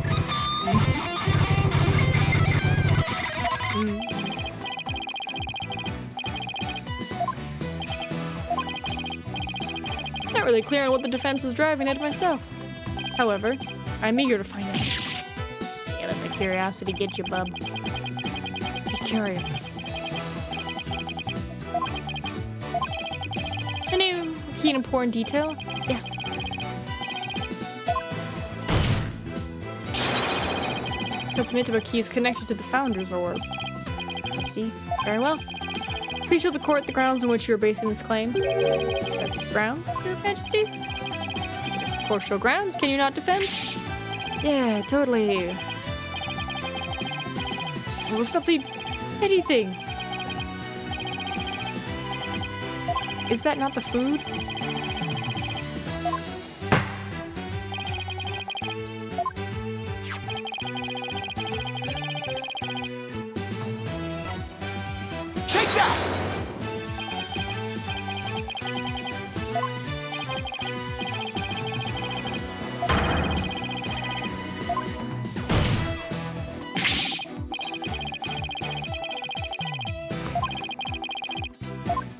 Not really clear on what the defense is driving at myself. However, I'm eager to find out. Yeah, let the curiosity get you, bub. Be curious. Any key and important detail? Yeah. Because the Mitama key is connected to the Founder's Orb. I see. Very well. Please show the court the grounds on which you are basing this claim. Grounds, Your Majesty? Of course, show grounds. Can you not defend? Yeah, totally. Well, something, anything. Is that not the food? Take that!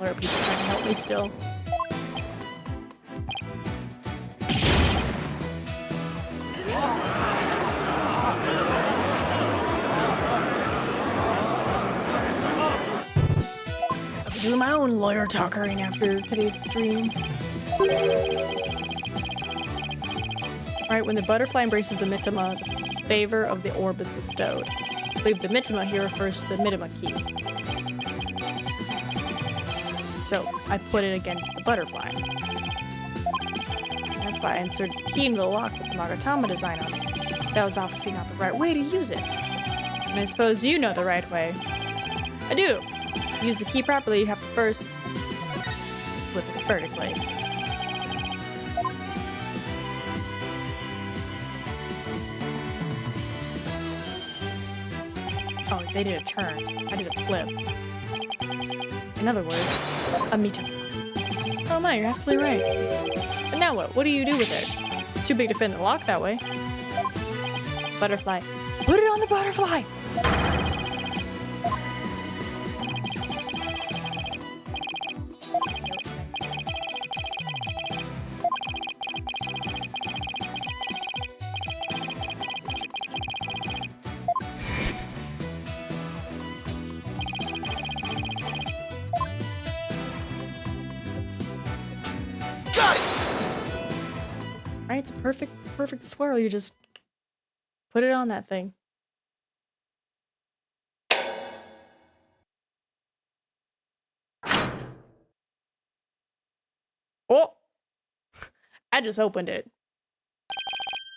Or are people trying to help me still? Guess I'll be doing my own lawyer talkering after today's stream. Alright, when the butterfly embraces the Mitama, the favor of the orb is bestowed. I believe the Mitama here refers to the Mitama key. So I put it against the butterfly. That's why I inserted the key into the lock with the Magatama design on it. That was obviously not the right way to use it. And I suppose you know the right way. I do. To use the key properly, you have to first flip it vertically. Oh, they did a turn. I did a flip. In other words, a Mitama. Oh my, you're absolutely right. But now what? What do you do with it? It's too big to fit in the lock that way. Butterfly. Put it on the butterfly! Right, it's a perfect swirl. You just put it on that thing. Oh! I just opened it.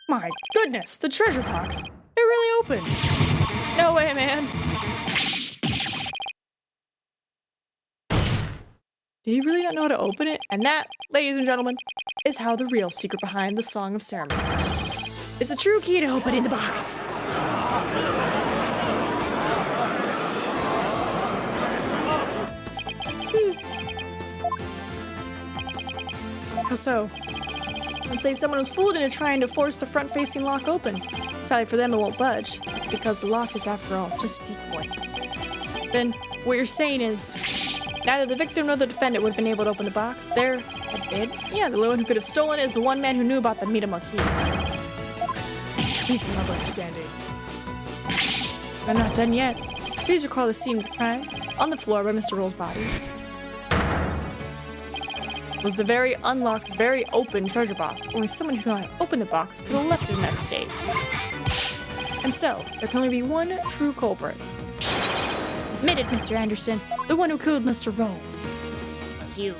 My goodness, the treasure box. It really opened. No way, man. Did he really not know how to open it? And that, ladies and gentlemen, is how the real secret behind the Song of Ceremony. It's the true key to opening the box. How so? Let's say someone was fooled into trying to force the front-facing lock open. Sadly for them, it won't budge. It's because the lock is, after all, just a decoy. Then, what you're saying is, neither the victim nor the defendant would have been able to open the box. They're a bid. Yeah, the only one who could have stolen it is the one man who knew about the Mitama key. Peace and love understanding. I'm not done yet. Please recall the scene of the crime. On the floor by Mr. Roll's body was the very unlocked, very open treasure box. Only someone who knew how to open the box could have left it in that state. And so, there can only be one true culprit. Admit it, Mr. Anderson. The one who killed Mr. Roll. It was you.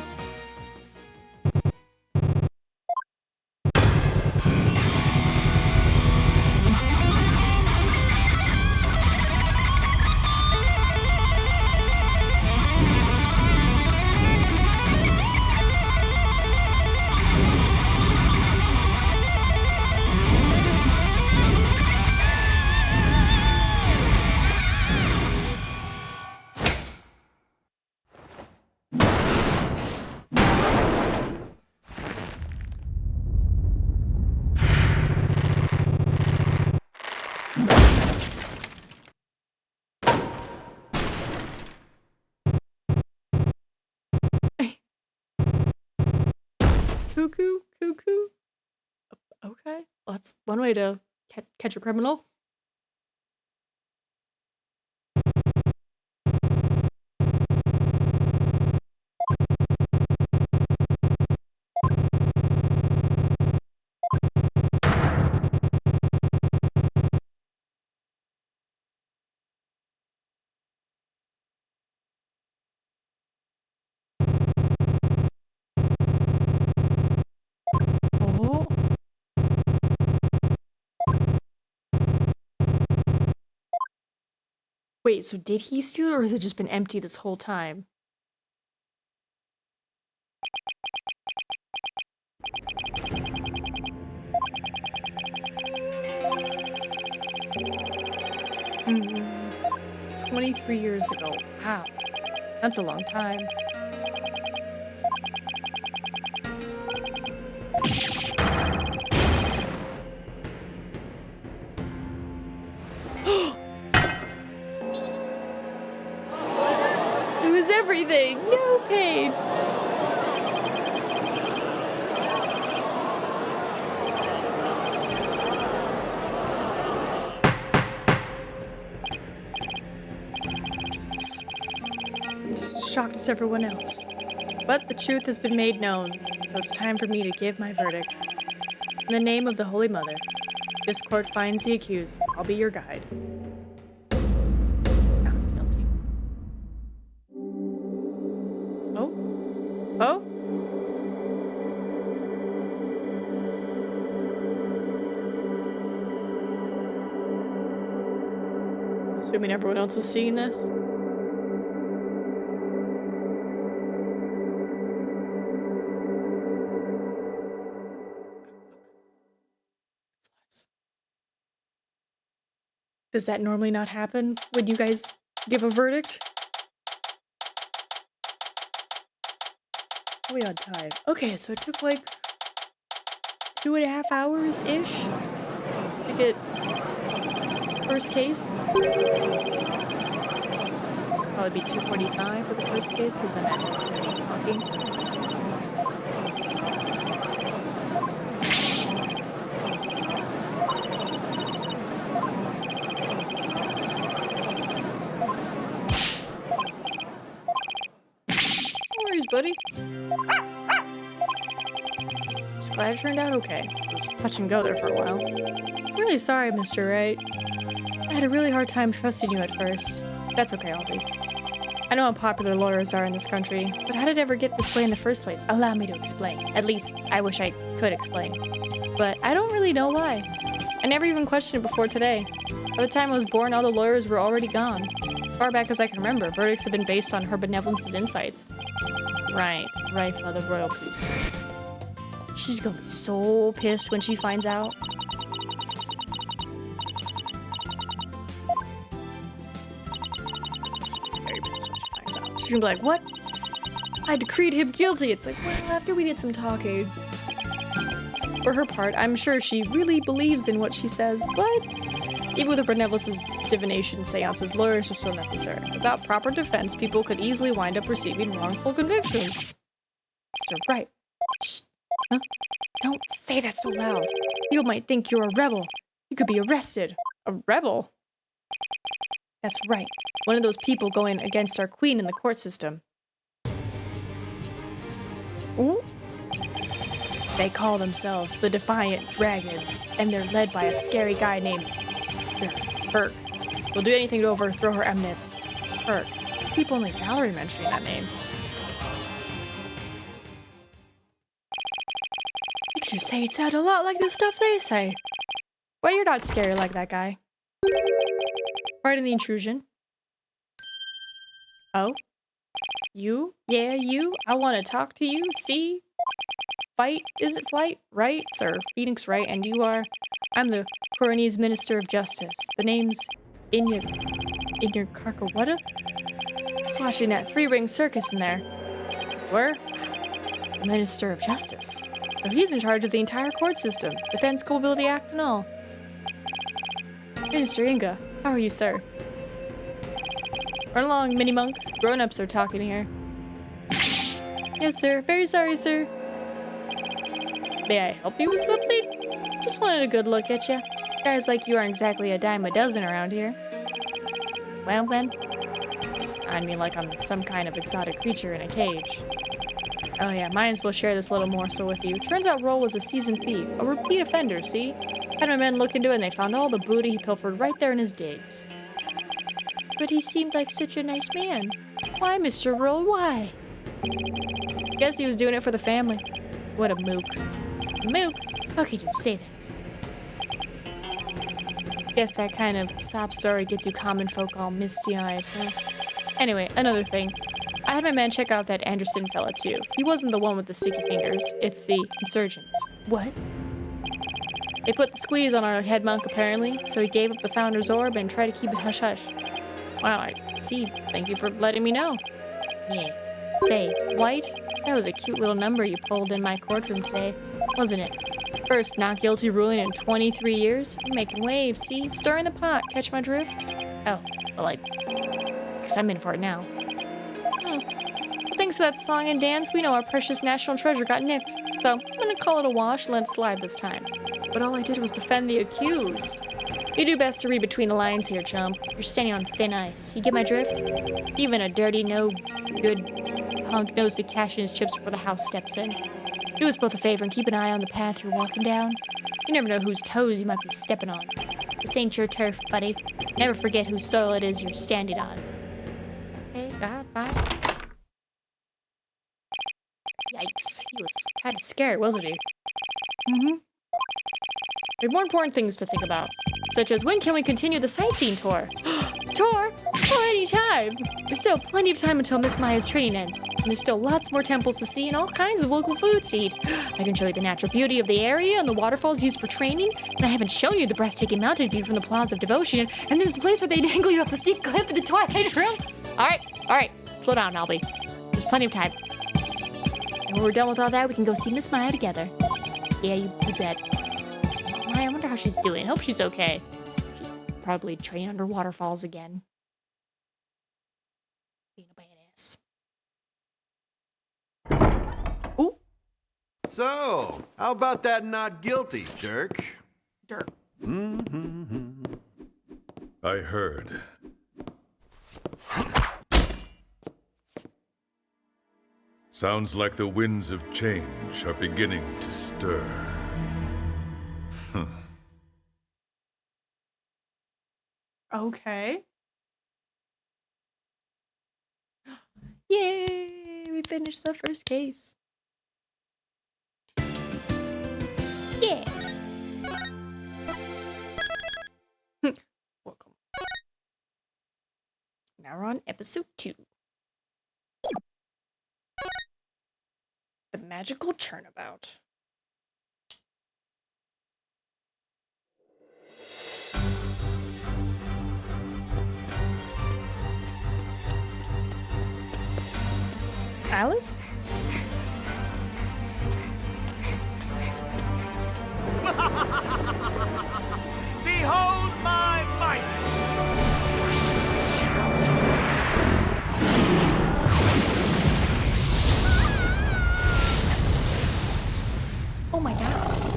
Cuckoo? Cuckoo? Okay. Well, that's one way to catch a criminal. Oh. Wait, so did he steal it, or has it just been empty this whole time? Hmm. 23 years ago. Wow. That's a long time. It was everything! No pain! I'm just as shocked as everyone else. But the truth has been made known, so it's time for me to give my verdict. In the name of the Holy Mother, this court finds the accused. I'll be your guide. Not guilty. Oh? Oh? Assuming everyone else is seeing this. Does that normally not happen when you guys give a verdict? Are we on time? Okay, so it took like 2.5 hours-ish to get first case. Probably be 2:45 for the first case because I imagine it's going to be talking. Buddy. Just glad it turned out okay. It was touch and go there for a while. Really sorry, Mr. Wright. I had a really hard time trusting you at first. That's okay, Albie. I know how popular lawyers are in this country, but how did it ever get this way in the first place? Allow me to explain. At least, I wish I could explain. But I don't really know why. I never even questioned it before today. By the time I was born, all the lawyers were already gone. As far back as I can remember, verdicts have been based on her benevolence's insights. Right, for the royal priestess. She's gonna be so pissed when she finds out. Very pissed when she finds out. She's gonna be like, what? I decreed him guilty. It's like, well, after we did some talking. For her part, I'm sure she really believes in what she says, but even with her benevolence's divination seances, lawyers are still necessary. Without proper defense, people could easily wind up receiving wrongful convictions. Mr. Wright. Shh. Huh? Don't say that so loud. People might think you're a rebel. You You could be arrested. A rebel? That's right. One of those people going against our queen in the court system. Ooh. They call themselves the Defiant Dragons, and they're led by a scary guy named Herc. We'll do anything to overthrow her eminence. Herc. People in the gallery mentioning that name. Makes you say it sound a lot like the stuff they say. Well, you're not scary like that guy. Pardon the intrusion. Oh? You? Yeah, you? I want to talk to you, see? Fight? Is it flight? Right? Sir, Phoenix Wright, and you are... I'm the Coronese Minister of Justice. The name's... In your Carcawutta? Just watching that three-ring circus in there. Where? The Minister of Justice. So he's in charge of the entire court system. Defense Culpability Act and all. Minister Inga, how are you, sir? Run along, mini-monk. Grown-ups are talking here. Yes, sir. Very sorry, sir. May I help you with something? Just wanted a good look at you. Guys like you aren't exactly a dime a dozen around here. Well then, I mean like I'm some kind of exotic creature in a cage. Oh yeah, might as well share this little morsel with you. Turns out Roll was a seasoned thief, a repeat offender, see? Had my men look into it and they found all the booty he pilfered right there in his digs. But he seemed like such a nice man. Why, Mr. Roll, why? Guess he was doing it for the family. What a mook. Mook? How could you say that? Guess that kind of sob story gets you common folk all misty-eyed, huh? Anyway, another thing. I had my man check out that Anderson fella too. He wasn't the one with the sticky fingers. It's the insurgents. What? They put the squeeze on our head monk apparently, so he gave up the founder's orb and tried to keep it hush-hush. Wow, I see. Thank you for letting me know. Yeah. Say, White, that was a cute little number you pulled in my courtroom today, wasn't it? First not guilty ruling in 23 years? You're making waves, see? Stirring the pot, catch my drift? Oh, well, I guess I'm in for it now. Well, thanks to that song and dance, we know our precious national treasure got nicked. So, I'm gonna call it a wash and let it slide this time. But all I did was defend the accused. You do best to read between the lines here, chump. You're standing on thin ice. You get my drift? Even a dirty, no-good punk knows to cash in his chips before the house steps in. Do us both a favor and keep an eye on the path you're walking down. You never know whose toes you might be stepping on. This ain't your turf, buddy. Never forget whose soil it is you're standing on. Okay, bye. Yikes. He was kind of scared, wasn't he? There are more important things to think about, such as when can we continue the sightseeing tour? Tour? Oh, anytime! There's still plenty of time until Miss Maya's training ends, and there's still lots more temples to see and all kinds of local foods to eat. I can show you the natural beauty of the area and the waterfalls used for training, and I haven't shown you the breathtaking mountain view from the Plaza of Devotion, and there's the place where they dangle you off the steep cliff in the Twilight Room. Alright, slow down, Albie. There's plenty of time. And when we're done with all that, we can go see Miss Maya together. Yeah, you bet. I wonder how she's doing. I hope she's okay. She's probably training under waterfalls again. Being a badass. Ooh. So, how about that not guilty, Dirk? Dirk. I heard. Sounds like the winds of change are beginning to stir. Okay. Yay! We finished the first case. Yeah. Welcome. Now we're on episode 2. The magical turnabout. Alice? Behold my might! Oh my god.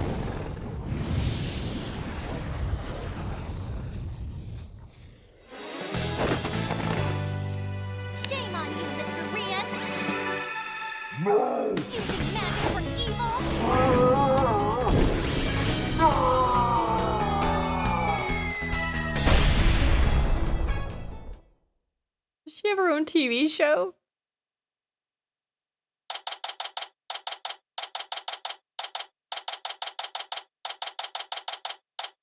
have her own TV show?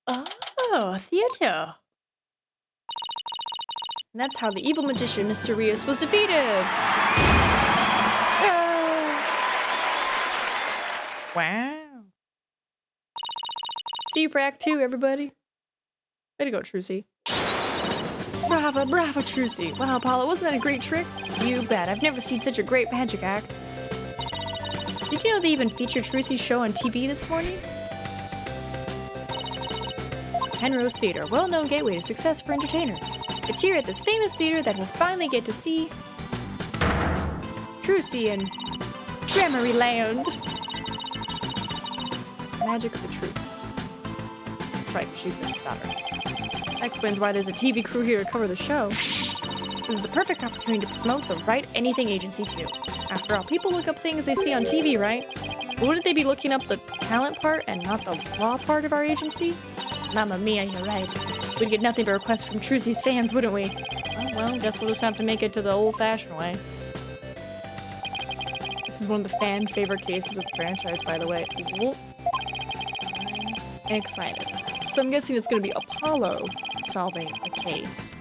Oh, theater. And that's how the evil magician, Mr. Rios, was defeated. Wow. See you for Act 2, everybody. Way to go, Trucy. Bravo, bravo, Trucy. Wow, Paula, wasn't that a great trick? You bet. I've never seen such a great magic act. Did you know they even featured Trucy's show on TV this morning? Penrose Theater, well-known gateway to success for entertainers. It's here at this famous theater that we'll finally get to see Trucy and Gramarye Land. Magic of the truth. That's right, she's been better. That explains why there's a TV crew here to cover the show. This is the perfect opportunity to promote the right anything agency too. After all, people look up things they see on TV, right? But wouldn't they be looking up the talent part and not the law part of our agency? Mamma mia, you're right. We'd get nothing but requests from Trucy's fans, wouldn't we? Oh, well, guess we'll just have to make it to the old-fashioned way. This is one of the fan favorite cases of the franchise, by the way. I'm excited. So I'm guessing it's going to be Apollo solving a case.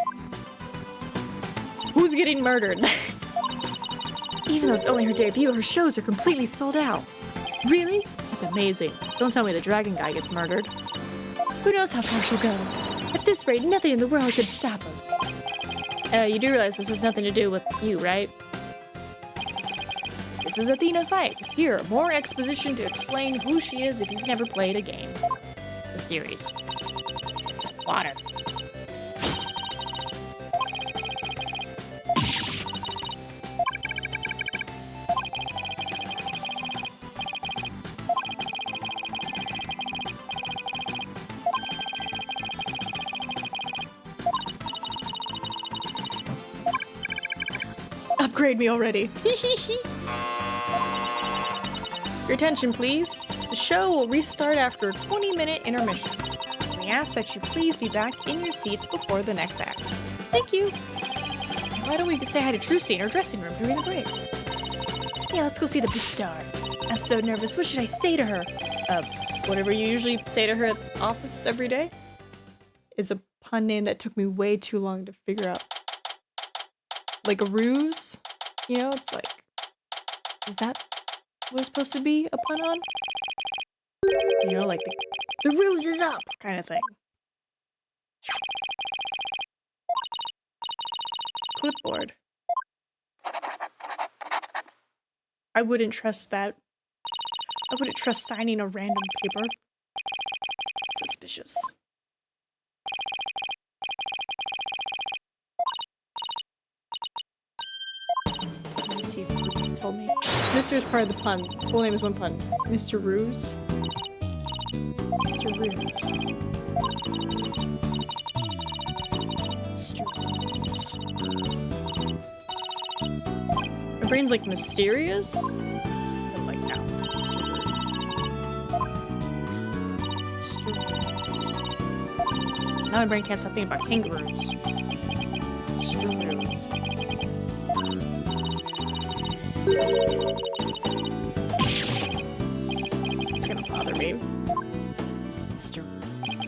Who's getting murdered? Even though it's only her debut, her shows are completely sold out. Really? That's amazing. Don't tell me the dragon guy gets murdered. Who knows how far she'll go? At this rate, nothing in the world could stop us. You do realize this has nothing to do with you, right? This is Athena Sykes. Here, more exposition to explain who she is if you've never played a game. The series. Some water. Upgrade me already. Your attention, please. The show will restart after a 20-minute intermission. We ask that you please be back in your seats before the next act. Thank you. Why don't we say hi to Trucy in her dressing room during the break? Yeah, let's go see the big star. I'm so nervous. What should I say to her? Whatever you usually say to her at the office every day is a pun name that took me way too long to figure out. Like a ruse? You know, it's like, is that what it's supposed to be a pun on? You know, like the ruse is up kind of thing. Clipboard. I wouldn't trust that. I wouldn't trust signing a random paper. Suspicious. Let me see if he told me. Mr. is part of the pun. Full name is one pun. Mr. Ruse. Mr. Ruse. Mr. Ruse. My brain's like mysterious. But like now. Mr. Ruse. Mr. Ruse. Now my brain can't stop thinking about kangaroos. Mr. Ruse. It's gonna bother me. Mr. Rose.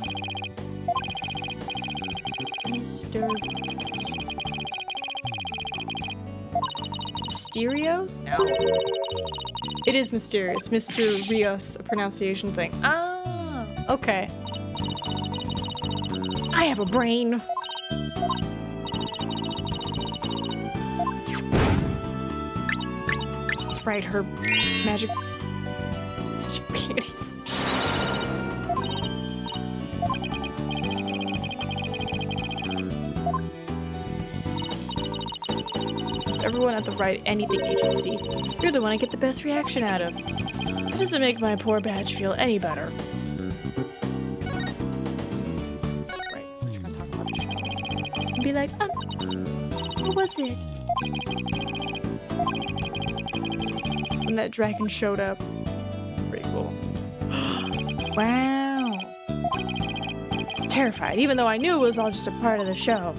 Mr. Rose. Mysterios? No. It is mysterious. Mr. Rios, a pronunciation thing. Ah, okay. I have a brain. Right, her magic beauties. Everyone at the Right Anything Agency. You're the one I get the best reaction out of. It doesn't make my poor badge feel any better. Right, we're just gonna talk about the show. And be like, what was it? When that dragon showed up. Pretty cool. Wow. I was terrified, even though I knew it was all just a part of the show.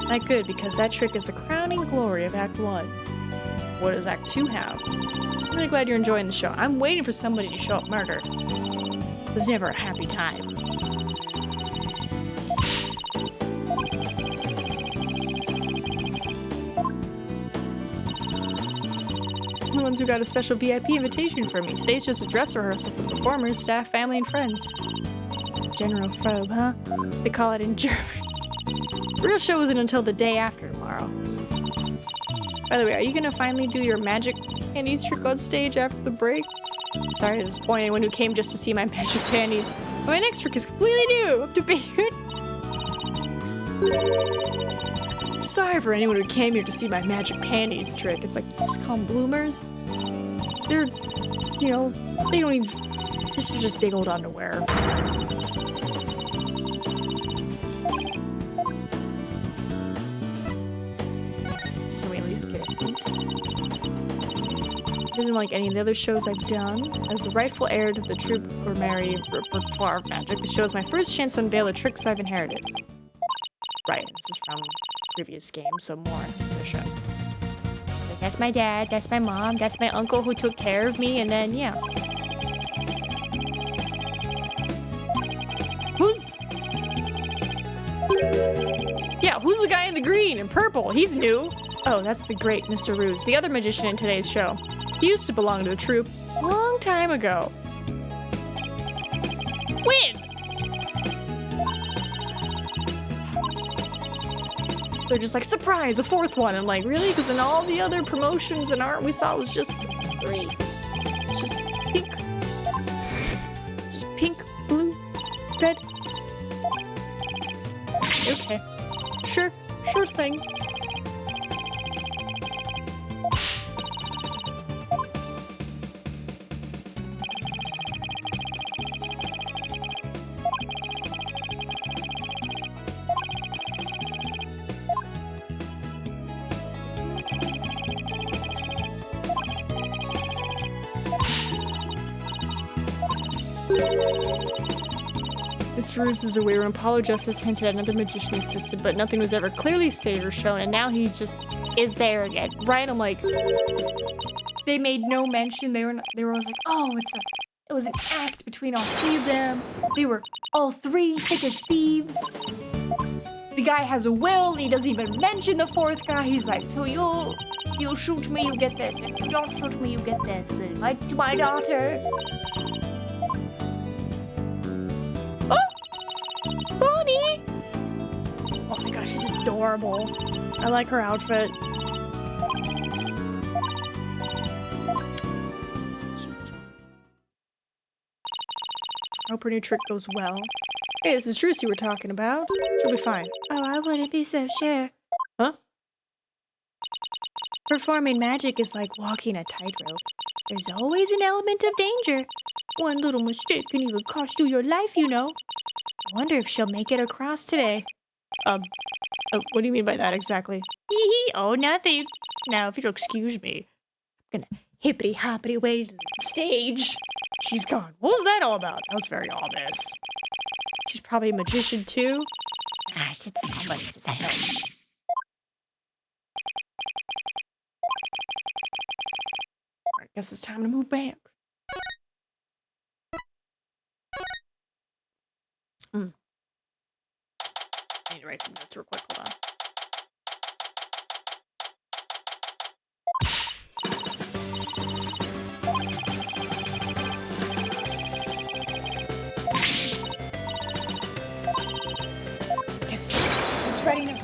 Not good, because that trick is the crowning glory of Act 1. What does Act 2 have? I'm really glad you're enjoying the show. I'm waiting for somebody to show up murder. It's never a happy time. The ones who got a special VIP invitation for me. Today's just a dress rehearsal for performers, staff, family, and friends. General phobe, huh? They call it in German. The real show isn't until the day after tomorrow. By the way, are you gonna finally do your magic panties trick on stage after the break? Sorry to disappoint anyone who came just to see my magic panties. But my next trick is completely new, up to date. Sorry for anyone who came here to see my magic panties trick. It's like, just call them bloomers. They're, you know, they don't even, this is just big old underwear. Can we at least get a hint? It isn't like any of the other shows I've done. As the rightful heir to the troupe or merry repertoire of magic, the show is my first chance to unveil the tricks I've inherited. Right, this is from previous game, so more exposition. That's my dad, that's my mom, that's my uncle who took care of me, and then, yeah. Who's the guy in the green and purple? He's new. Oh, that's the great Mr. Ruse, the other magician in today's show. He used to belong to the troupe a long time ago. Win! They're just like, surprise, a fourth one. I'm like, really? Because in all the other promotions and art we saw was just 3. It's just pink. Just pink, blue, red. Okay. Sure thing. Mr. Roos is aware when Apollo Justice hinted at another magician existed, but nothing was ever clearly stated or shown, and now he just is there again, right? I'm like, they made no mention. They were always like, oh, it was an act between all 3 of them. They were all 3 thick as thieves. The guy has a will, and he doesn't even mention the 4th guy. He's like, so you'll shoot me, you get this. If you don't shoot me, you get this. And like to my daughter. Bonnie! Oh my gosh, she's adorable. I like her outfit. I hope her new trick goes well. Hey, this is Trucy we're talking about. She'll be fine. Oh, I wouldn't be so sure. Huh? Performing magic is like walking a tightrope. There's always an element of danger. One little mistake can even cost you your life, you know. I wonder if she'll make it across today. What do you mean by that exactly? Hee. Oh, nothing. Now, if you'll excuse me, I'm gonna hippity-hoppity way to the stage. She's gone. What was that all about? That was very ominous. She's probably a magician, too. Gosh, it's somebody's head. I guess it's time to move back. I need to write some notes real quick. Hold on. Okay, just writing notes.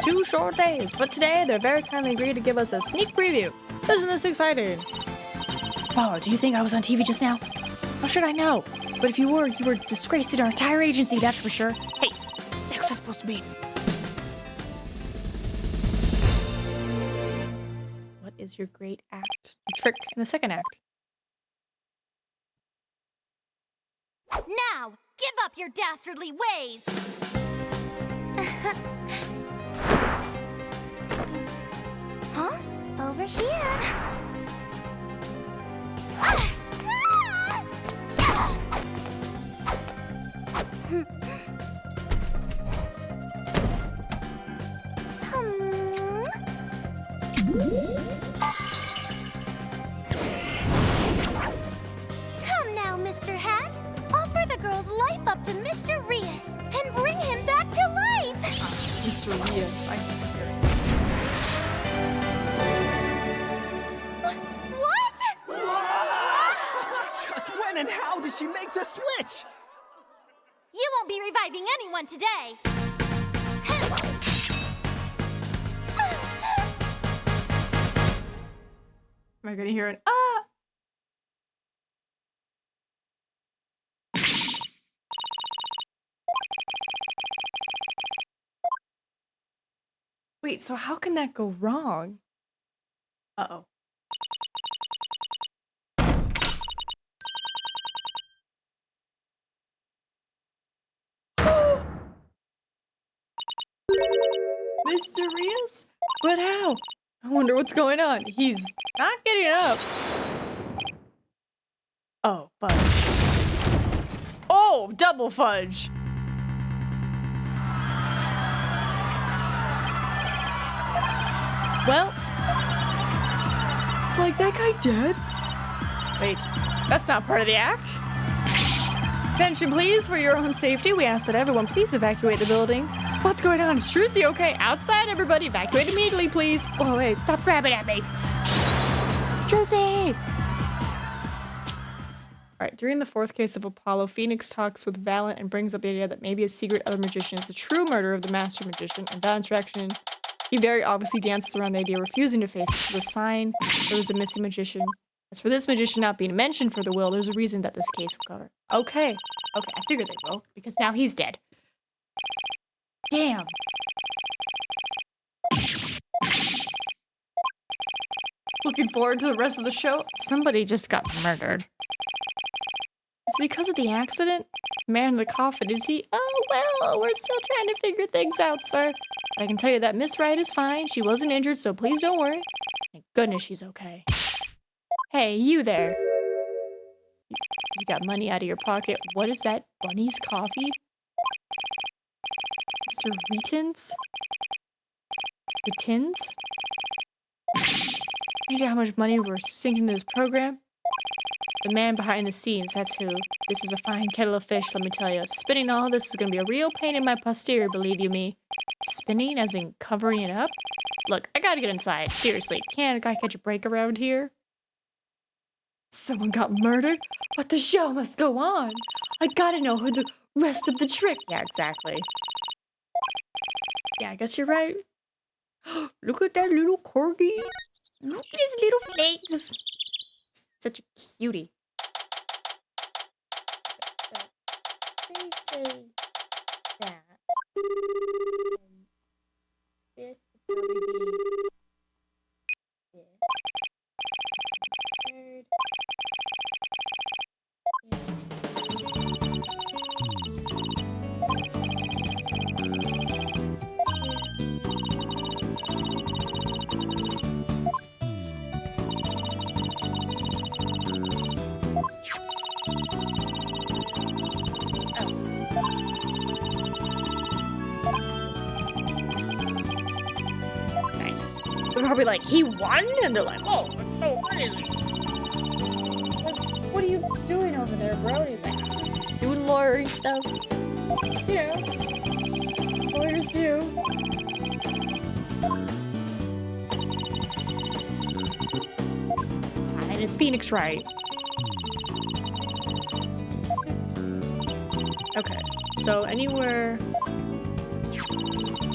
Two short days, but today they're very kindly agreed to give us a sneak preview. Isn't this exciting? Apollo, do you think I was on TV just now? How should I know? But if you were disgraced in our entire agency, that's for sure. Hey, next was supposed to be. What is your great act? Trick in the second act. Now, give up your dastardly ways! Huh? Over Come now, Mr. Hat. Offer the girl's life up to Mr. Rias and bring him back to life. Mr. Rias, What? Just when and how did she make the switch? You won't be reviving anyone today. Am I gonna hear an ah? Wait, so how can that go wrong? Uh-oh. Mr. Rias? But how? I wonder what's going on. He's not getting up. Oh, fudge. Oh, double fudge. Well, it's like that guy dead. Wait, that's not part of the act. Attention, please, for your own safety. We ask that everyone please evacuate the building. What's going on? Is Trucy okay? Outside, everybody, evacuate immediately, please. Oh, wait, stop grabbing at me. Trucy! Alright, during the fourth case of Apollo, Phoenix talks with Valiant and brings up the idea that maybe a secret other magician is the true murderer of the master magician. And that interaction, he very obviously dances around the idea, refusing to face it. So the sign there was a missing magician. As for this magician not being mentioned for the will, there's a reason that this case will cover. Okay. Okay, I figured they will, because now he's dead. Damn. Looking forward to the rest of the show. Somebody just got murdered. Is it because of the accident? Man in the coffin, is he? Oh, well, we're still trying to figure things out, sir. But I can tell you that Miss Wright is fine. She wasn't injured, so please don't worry. Thank goodness she's okay. Hey, you there. You got money out of your pocket. What is that? Bunny's coffee? Mr. Reitens? Reitens? Any idea how much money we're sinking into this program? The man behind the scenes, that's who. This is a fine kettle of fish, let me tell you. Spinning all this is gonna be a real pain in my posterior, believe you me. Spinning as in covering it up? Look, I gotta get inside. Seriously, can't a guy catch a break around here? Someone got murdered? But the show must go on. I gotta know who the rest of the trick. Yeah, exactly. Yeah, I guess you're right. Look at that little corgi. Look at his little legs. Such a cutie. They say that. This would probably be it. Third. They're probably like, he won? And they're like, oh, that's so crazy. Like, what are you doing over there, bro? And he's like, I'm just doing lawyering stuff. You know, lawyers do. It's fine, it's Phoenix Wright. Okay, so anywhere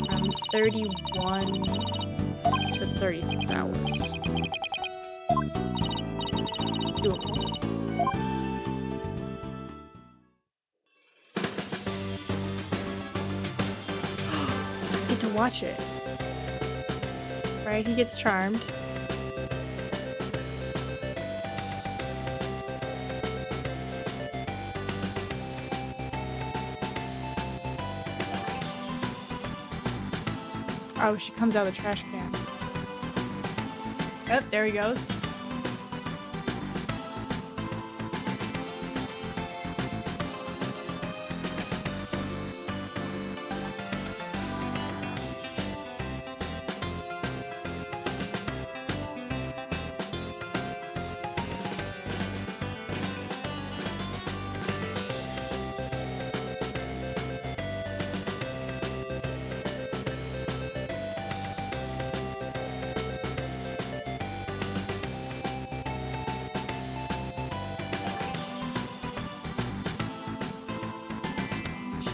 from 31 to 36 hours. Doable. Get to watch it. Right, he gets charmed. Oh, she comes out of the trash can. Yep, there he goes.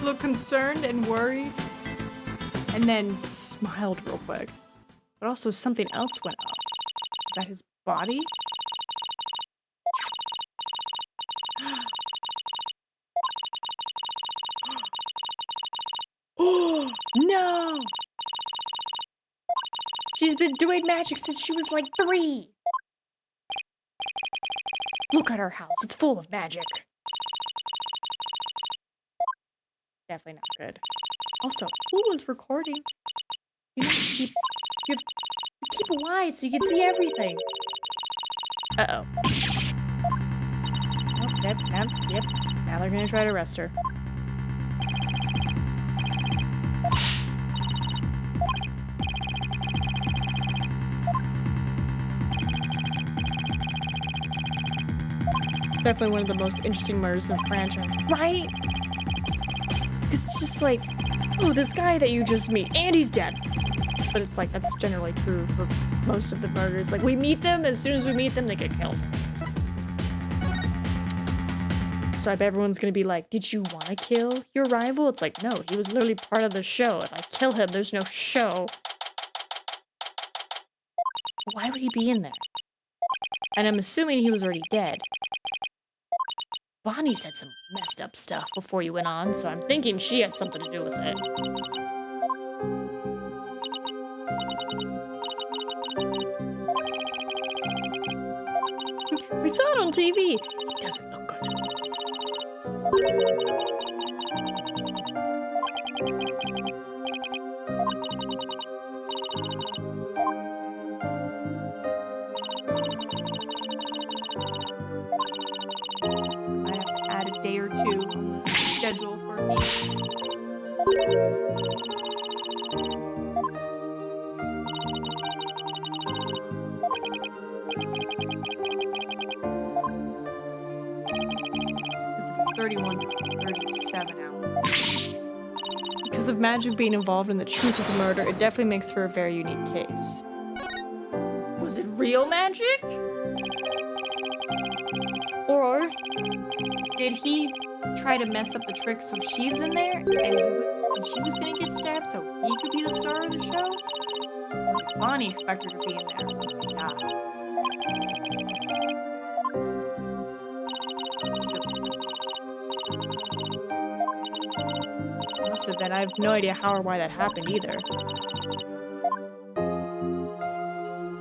looked concerned and worried, and then smiled real quick. But also something else went up. Is that his body? Oh, no! She's been doing magic since she was like 3. Look at her house. It's full of magic. Definitely not good. Also, who was recording? You have to keep it wide so you can see everything. Uh-oh. Oh, yep. Now they're gonna try to arrest her. Definitely one of the most interesting murders in the franchise, right? It's just like, oh, this guy that you just meet, and he's dead. But it's like, that's generally true for most of the murders. Like, we meet them, as soon as we meet them, they get killed. So I bet everyone's gonna be like, did you want to kill your rival? It's like, no, he was literally part of the show. If I kill him, there's no show. Why would he be in there? And I'm assuming he was already dead. Bonnie said some messed up stuff before you went on, so I'm thinking she had something to do with it. We saw it on TV. It doesn't look good. I have to add a day or two on the schedule for these. Because if it's 31, it's 37 hours. Because of magic being involved in the truth of the murder, it definitely makes for a very unique case. Was it real magic? Or did he try to mess up the trick so she's in there and she was gonna get stabbed so he could be the star of the show? Or did Bonnie expect her to be in there and die? So, must have been. I have no idea how or why that happened either.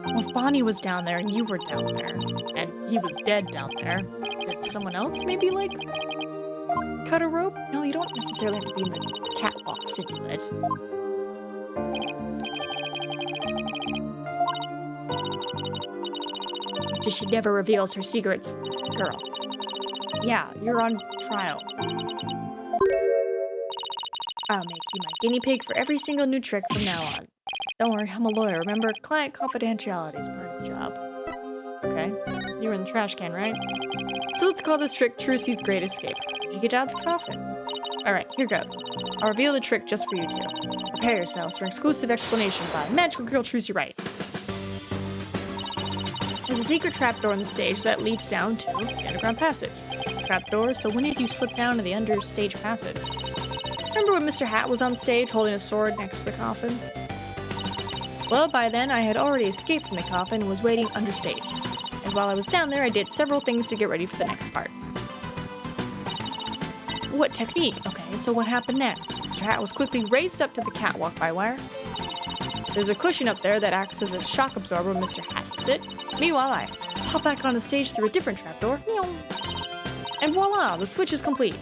Well, if Bonnie was down there and you were down there, and he was dead down there, did someone else maybe, like, cut a rope? No, you don't necessarily have to be in the catwalk stipulate. She never reveals her secrets. Girl. Yeah, you're on trial. I'll make you my guinea pig for every single new trick from now on. Don't worry, I'm a lawyer. Remember, client confidentiality is part of the job. Okay. You were in the trash can, right? So let's call this trick Trucy's Great Escape. Did you get out of the coffin? Alright, here goes. I'll reveal the trick just for you two. Prepare yourselves for an exclusive explanation by Magical Girl Trucy Wright. There's a secret trapdoor on the stage that leads down to the underground passage. Trapdoor, so when did you slip down to the understage passage? Remember when Mr. Hat was on stage holding a sword next to the coffin? Well, by then I had already escaped from the coffin and was waiting understage. And while I was down there, I did several things to get ready for the next part. What technique? Okay, so what happened next? Mr. Hat was quickly raised up to the catwalk by wire. There's a cushion up there that acts as a shock absorber when Mr. Hat hits it. Meanwhile, I pop back on the stage through a different trapdoor. And voila, the switch is complete.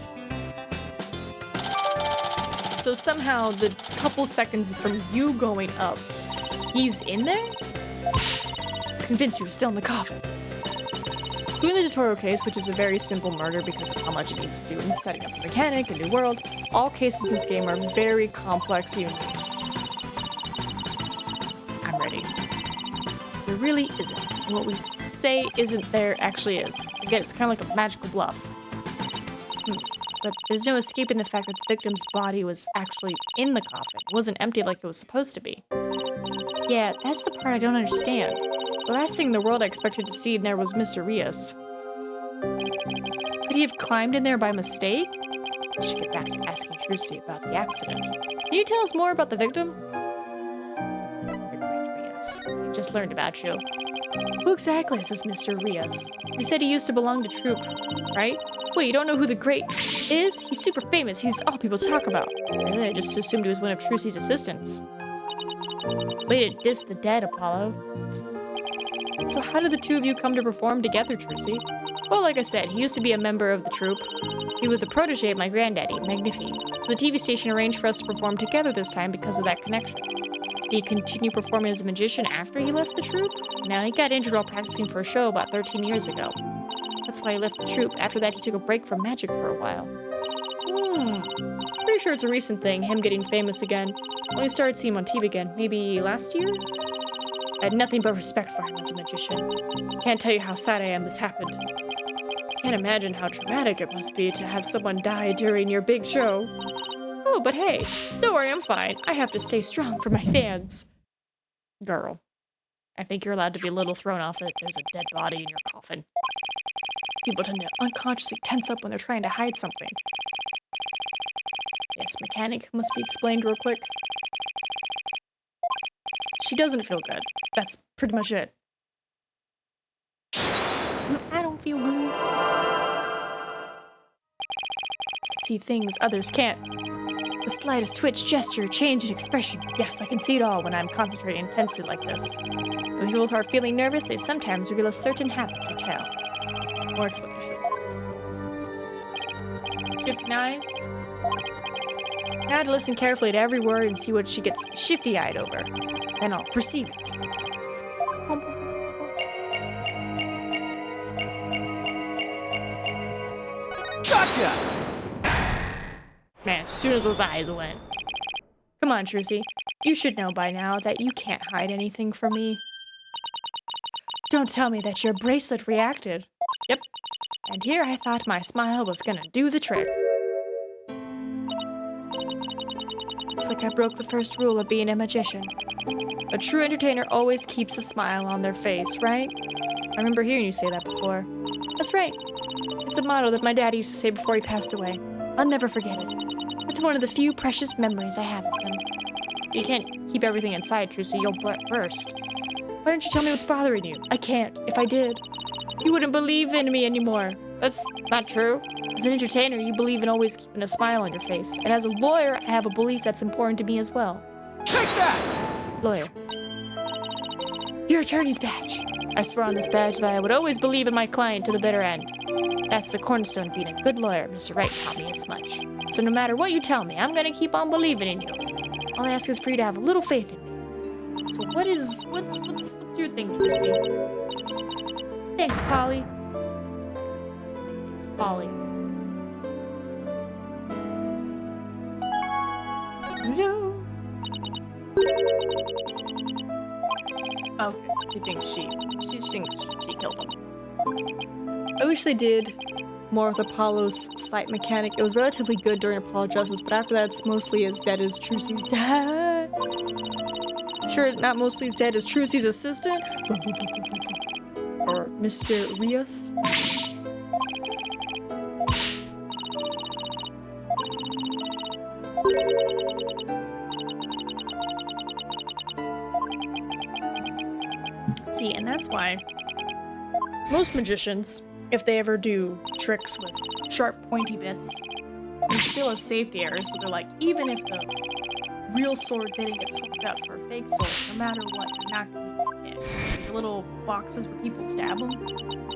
So somehow, the couple seconds from you going up, he's in there? I was convinced you were still in the coffin. Including the tutorial case, which is a very simple murder because of how much it needs to do in setting up the mechanic, a new world, all cases in this game are very complex and unique. I'm ready. There really isn't. And what we say isn't there actually is. Again, it's kind of like a magical bluff. But there's no escaping the fact that the victim's body was actually in the coffin. It wasn't empty like it was supposed to be. Yeah, that's the part I don't understand. The last thing in the world I expected to see in there was Mr. Rios. Could he have climbed in there by mistake? I should get back to asking Trucy about the accident. Can you tell us more about the victim? Rios. I just learned about you. Who exactly is this Mr. Rios? You said he used to belong to Troop, right? Wait, you don't know who the Great is? He's super famous. He's all people talk about. Really? I just assumed he was one of Trucy's assistants. Way to diss the dead, Apollo. So how did the two of you come to perform together, Trucy? Well, like I said, he used to be a member of the troupe. He was a protege of my granddaddy, Magnifi. So the TV station arranged for us to perform together this time because of that connection. Did he continue performing as a magician after he left the troupe? No, he got injured while practicing for a show about 13 years ago. That's why he left the troupe. After that, he took a break from magic for a while. Pretty sure it's a recent thing, him getting famous again. Only started seeing him on TV again, maybe last year? I had nothing but respect for him as a magician. Can't tell you how sad I am this happened. Can't imagine how traumatic it must be to have someone die during your big show. Oh, but hey, don't worry, I'm fine. I have to stay strong for my fans. Girl, I think you're allowed to be a little thrown off that there's a dead body in your coffin. People tend to unconsciously tense up when they're trying to hide something. Yes, mechanic must be explained real quick. She doesn't feel good. That's pretty much it. I don't feel good. I can see things others can't. The slightest twitch, gesture, change in expression. Yes, I can see it all when I'm concentrating intensely like this. When people are feeling nervous, they sometimes reveal a certain habit to tell. More explanation. Shifting eyes. Now to listen carefully to every word and see what she gets shifty-eyed over. Then I'll perceive it. Gotcha! Man, as soon as those eyes went. Come on, Trucy. You should know by now that you can't hide anything from me. Don't tell me that your bracelet reacted. Yep. And here I thought my smile was gonna do the trick. Looks like I broke the first rule of being a magician. A true entertainer always keeps a smile on their face, right? I remember hearing you say that before. That's right. It's a motto that my daddy used to say before he passed away. I'll never forget it. It's one of the few precious memories I have of him. You can't keep everything inside, Trucy. You'll burst. Why don't you tell me what's bothering you? I can't. If I did, you wouldn't believe in me anymore. That's not true. As an entertainer, you believe in always keeping a smile on your face. And as a lawyer, I have a belief that's important to me as well. Take that! Lawyer. Your attorney's badge. I swear on this badge that I would always believe in my client to the bitter end. That's the cornerstone of being a good lawyer. Mr. Wright taught me as much. So no matter what you tell me, I'm gonna keep on believing in you. All I ask is for you to have a little faith in me. So what's your thing, Trucy? Thanks, Polly. Polly. No. Okay, so she thinks she killed him. I wish they did more with Apollo's sight mechanic. It was relatively good during Apollo Justice, but after that, it's mostly as dead as Trucy's dad. Sure, not mostly as dead as Trucy's assistant? Or Mr. Rios? See, and that's why most magicians, if they ever do tricks with sharp, pointy bits, there's still a safety error, so they're like, even if the real sword didn't get swapped out for a fake sword, no matter what, you're not gonna get hit. The little boxes where people stab them,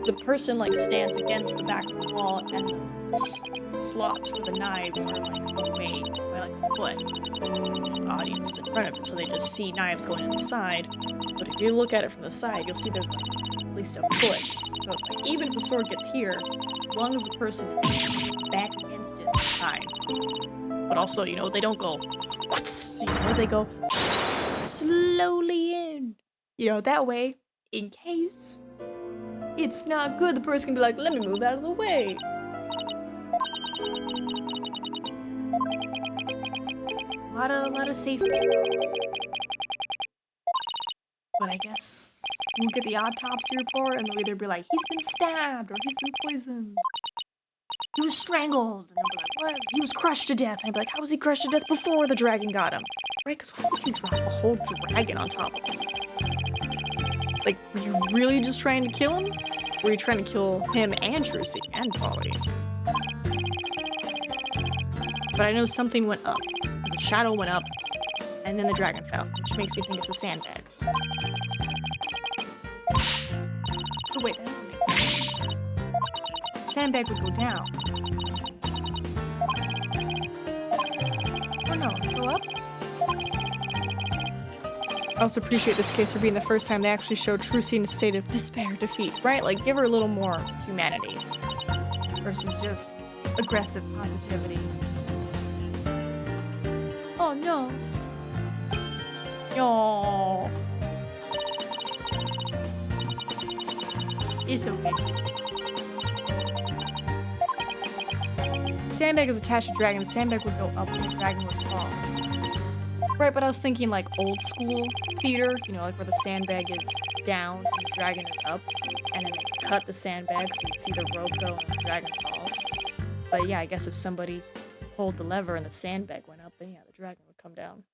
the person like stands against the back of the wall, and the slots for the knives are like away by like a foot. The audience is in front of it, so they just see knives going in the side. But if you look at it from the side, you'll see there's like at least a foot. So it's like, even if the sword gets here, as long as the person is back against it, it's fine. But also, you know, they don't go, you know, they go slowly in. You know, that way, in case it's not good, the person can be like, let me move out of the way. A lot of safety. But I guess we'll get the autopsy report and they'll either be like, he's been stabbed or he's been poisoned. he was strangled. And they'll be like, what? He was crushed to death. And I'd be like, how was he crushed to death before the dragon got him? Right? Because why would you drop a whole dragon on top of him? Like, were you really just trying to kill him? Or were you trying to kill him and Trucy and Polly? But I know something went up. Because a shadow went up, and then the dragon fell, which makes me think it's a sandbag. Oh wait, that doesn't make sense. The sandbag would go down. Oh no, go up? I also appreciate this case for being the first time they actually showed Trucy in a state of despair, defeat, right? Like, give her a little more humanity. Versus just aggressive positivity. Oh no. Yo. It's okay. The sandbag is attached to the dragon. The sandbag would go up and the dragon would fall. Right, but I was thinking like old school theater, you know, like where the sandbag is down and the dragon is up, and then they cut the sandbag so you see the rope go and the dragon falls. But yeah, I guess if somebody pulled the lever and the sandbag went up, then yeah, the dragon would come down.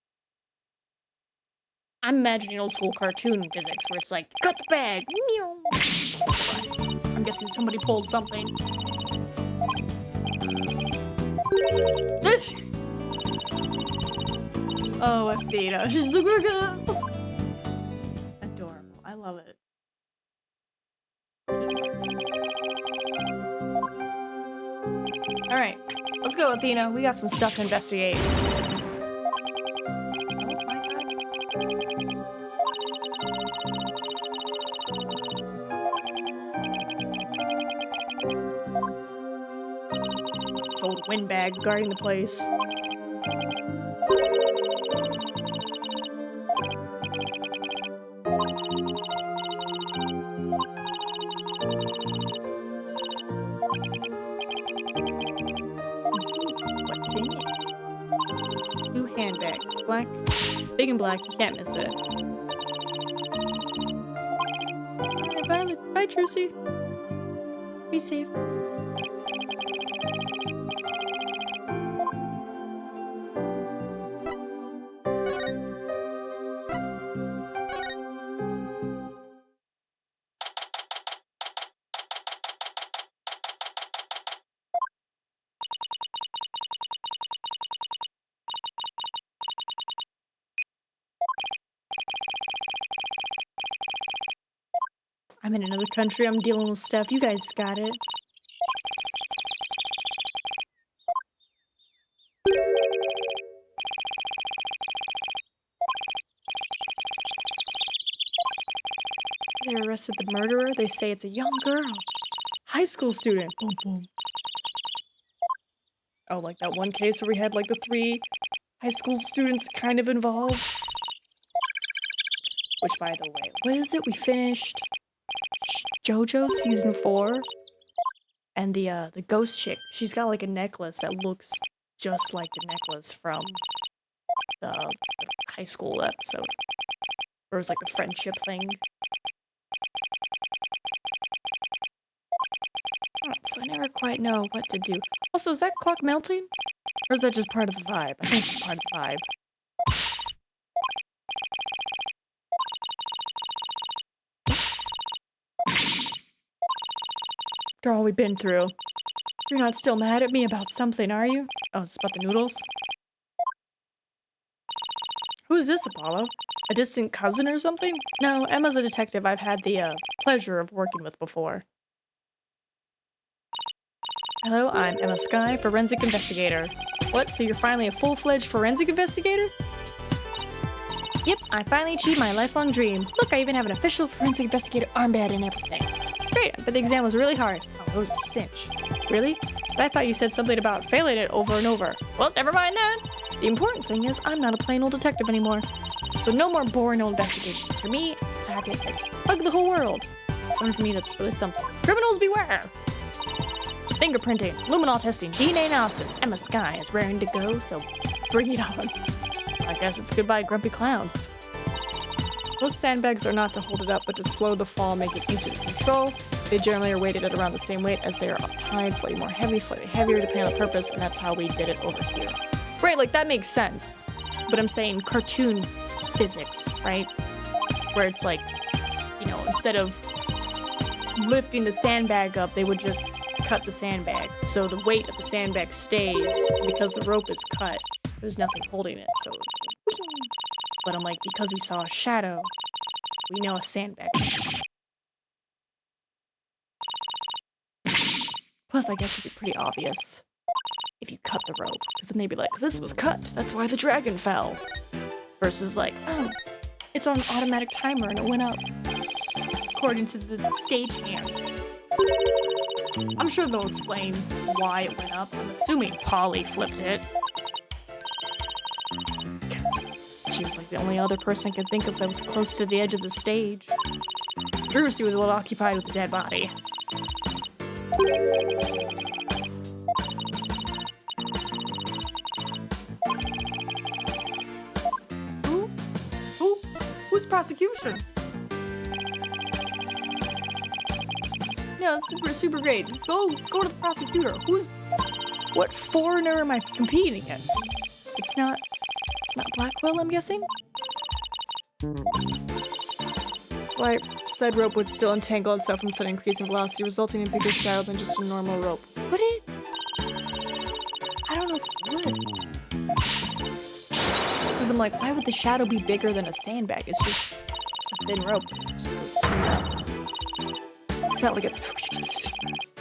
I'm imagining old school cartoon physics where it's like, cut the bag! Meow. I'm guessing somebody pulled something. Oh, Athena. She's the adorable. I love it. Alright, let's go, Athena. We got some stuff to investigate. This old windbag guarding the place. What's in it? New handbag. Black. Big and black. You can't miss it. Alright, bye, Trucy. Be safe. I'm in another country, I'm dealing with stuff. You guys got it. They arrested the murderer. They say it's a young girl. High school student. Boom, boom. Oh, like that one case where we had like the 3 high school students kind of involved. Which, by the way, what is it? We finished JoJo season 4, and the ghost chick. She's got like a necklace that looks just like the necklace from the high school episode, where it was like the friendship thing. So I never quite know what to do. Also, is that clock melting, or is that just part of the vibe? I think it's just part of the vibe. After all we've been through, you're not still mad at me about something, are you? Oh, it's about the noodles? Who is this, Apollo? A distant cousin or something? No, Emma's a detective I've had the pleasure of working with before. Hello, I'm Emma Skye, forensic investigator. What, so you're finally a full-fledged forensic investigator? Yep, I finally achieved my lifelong dream. Look, I even have an official forensic investigator armband and everything. Great, but the exam was really hard. Oh, it was a cinch. Really? But I thought you said something about failing it over and over. Well, never mind that. The important thing is I'm not a plain old detective anymore. So no more boring old investigations. For me, I'm so happy I could hug the whole world. Something for me that's really something. Criminals beware! Fingerprinting, luminol testing, DNA analysis. Emma Skye is raring to go, so bring it on. I guess it's goodbye, grumpy clowns. Most sandbags are not to hold it up, but to slow the fall, make it easier to control. They generally are weighted at around the same weight as they are tied, slightly more heavy, slightly heavier, depending on the purpose, and that's how we did it over here. Right, like that makes sense. But I'm saying cartoon physics, right? Where it's like, you know, instead of lifting the sandbag up, they would just cut the sandbag. So the weight of the sandbag stays because the rope is cut. There's nothing holding it, so. But I'm like, because we saw a shadow, we know a sandbag. Plus, I guess it'd be pretty obvious if you cut the rope, because then they'd be like, this was cut, that's why the dragon fell. Versus like, oh, it's on an automatic timer and it went up according to the stagehand. I'm sure they'll explain why it went up. I'm assuming Polly flipped it. Because she was like the only other person I could think of that was close to the edge of the stage. Drusy was a little occupied with the dead body. Who's prosecution? Yeah, super great. Go to the prosecutor. What foreigner am I competing against? It's not Blackwell, I'm guessing? Why, said rope would still entangle itself from sudden increase in velocity, resulting in bigger shadow than just a normal rope. Would it? I don't know if it would. Because I'm like, why would the shadow be bigger than a sandbag? It's just a thin rope. It just goes straight up. It's not like it's,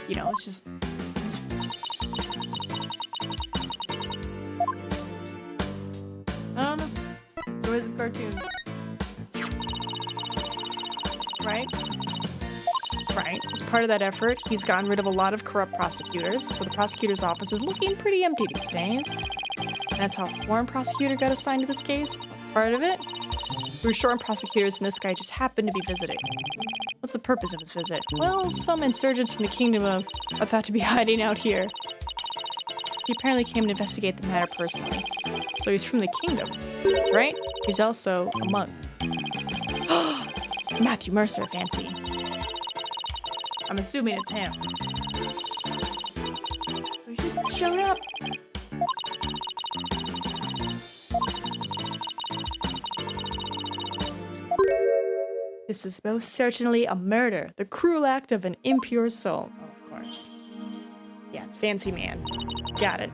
you know, it's just. I don't know. Joys of cartoons. Right? Right. As part of that effort, he's gotten rid of a lot of corrupt prosecutors, so the prosecutor's office is looking pretty empty these days. And that's how a foreign prosecutor got assigned to this case. That's part of it. We were short on prosecutors, and this guy just happened to be visiting. What's the purpose of his visit? Well, some insurgents from the kingdom are thought to be hiding out here. He apparently came to investigate the matter personally. So he's from the kingdom. That's right. He's also a monk. Matthew Mercer, fancy. I'm assuming it's him. So he just showed up. This is most certainly a murder, the cruel act of an impure soul. Oh, of course. Yeah, it's Fancy Man. Got it.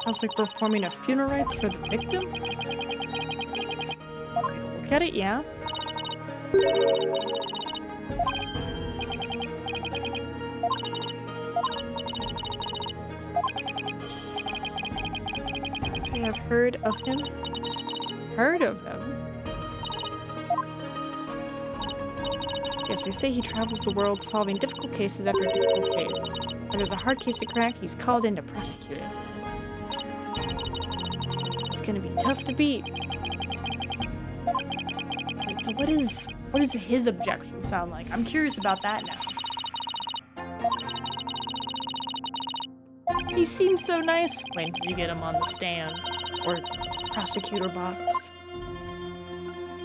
Sounds like performing a funeral rites for the victim? Look at it, yeah. Say I've heard of him. Heard of him? Yes, they say he travels the world solving difficult cases after difficult case. When there's a hard case to crack, he's called in to prosecute it. It's gonna be tough to beat. Wait, so what does his objection sound like? I'm curious about that now. He seems so nice. When did you get him on the stand? Or prosecutor box?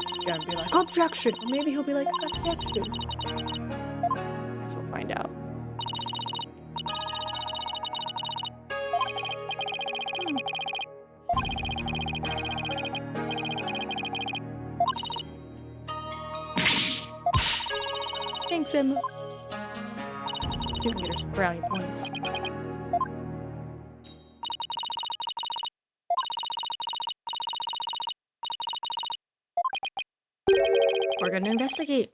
He's gonna be like, objection! Or maybe he'll be like, objection. Guess we'll find out. Thanks, Emma. See if we can get her some brownie points. We're gonna investigate.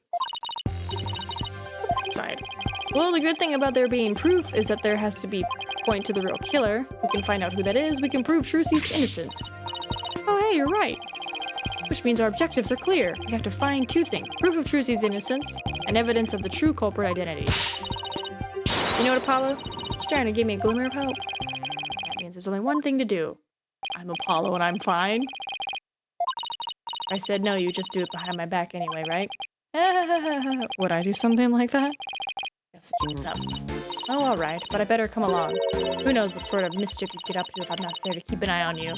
Side. Well, the good thing about there being proof is that there has to be point to the real killer. We can find out who that is. We can prove Trucy's innocence. Oh, you're right. Which means our objectives are clear. We have to find two things. Proof of Trucy's innocence, and evidence of the true culprit identity. You know what, Apollo? She's trying to give me a glimmer of hope. That means there's only one thing to do. I'm Apollo and I'm fine. I said no, you just do it behind my back anyway, right? Would I do something like that? Guess the jig is up. Oh, alright, but I better come along. Who knows what sort of mischief you'd get up to if I'm not there to keep an eye on you.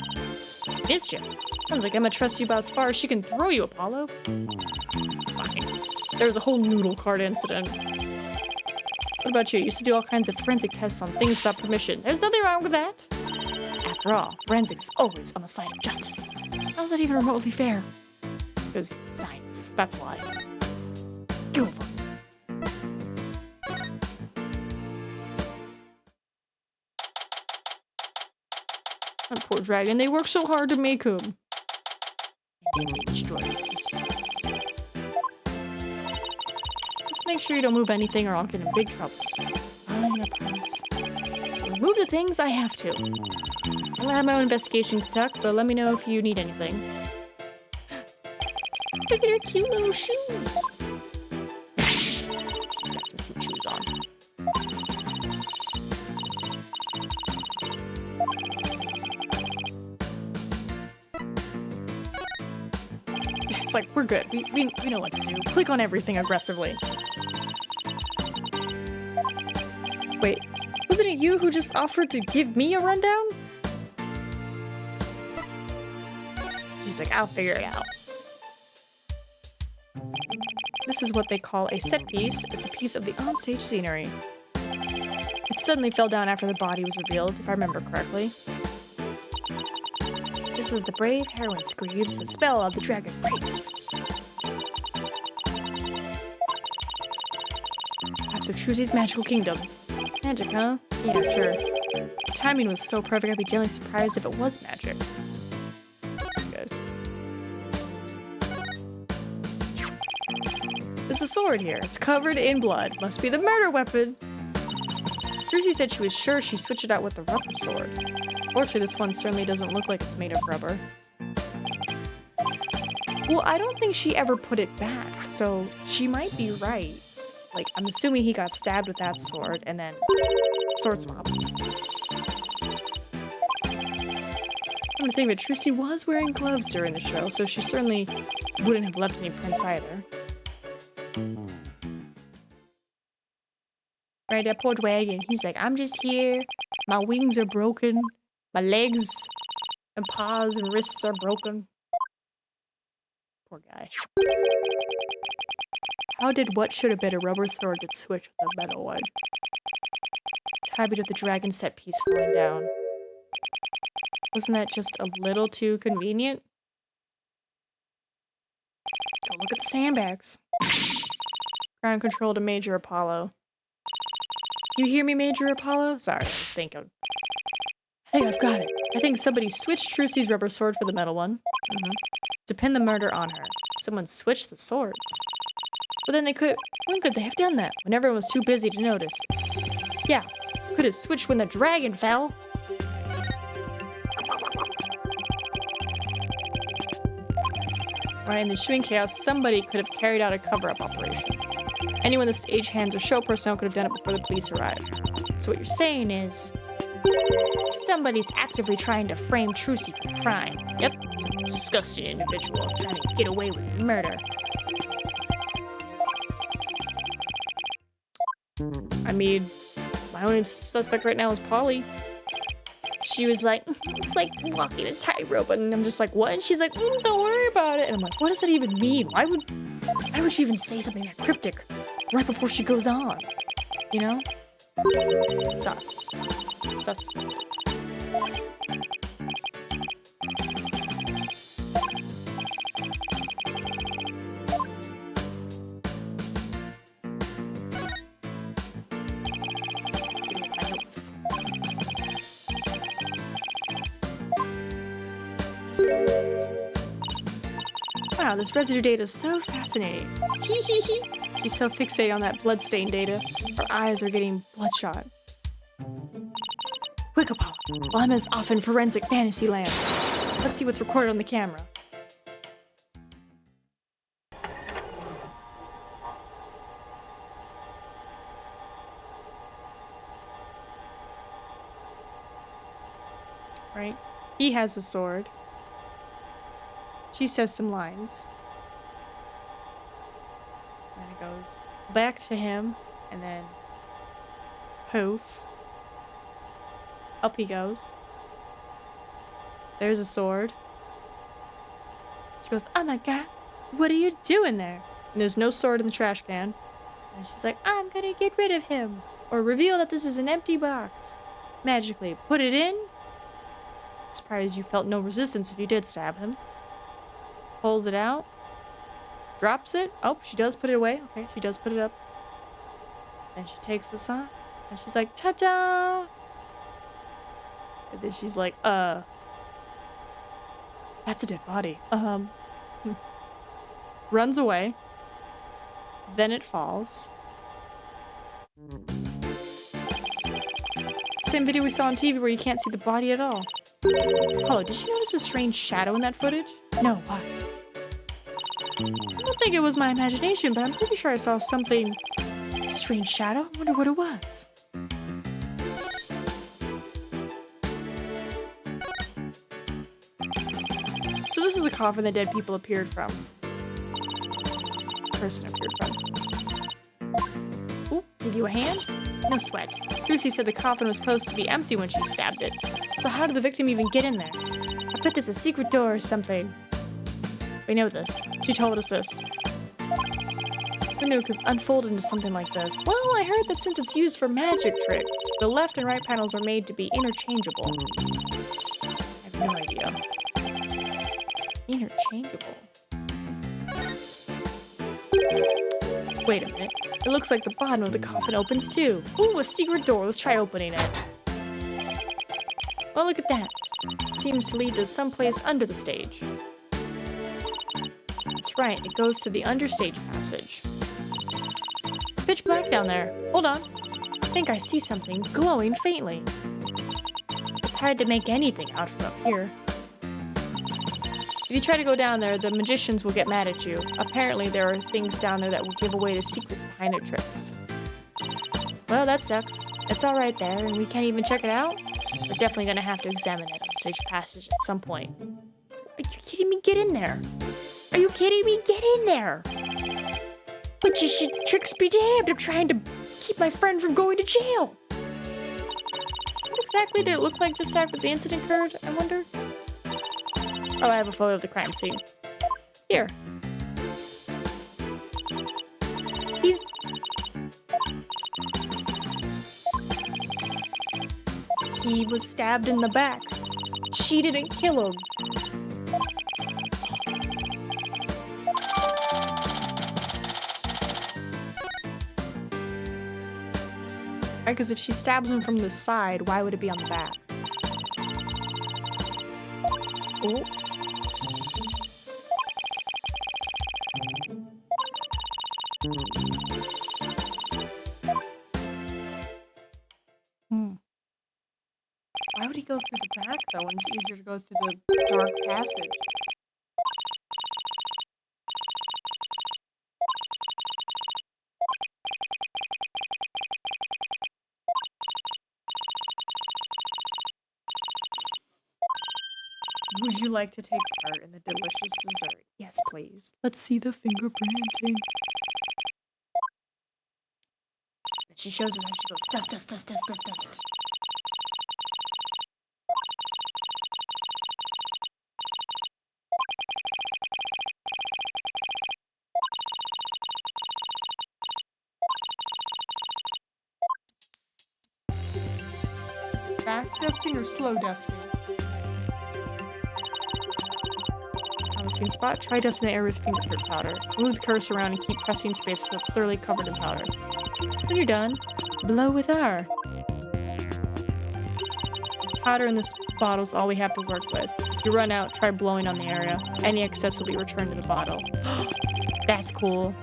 Mischief? Sounds like Emma trusts you about as far as she can throw you, Apollo. It's fine. There was a whole noodle cart incident. What about you? You used to do all kinds of forensic tests on things without permission. There's nothing wrong with that. After all, forensics is always on the side of justice. How's that even remotely fair? Because science, that's why. Get over it. That poor dragon, they worked so hard to make him. And they destroyed him. Just make sure you don't move anything or I'll get in big trouble. Fine, I promise. I'll remove the things I have to. I'll have my own investigation to conduct, but let me know if you need anything. Look at her cute little shoes. She's got some cute shoes on. It's like, we're good. We know what to do. Click on everything aggressively. Wait, wasn't it you who just offered to give me a rundown? She's like, I'll figure it out. This is what they call a set piece. It's a piece of the onstage scenery. It suddenly fell down after the body was revealed, if I remember correctly. Just as the brave heroine screams, the spell of the dragon breaks. Perhaps of Trucy's magical kingdom. Magic, huh? Yeah, sure. The timing was so perfect, I'd be genuinely surprised if it was magic. Good. There's a sword here. It's covered in blood. Must be the murder weapon. Trucy said she was sure she switched it out with the rubber sword. Fortunately, this one certainly doesn't look like it's made of rubber. Well, I don't think she ever put it back, so she might be right. Like, I'm assuming he got stabbed with that sword and then sword swap. I'm gonna think that Trucy was wearing gloves during the show, so she certainly wouldn't have left any prints either. Right, that poor dragon. He's like, I'm just here. My wings are broken. My legs and paws and wrists are broken. Poor guy. How did what should have been a rubber sword get switched with a metal one? Timing of the dragon set piece falling down. Wasn't that just a little too convenient? Go look at the sandbags. Ground control to Major Apollo. You hear me, Major Apollo? Sorry, I was thinking. Hey, I've got it. I think somebody switched Trucy's rubber sword for the metal one. To pin the murder on her. Someone switched the swords. But then when could they have done that? When everyone was too busy to notice. Yeah, could have switched when the dragon fell. Right, in the ensuing chaos, somebody could have carried out a cover-up operation. Anyone with stagehands or show personnel could have done it before the police arrived. So what you're saying is, somebody's actively trying to frame Trucy for crime. Yep, some disgusting individual trying to get away with murder. I mean, my only suspect right now is Polly. She was like, it's like walking a tightrope, and I'm just like, what? And she's like, don't worry about it. And I'm like, what does that even mean? Why would she even say something that cryptic right before she goes on? You know? Sus. Sus is what it is. My notes. Wow, this residue data is so fascinating. She's so fixated on that bloodstain data. Her eyes are getting bloodshot. Quick, Apollo, while I'm as off in forensic fantasy land. Let's see what's recorded on the camera. Right? He has a sword. She says some lines. And then it goes back to him, and then poof. Up he goes. There's a sword. She goes, oh my god, what are you doing there? And there's no sword in the trash can. And she's like, I'm gonna get rid of him. Or reveal that this is an empty box. Magically put it in. Surprised you felt no resistance if you did stab him. Pulls it out. Drops it. Oh, she does put it away. Okay, she does put it up. Then she takes this off. And she's like, ta-da! And then she's like, that's a dead body. Runs away. Then it falls. Same video we saw on TV where you can't see the body at all. Oh, did you notice a strange shadow in that footage? No, why? I don't think it was my imagination, but I'm pretty sure I saw something... strange shadow? I wonder what it was. So this is the coffin that dead people appeared from. Person appeared from. Ooh, give you a hand? No sweat. Drusy said the coffin was supposed to be empty when she stabbed it. So how did the victim even get in there? I bet there's a secret door or something. We know this. She told us this. Who knew it could unfold into something like this? Well, I heard that since it's used for magic tricks, the left and right panels are made to be interchangeable. I have no idea. Interchangeable. Wait a minute. It looks like the bottom of the coffin opens too. Ooh, a secret door. Let's try opening it. Well, look at that. It seems to lead to someplace under the stage. That's right. It goes to the understage passage. It's pitch black down there. Hold on. I think I see something glowing faintly. It's hard to make anything out from up here. If you try to go down there, the magicians will get mad at you. Apparently, there are things down there that will give away the secrets behind their tricks. Well, that sucks. It's all right there, and we can't even check it out? We're definitely gonna have to examine that stage passage at some point. Are you kidding me? Get in there! Are you kidding me? Get in there! But you should tricks be damned! I'm trying to keep my friend from going to jail! What exactly did it look like just after the incident occurred, I wonder? Oh, I have a photo of the crime scene. Here. He was stabbed in the back. She didn't kill him. Right, because if she stabs him from the side, why would it be on the back? Oh. Why would he go through the back, though, when it's easier to go through the dark passage? Would you like to take part in the delicious dessert? Yes, please. Let's see the fingerprinting. And she shows us how she goes, dust, dust, dust, dust, dust, dust. Fast dusting or slow dusting? Seen spot. Try dusting the area with fingerprint powder. Move the cursor around and keep pressing space so it's thoroughly covered in powder. When you're done, blow with R. Powder in this bottle is all we have to work with. If you run out, try blowing on the area. Any excess will be returned to the bottle. That's cool.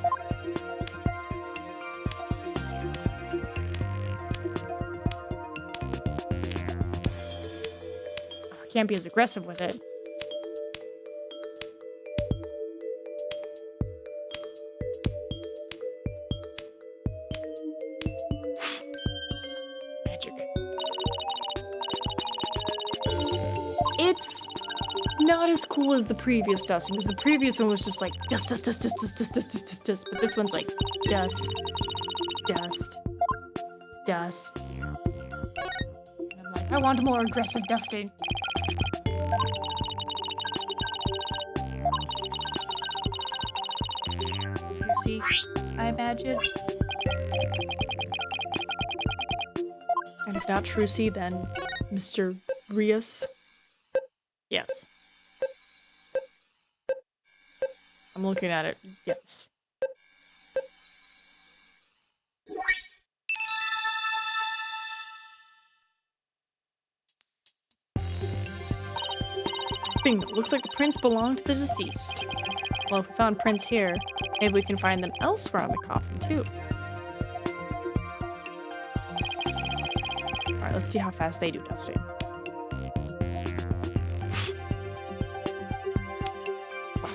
Can't be as aggressive with it. magic. It's not as cool as the previous dusting, because the previous one was just like dust, dust, dust, dust, dust, dust, dust, dust, dust, dust. But this one's like dust, dust, dust. And I'm like, I want more aggressive dusting. Juicy, I imagine. And if not Trucy, then Mr. Rios. Yes. I'm looking at it. Yes. Bingo. Looks like the prints belong to the deceased. Well, if we found prints here, maybe we can find them elsewhere on the coffin, too. Alright, let's see how fast they do dusting. Wow.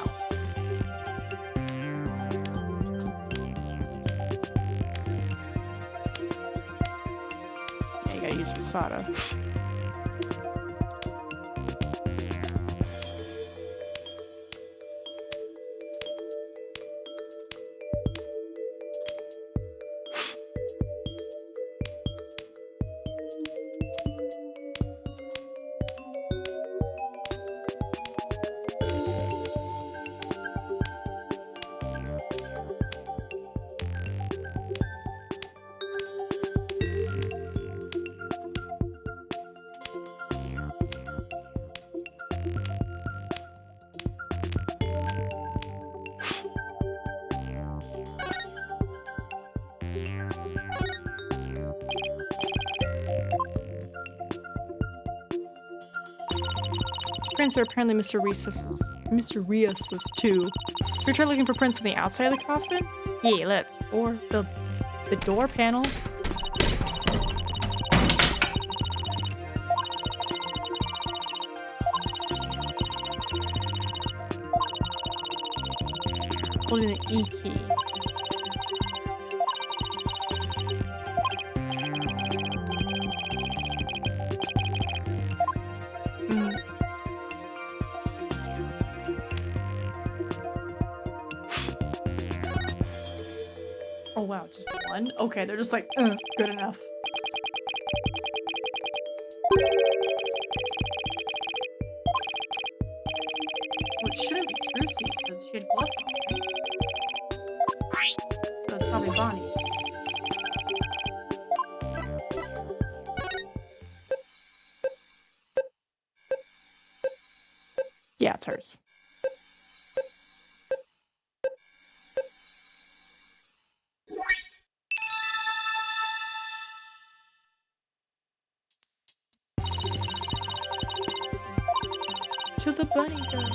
Yeah, you gotta use Wasada. Prints are apparently Mr. Rios's too. Should we try looking for prints on the outside of the coffin? Yeah, let's. Or the door panel. Holding the E key. Oh wow, just one? Okay, they're just like, good enough. Well, it shouldn't be Trucy, because she had gloves on, right? So it's probably Bonnie. Yeah, it's hers. To the bunny girl.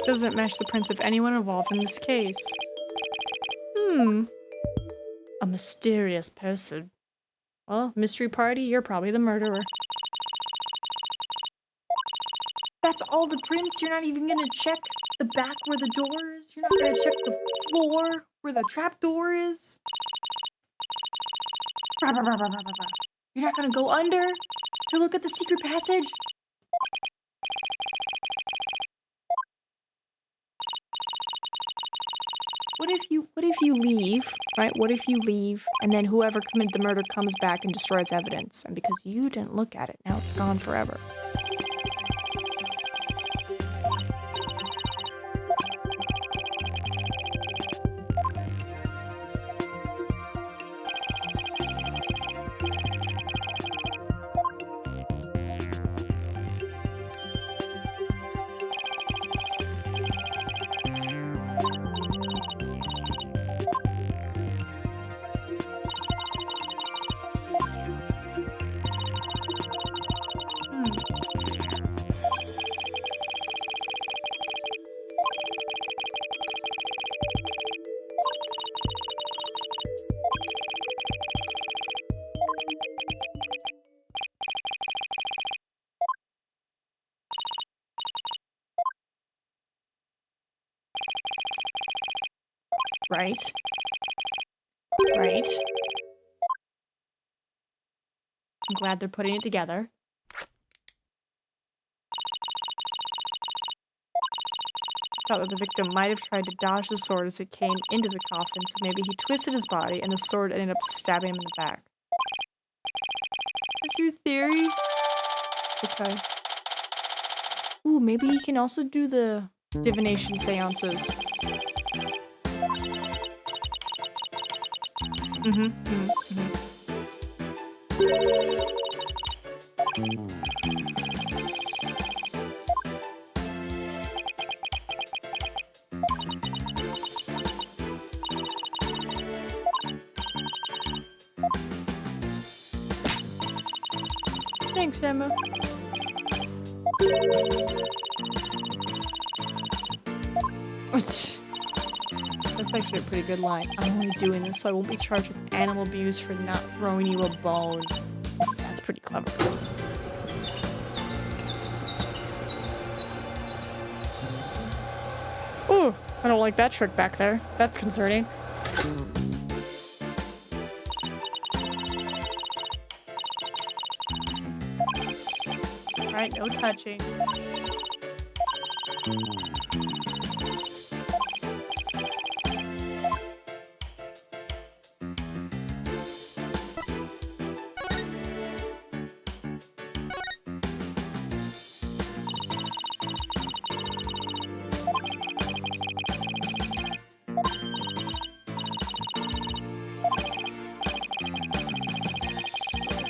Doesn't match the prints of anyone involved in this case. A mysterious person. Well, mystery party, you're probably the murderer. That's all the prints? You're not even gonna check the back where the door is? You're not gonna check the floor where the trap door is? You're not gonna go under to look at the secret passage? What if you leave, right? What if you leave and then whoever committed the murder comes back and destroys evidence, and because you didn't look at it, now it's gone forever. Right. Right. I'm glad they're putting it together. Thought that the victim might have tried to dodge the sword as it came into the coffin, so maybe he twisted his body and the sword ended up stabbing him in the back. That's your theory? Okay. Ooh, maybe he can also do the divination seances. Thanks, Emma. That's actually a pretty good line. I'm only doing this so I won't be charged with animal abuse for not throwing you a bone. That's pretty clever. Ooh, I don't like that trick back there. That's concerning. Alright, no touching.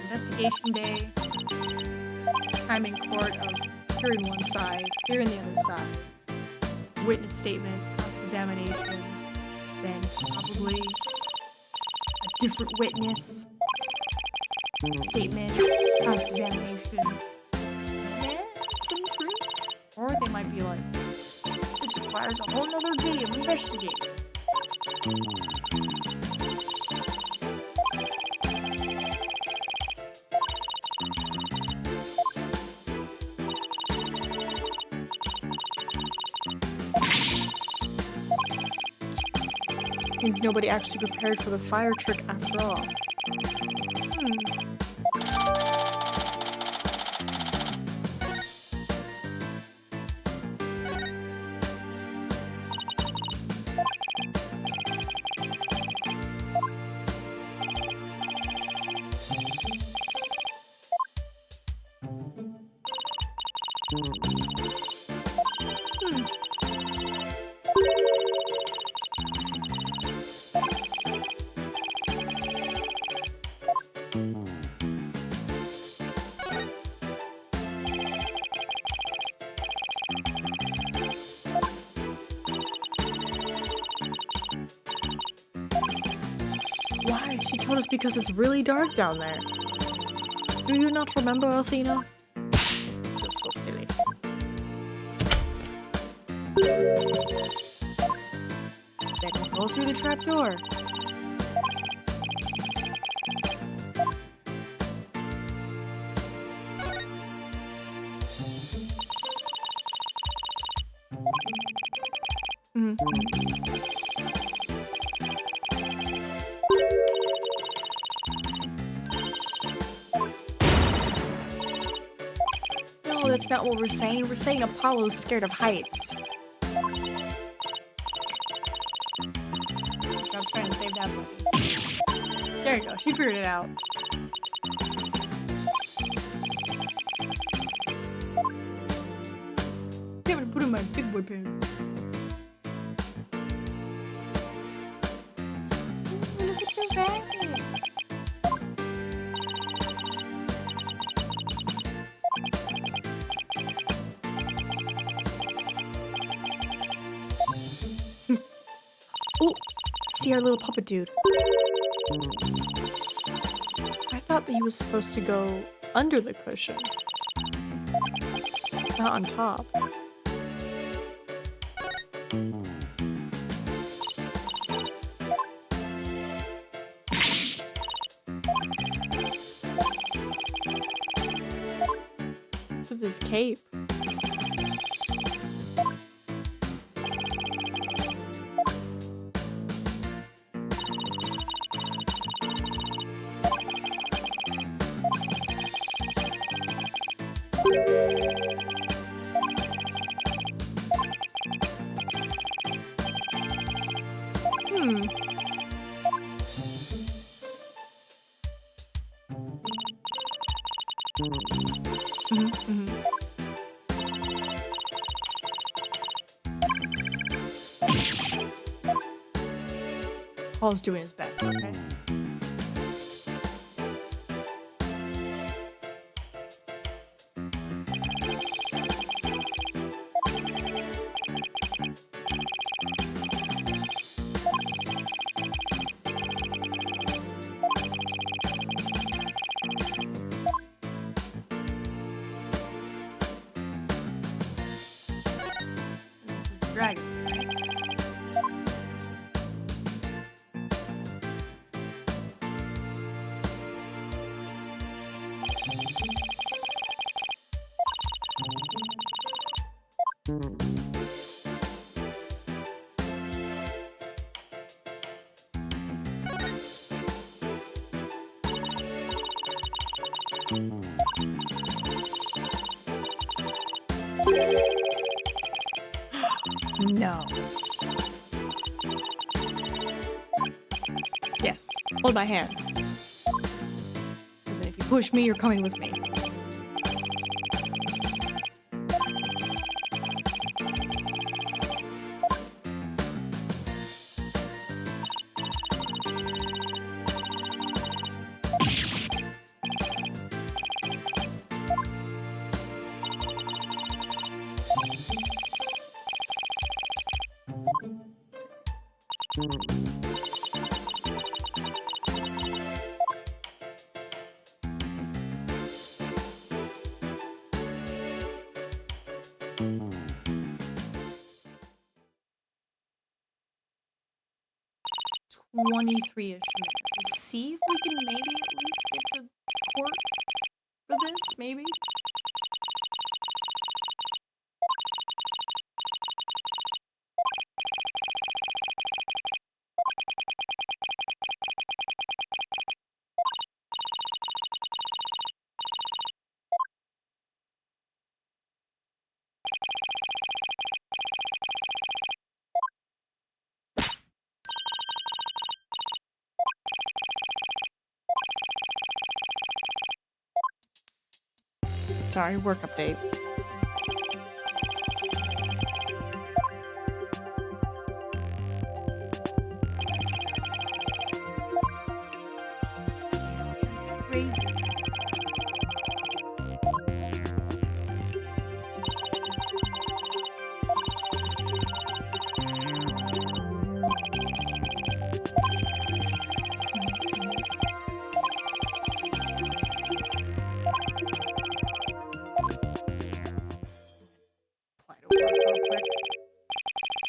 Investigation day. Time in court of hearing one side, hearing the other side. Witness statement, cross-examination, then probably a different witness. Statement, cross-examination. Yeah, some truth. Or they might be like, this requires a whole nother day of investigating. Means nobody actually prepared for the fire trick after all. Why? She told us because it's really dark down there. Do you not remember, Athena? You're so silly. Then we'll go through the trapdoor. No, that's not what we're saying. We're saying Apollo's scared of heights. I'm trying to save that button. There you go. She figured it out. I'm gonna put in my big boy pants. Ooh, look at the rabbit. Oh, see our little puppet dude. I thought that he was supposed to go under the cushion, not on top. What's with his cape? Paul's doing his best, okay? This is the dragon, right? No. Yes. Hold my hand. Because if you push me, you're coming with me. $23-ish minutes. We'll see if we can maybe at least get to court for this, maybe? Sorry, work update. That's crazy.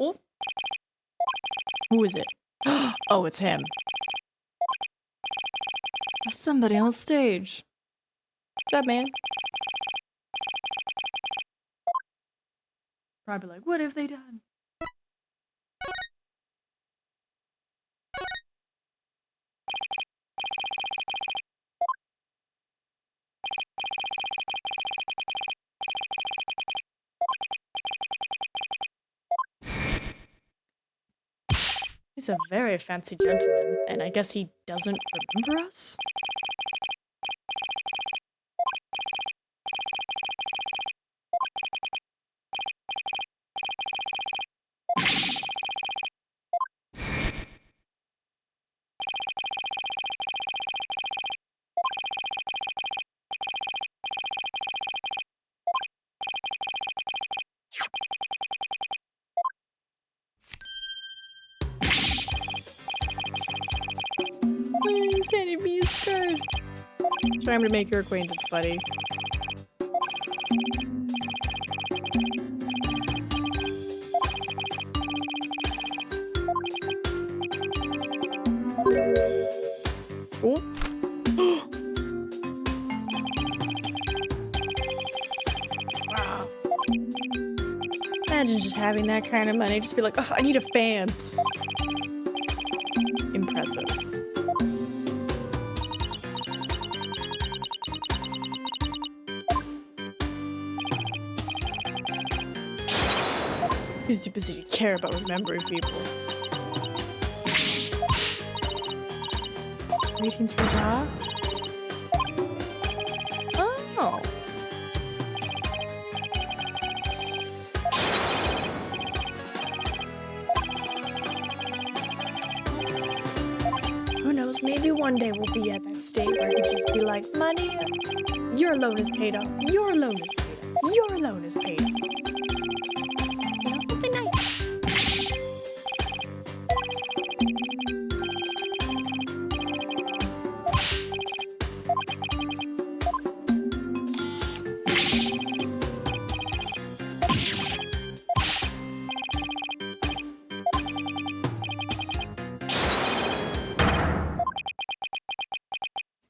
Oh. Who is it? Oh, it's him. There's somebody on stage. What's up, man? Probably like, what have they done? He's a very fancy gentleman, and I guess he doesn't remember us? He's handing me his card. Trying to make your acquaintance, buddy. Oh. Wow. Imagine just having that kind of money. Just be like, oh, I need a fan. Impressive. He's too busy to care about remembering people. Greetings for Ja. Oh. maybe one day we'll be at that state where I could just be like, money, your loan is paid off, your loan is paid off, your loan is paid off. You know, something nice.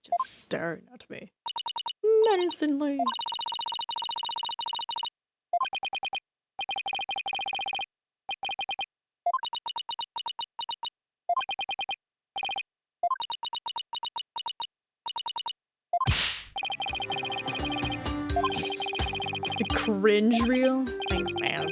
Just staring at me menacingly. The cringe reel? Thanks, man.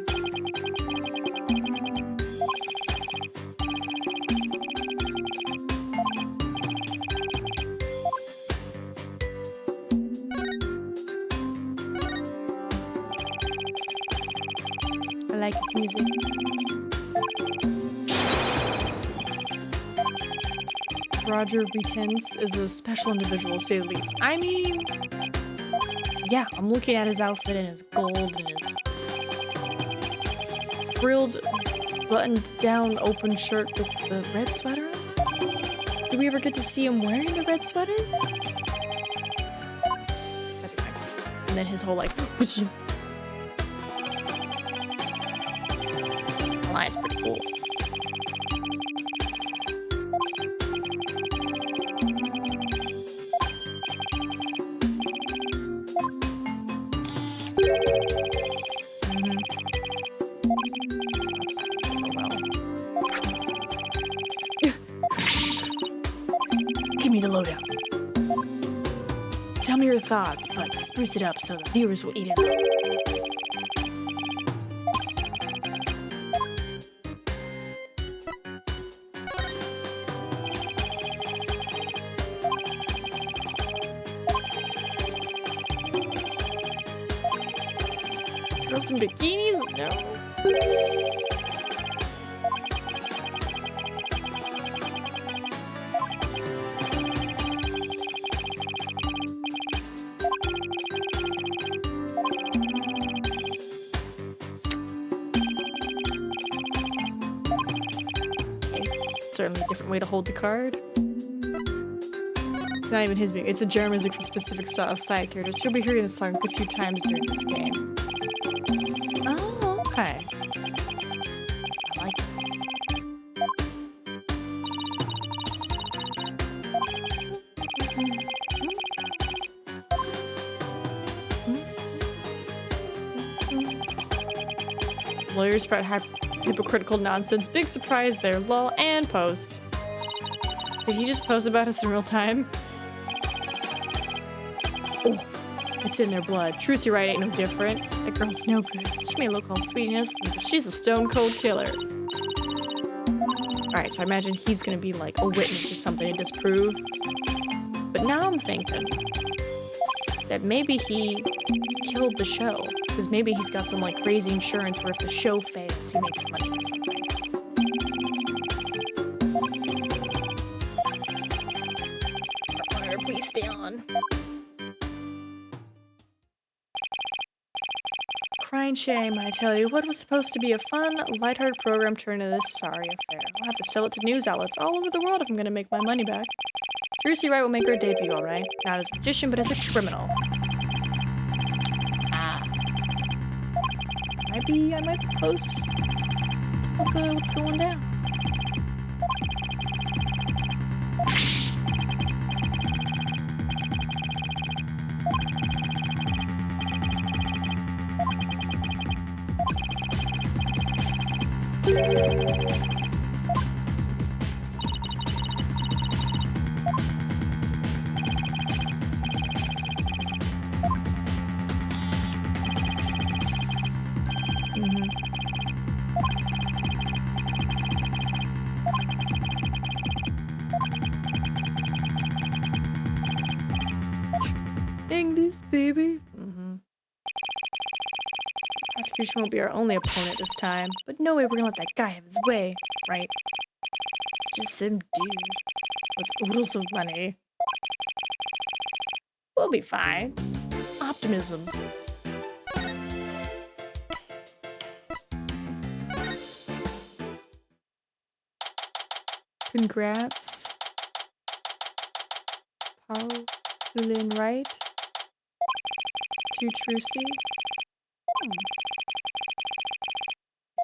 I like his music. Roger B. Tense is a special individual, to say the least. I mean, yeah, I'm looking at his outfit and his gold and his frilled, buttoned down open shirt with the red sweater on. Do we ever get to see him wearing the red sweater? And then his whole like, line's pretty cool. Give me the lowdown. Tell me your thoughts, but spruce it up so the viewers will eat it up. Girls in bikinis? No. Certainly a different way to hold the card. It's not even his music, it's a German music for specific side characters. You'll be hearing this song a few times during this game. Oh, okay. I like it. Lawyers spread hypocritical nonsense. Big surprise there. Lol. And post. Did he just post about us in real time? Oh, it's in their blood. Trucy right ain't no different. That girl's no good. She may look all sweet and innocent, but she's a stone cold killer. Alright, so I imagine he's gonna be like a witness or something to disprove. But now I'm thinking that maybe he killed the show. Because maybe he's got some like crazy insurance where if the show fails, he makes money or something. Please stay on. Crying shame, I tell you. What was supposed to be a fun, lighthearted program turned into this sorry affair. I'll have to sell it to news outlets all over the world if I'm gonna make my money back. Trucy Wright will make her debut, alright? Not as a magician, but as a criminal. I might be close. What's going down? English, baby. Prosecution won't be our only opponent this time, but no way we're gonna let that guy have his way, right? It's just some dude. with oodles of money. We'll be fine. Optimism. Congrats. Paulin Wright. To Trucy.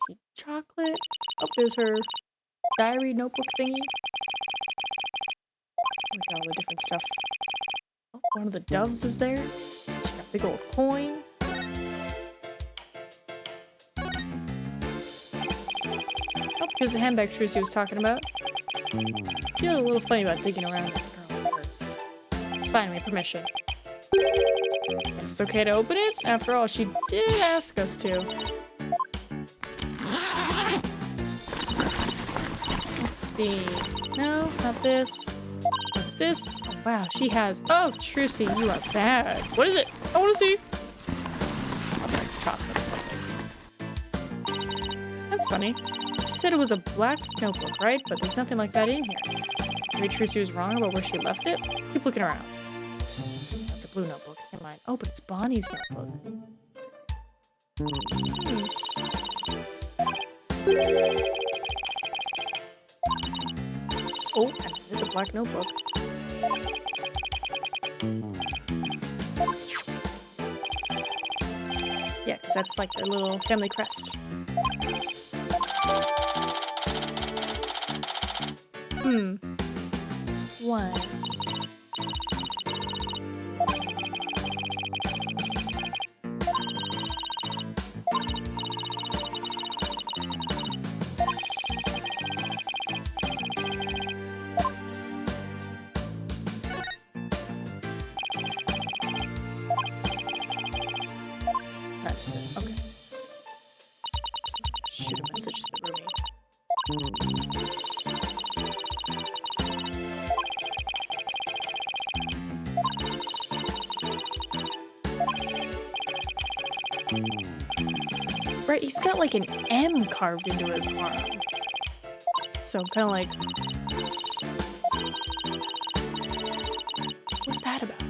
See chocolate. Oh, there's her diary notebook thingy. Look at all the different stuff. Oh, one of the doves is there. She got a big old coin. Oh, here's the handbag Trucy was talking about. She's a little funny about digging around in the girl's purse. It's fine, we have permission. Guess it's okay to open it? After all, she did ask us to. Let's see. No, not this. What's this? Oh, wow, she has. Oh, Trucy, you are bad. What is it? I want to see. Like chocolate or something. That's funny. She said it was a black notebook, right? But there's nothing like that in here. Maybe Trucy was wrong about where she left it? Let's keep looking around. That's a blue notebook. Never mind. Oh, but it's Bonnie's notebook. Oh, and there's a black notebook. Yeah, because that's like their little family crest. One. That's it. Okay. Shoot a message to the roommate. Right, he's got like an M carved into his arm. So I'm kind of like, what's that about?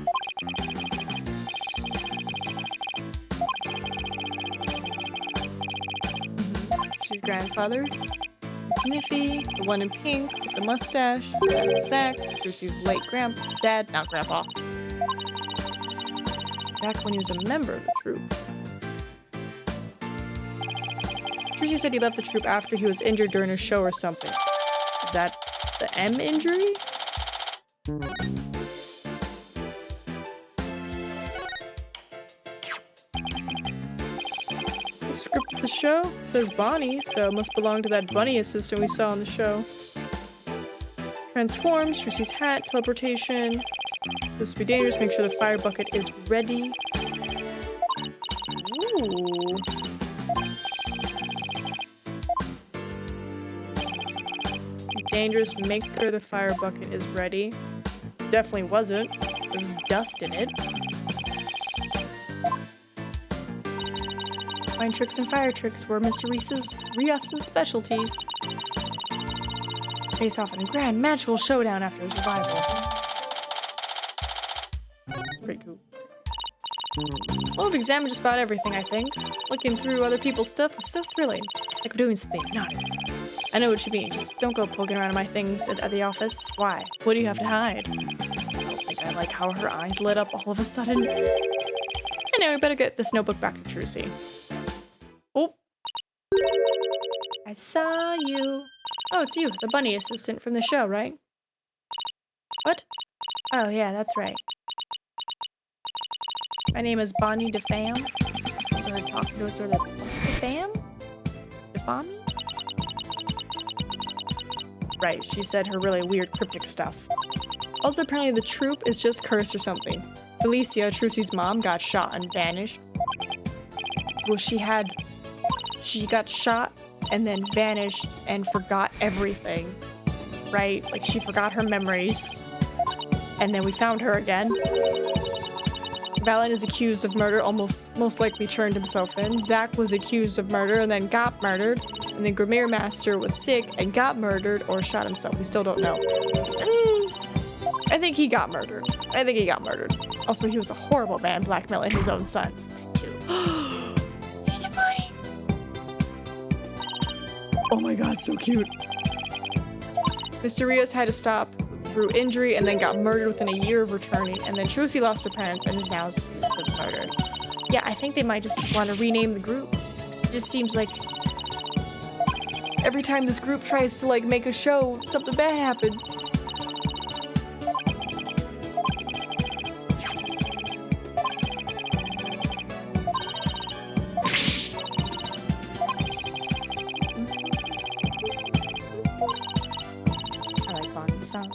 She's grandfather, Niffy, the one in pink with the mustache, that's Zach, Trucy's late dad, not grandpa. Back when he was a member of the troupe. Trucy said he left the troupe after he was injured during a show or something. Is that the M injury? The script of the show says Bonnie, so it must belong to that bunny assistant we saw on the show. Transforms, Trucy's hat, teleportation. This would be dangerous, make sure the fire bucket is ready. Ooh. Dangerous, make sure the fire bucket is ready. Definitely wasn't. There was dust in it. Fine tricks and fire tricks were Mr. Rios's specialties. Face off in a grand magical showdown after his revival. Pretty cool. Well, we've examined just about everything, I think. Looking through other people's stuff was so thrilling. Like we're doing something naughty. I know what you mean. Just don't go poking around in my things at the office. Why? What do you have to hide? I don't think I like how her eyes lit up all of a sudden. Anyway, we better get this notebook back to Trucy. Oh. I saw you. Oh, it's you, the bunny assistant from the show, right? What? Oh, yeah, that's right. My name is Bonnie DeFam. Or talking to us sort of DeFam? Defami? Right, she said her really weird cryptic stuff. Also, apparently the troupe is just cursed or something. Felicia, Trucy's mom, got shot and vanished. Well, she got shot and then vanished and forgot everything. Right? Like, she forgot her memories. And then we found her again. Valen is accused of murder, most likely turned himself in. Zach was accused of murder and then got murdered. And then Grimere Master was sick and got murdered or shot himself. We still don't know. I think he got murdered. I think he got murdered. Also, he was a horrible man blackmailing his own sons. Too. He's a bunny. Oh my god, so cute. Mr. Rios had to stop through injury and then got murdered within a year of returning. And then Trucy lost her parents and is now accused of murder. Yeah, I think they might just want to rename the group. It just seems like every time this group tries to like make a show, something bad happens. I like Bonnie's song.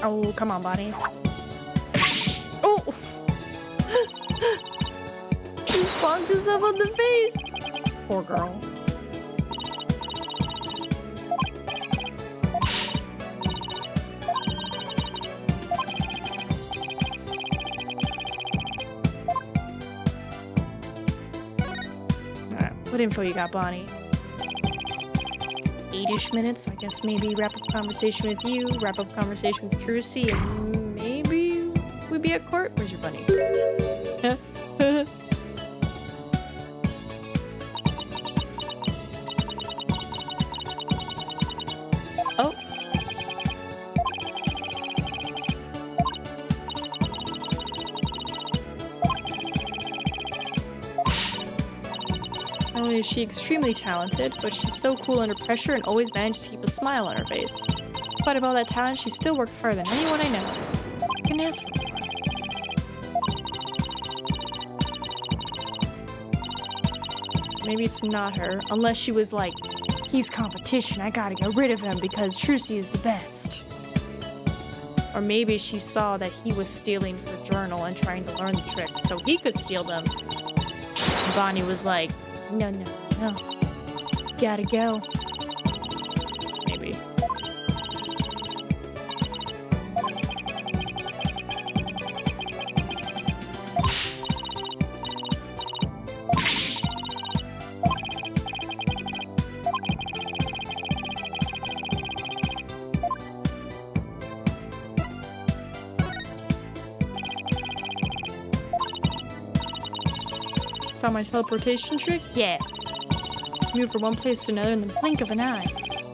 Oh, come on, Bonnie. Oh! Just bonked herself on the face. Poor girl. Alright, what info you got, Bonnie? 8-ish minutes, so I guess maybe wrap up conversation with you, wrap up conversation with Trucy, and maybe we'd be at court. Where's your bunny? Oh. Not only is she extremely talented, but she's so cool under pressure and always manages to keep a smile on her face. In spite of all that talent, she still works harder than anyone I know. I can ask for more. So maybe it's not her, unless she was like, he's competition, I gotta get rid of him because Trucy is the best. Or maybe she saw that he was stealing her journal and trying to learn the trick so he could steal them. And Bonnie was like, no, no, no. Gotta go. Maybe. Saw my teleportation trick? Yeah. Move from one place to another in the blink of an eye.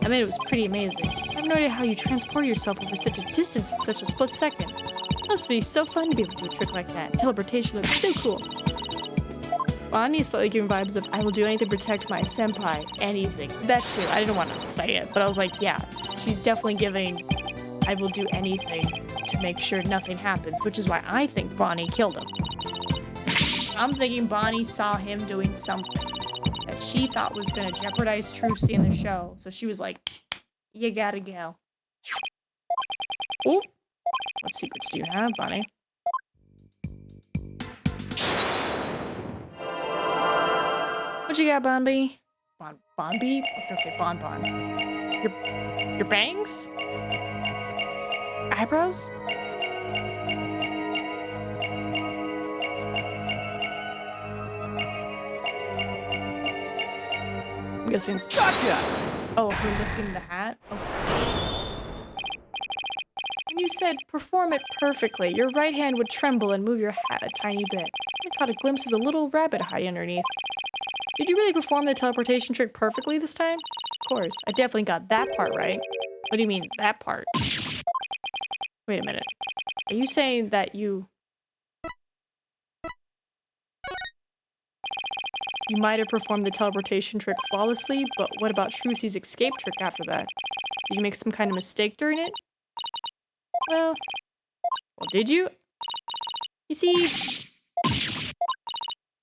I mean, it was pretty amazing. I have no idea how you transport yourself over such a distance in such a split second. It must be so fun to be able to do a trick like that. Teleportation looks so cool. Bonnie is slightly giving vibes of, I will do anything to protect my senpai. Anything. That too. I didn't want to say it, but I was like, yeah. She's definitely giving, I will do anything to make sure nothing happens, which is why I think Bonnie killed him. I'm thinking Bonnie saw him doing something that she thought was going to jeopardize Trucy in the show. So she was like, you gotta go. Oh, what secrets do you have, Bonnie? What you got, Bonbee? Bonbee? I was going to say Bonbon. Your bangs? Eyebrows? I'm guessing it's gotcha! Oh, we're lifting the hat? Okay. When you said perform it perfectly, your right hand would tremble and move your hat a tiny bit. I caught a glimpse of the little rabbit hiding underneath. Did you really perform the teleportation trick perfectly this time? Of course, I definitely got that part right. What do you mean, that part? Wait a minute. Are you saying that you might have performed the teleportation trick flawlessly, but what about Trucy's escape trick after that? Did you make some kind of mistake during it? Well, did you? You see,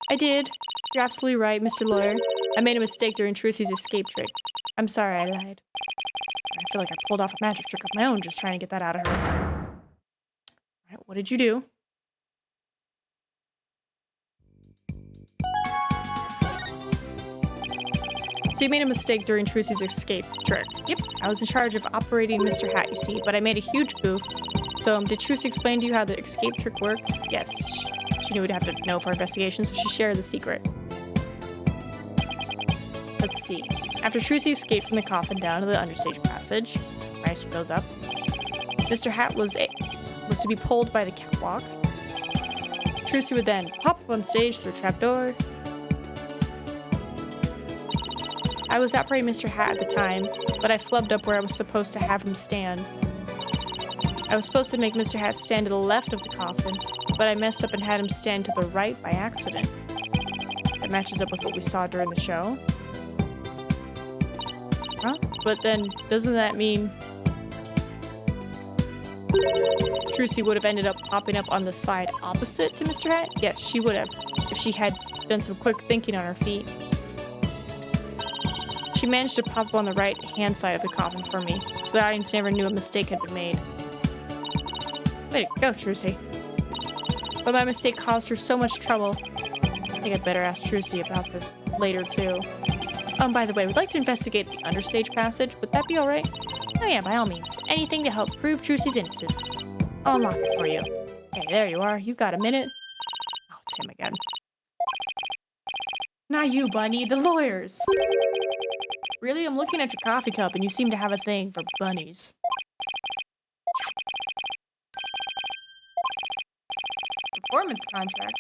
I did. You're absolutely right, Mr. Lawyer. I made a mistake during Trucy's escape trick. I'm sorry I lied. I feel like I pulled off a magic trick of my own just trying to get that out of her. Alright, what did you do? So you made a mistake during Trucy's escape trick. Yep, I was in charge of operating Mr. Hat, you see, but I made a huge goof. So did Trucy explain to you how the escape trick works? Yes, she knew we'd have to know for our investigation, so she shared the secret. Let's see. After Trucy escaped from the coffin down to the understage passage, right, she goes up. Mr. Hat was to be pulled by the catwalk. Trucy would then pop up on stage through a trapdoor. I was operating Mr. Hat at the time, but I flubbed up where I was supposed to have him stand. I was supposed to make Mr. Hat stand to the left of the coffin, but I messed up and had him stand to the right by accident. That matches up with what we saw during the show. Huh? But then, doesn't that mean Trucy would have ended up popping up on the side opposite to Mr. Hat? Yes, she would have, if she had done some quick thinking on her feet. She managed to pop up on the right-hand side of the coffin for me, so the audience never knew a mistake had been made. Way to go, Trucy. But my mistake caused her so much trouble. I think I'd better ask Trucy about this later, too. By the way, we'd like to investigate the understage passage. Would that be alright? Oh yeah, by all means. Anything to help prove Trucy's innocence. I'll unlock it for you. Hey, there you are. You got a minute? Oh, it's him again. Not you, Bunny. The lawyers. Really? I'm looking at your coffee cup and you seem to have a thing for bunnies. Performance contract.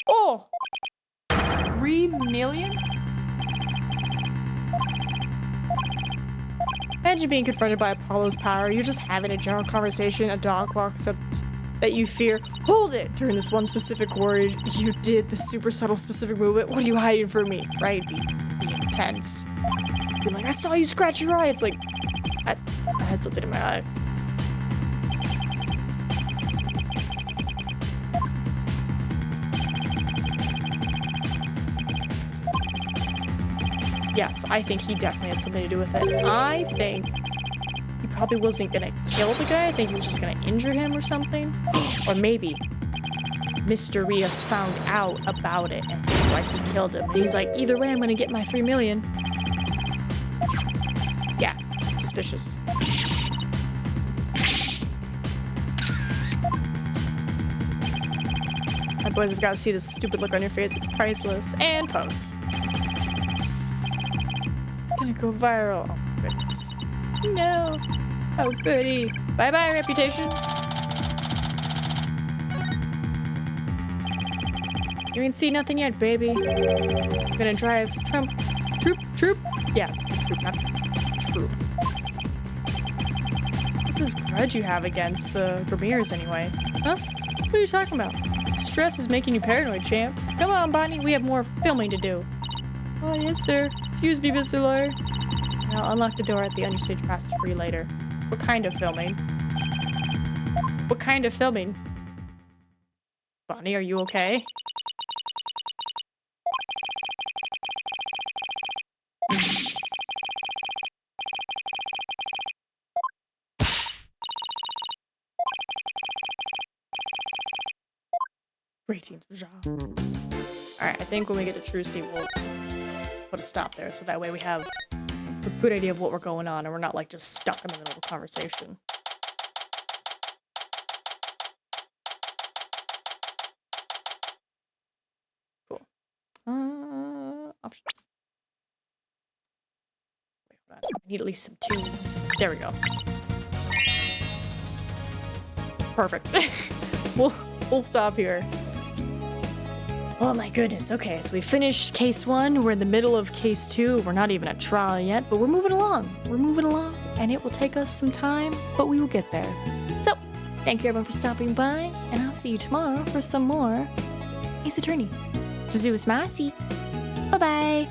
Oh! 3 million? Imagine being confronted by Apollo's power. You're just having a general conversation. A dog walks up that you fear. Hold it! During this one specific word, you did the super subtle specific movement. What are you hiding from me? Right? Be intense. Be like, I saw you scratch your eye. It's like, I had something in my eye. Yes, I think he definitely had something to do with it. I think he probably wasn't gonna kill the guy. I think he was just gonna injure him or something. Or maybe Mr. Rios found out about it and that's why he killed him. And he's like, either way, I'm gonna get my 3 million. Yeah, suspicious. My boys have got to see this stupid look on your face. It's priceless. And post. Gonna go viral. Oh my goodness. No. Oh goody. Bye bye, reputation. You ain't seen nothing yet, baby. I'm gonna drive troop. Yeah, troop, not troop. What's this grudge you have against the Vermeers anyway? Huh? What are you talking about? Stress is making you paranoid, champ. Come on, Bonnie, we have more filming to do. Oh, yes, sir. Excuse me, Mr. Lawyer. I'll unlock the door at the understage passage for you later. What kind of filming? What kind of filming? Bonnie, are you okay? Ratings, alright, I think when we get to Trucy, we'll put a stop there, so that way we have a good idea of what we're going on, and we're not, like, just stuck in the middle of a conversation. Cool. Options. Wait, hold on. I need at least some tunes. There we go. Perfect. We'll stop here. Oh my goodness, okay, so we finished case 1, we're in the middle of case 2, we're not even at trial yet, but we're moving along, and it will take us some time, but we will get there. So, thank you everyone for stopping by, and I'll see you tomorrow for some more Ace Attorney. Suzu Masi. Bye-bye!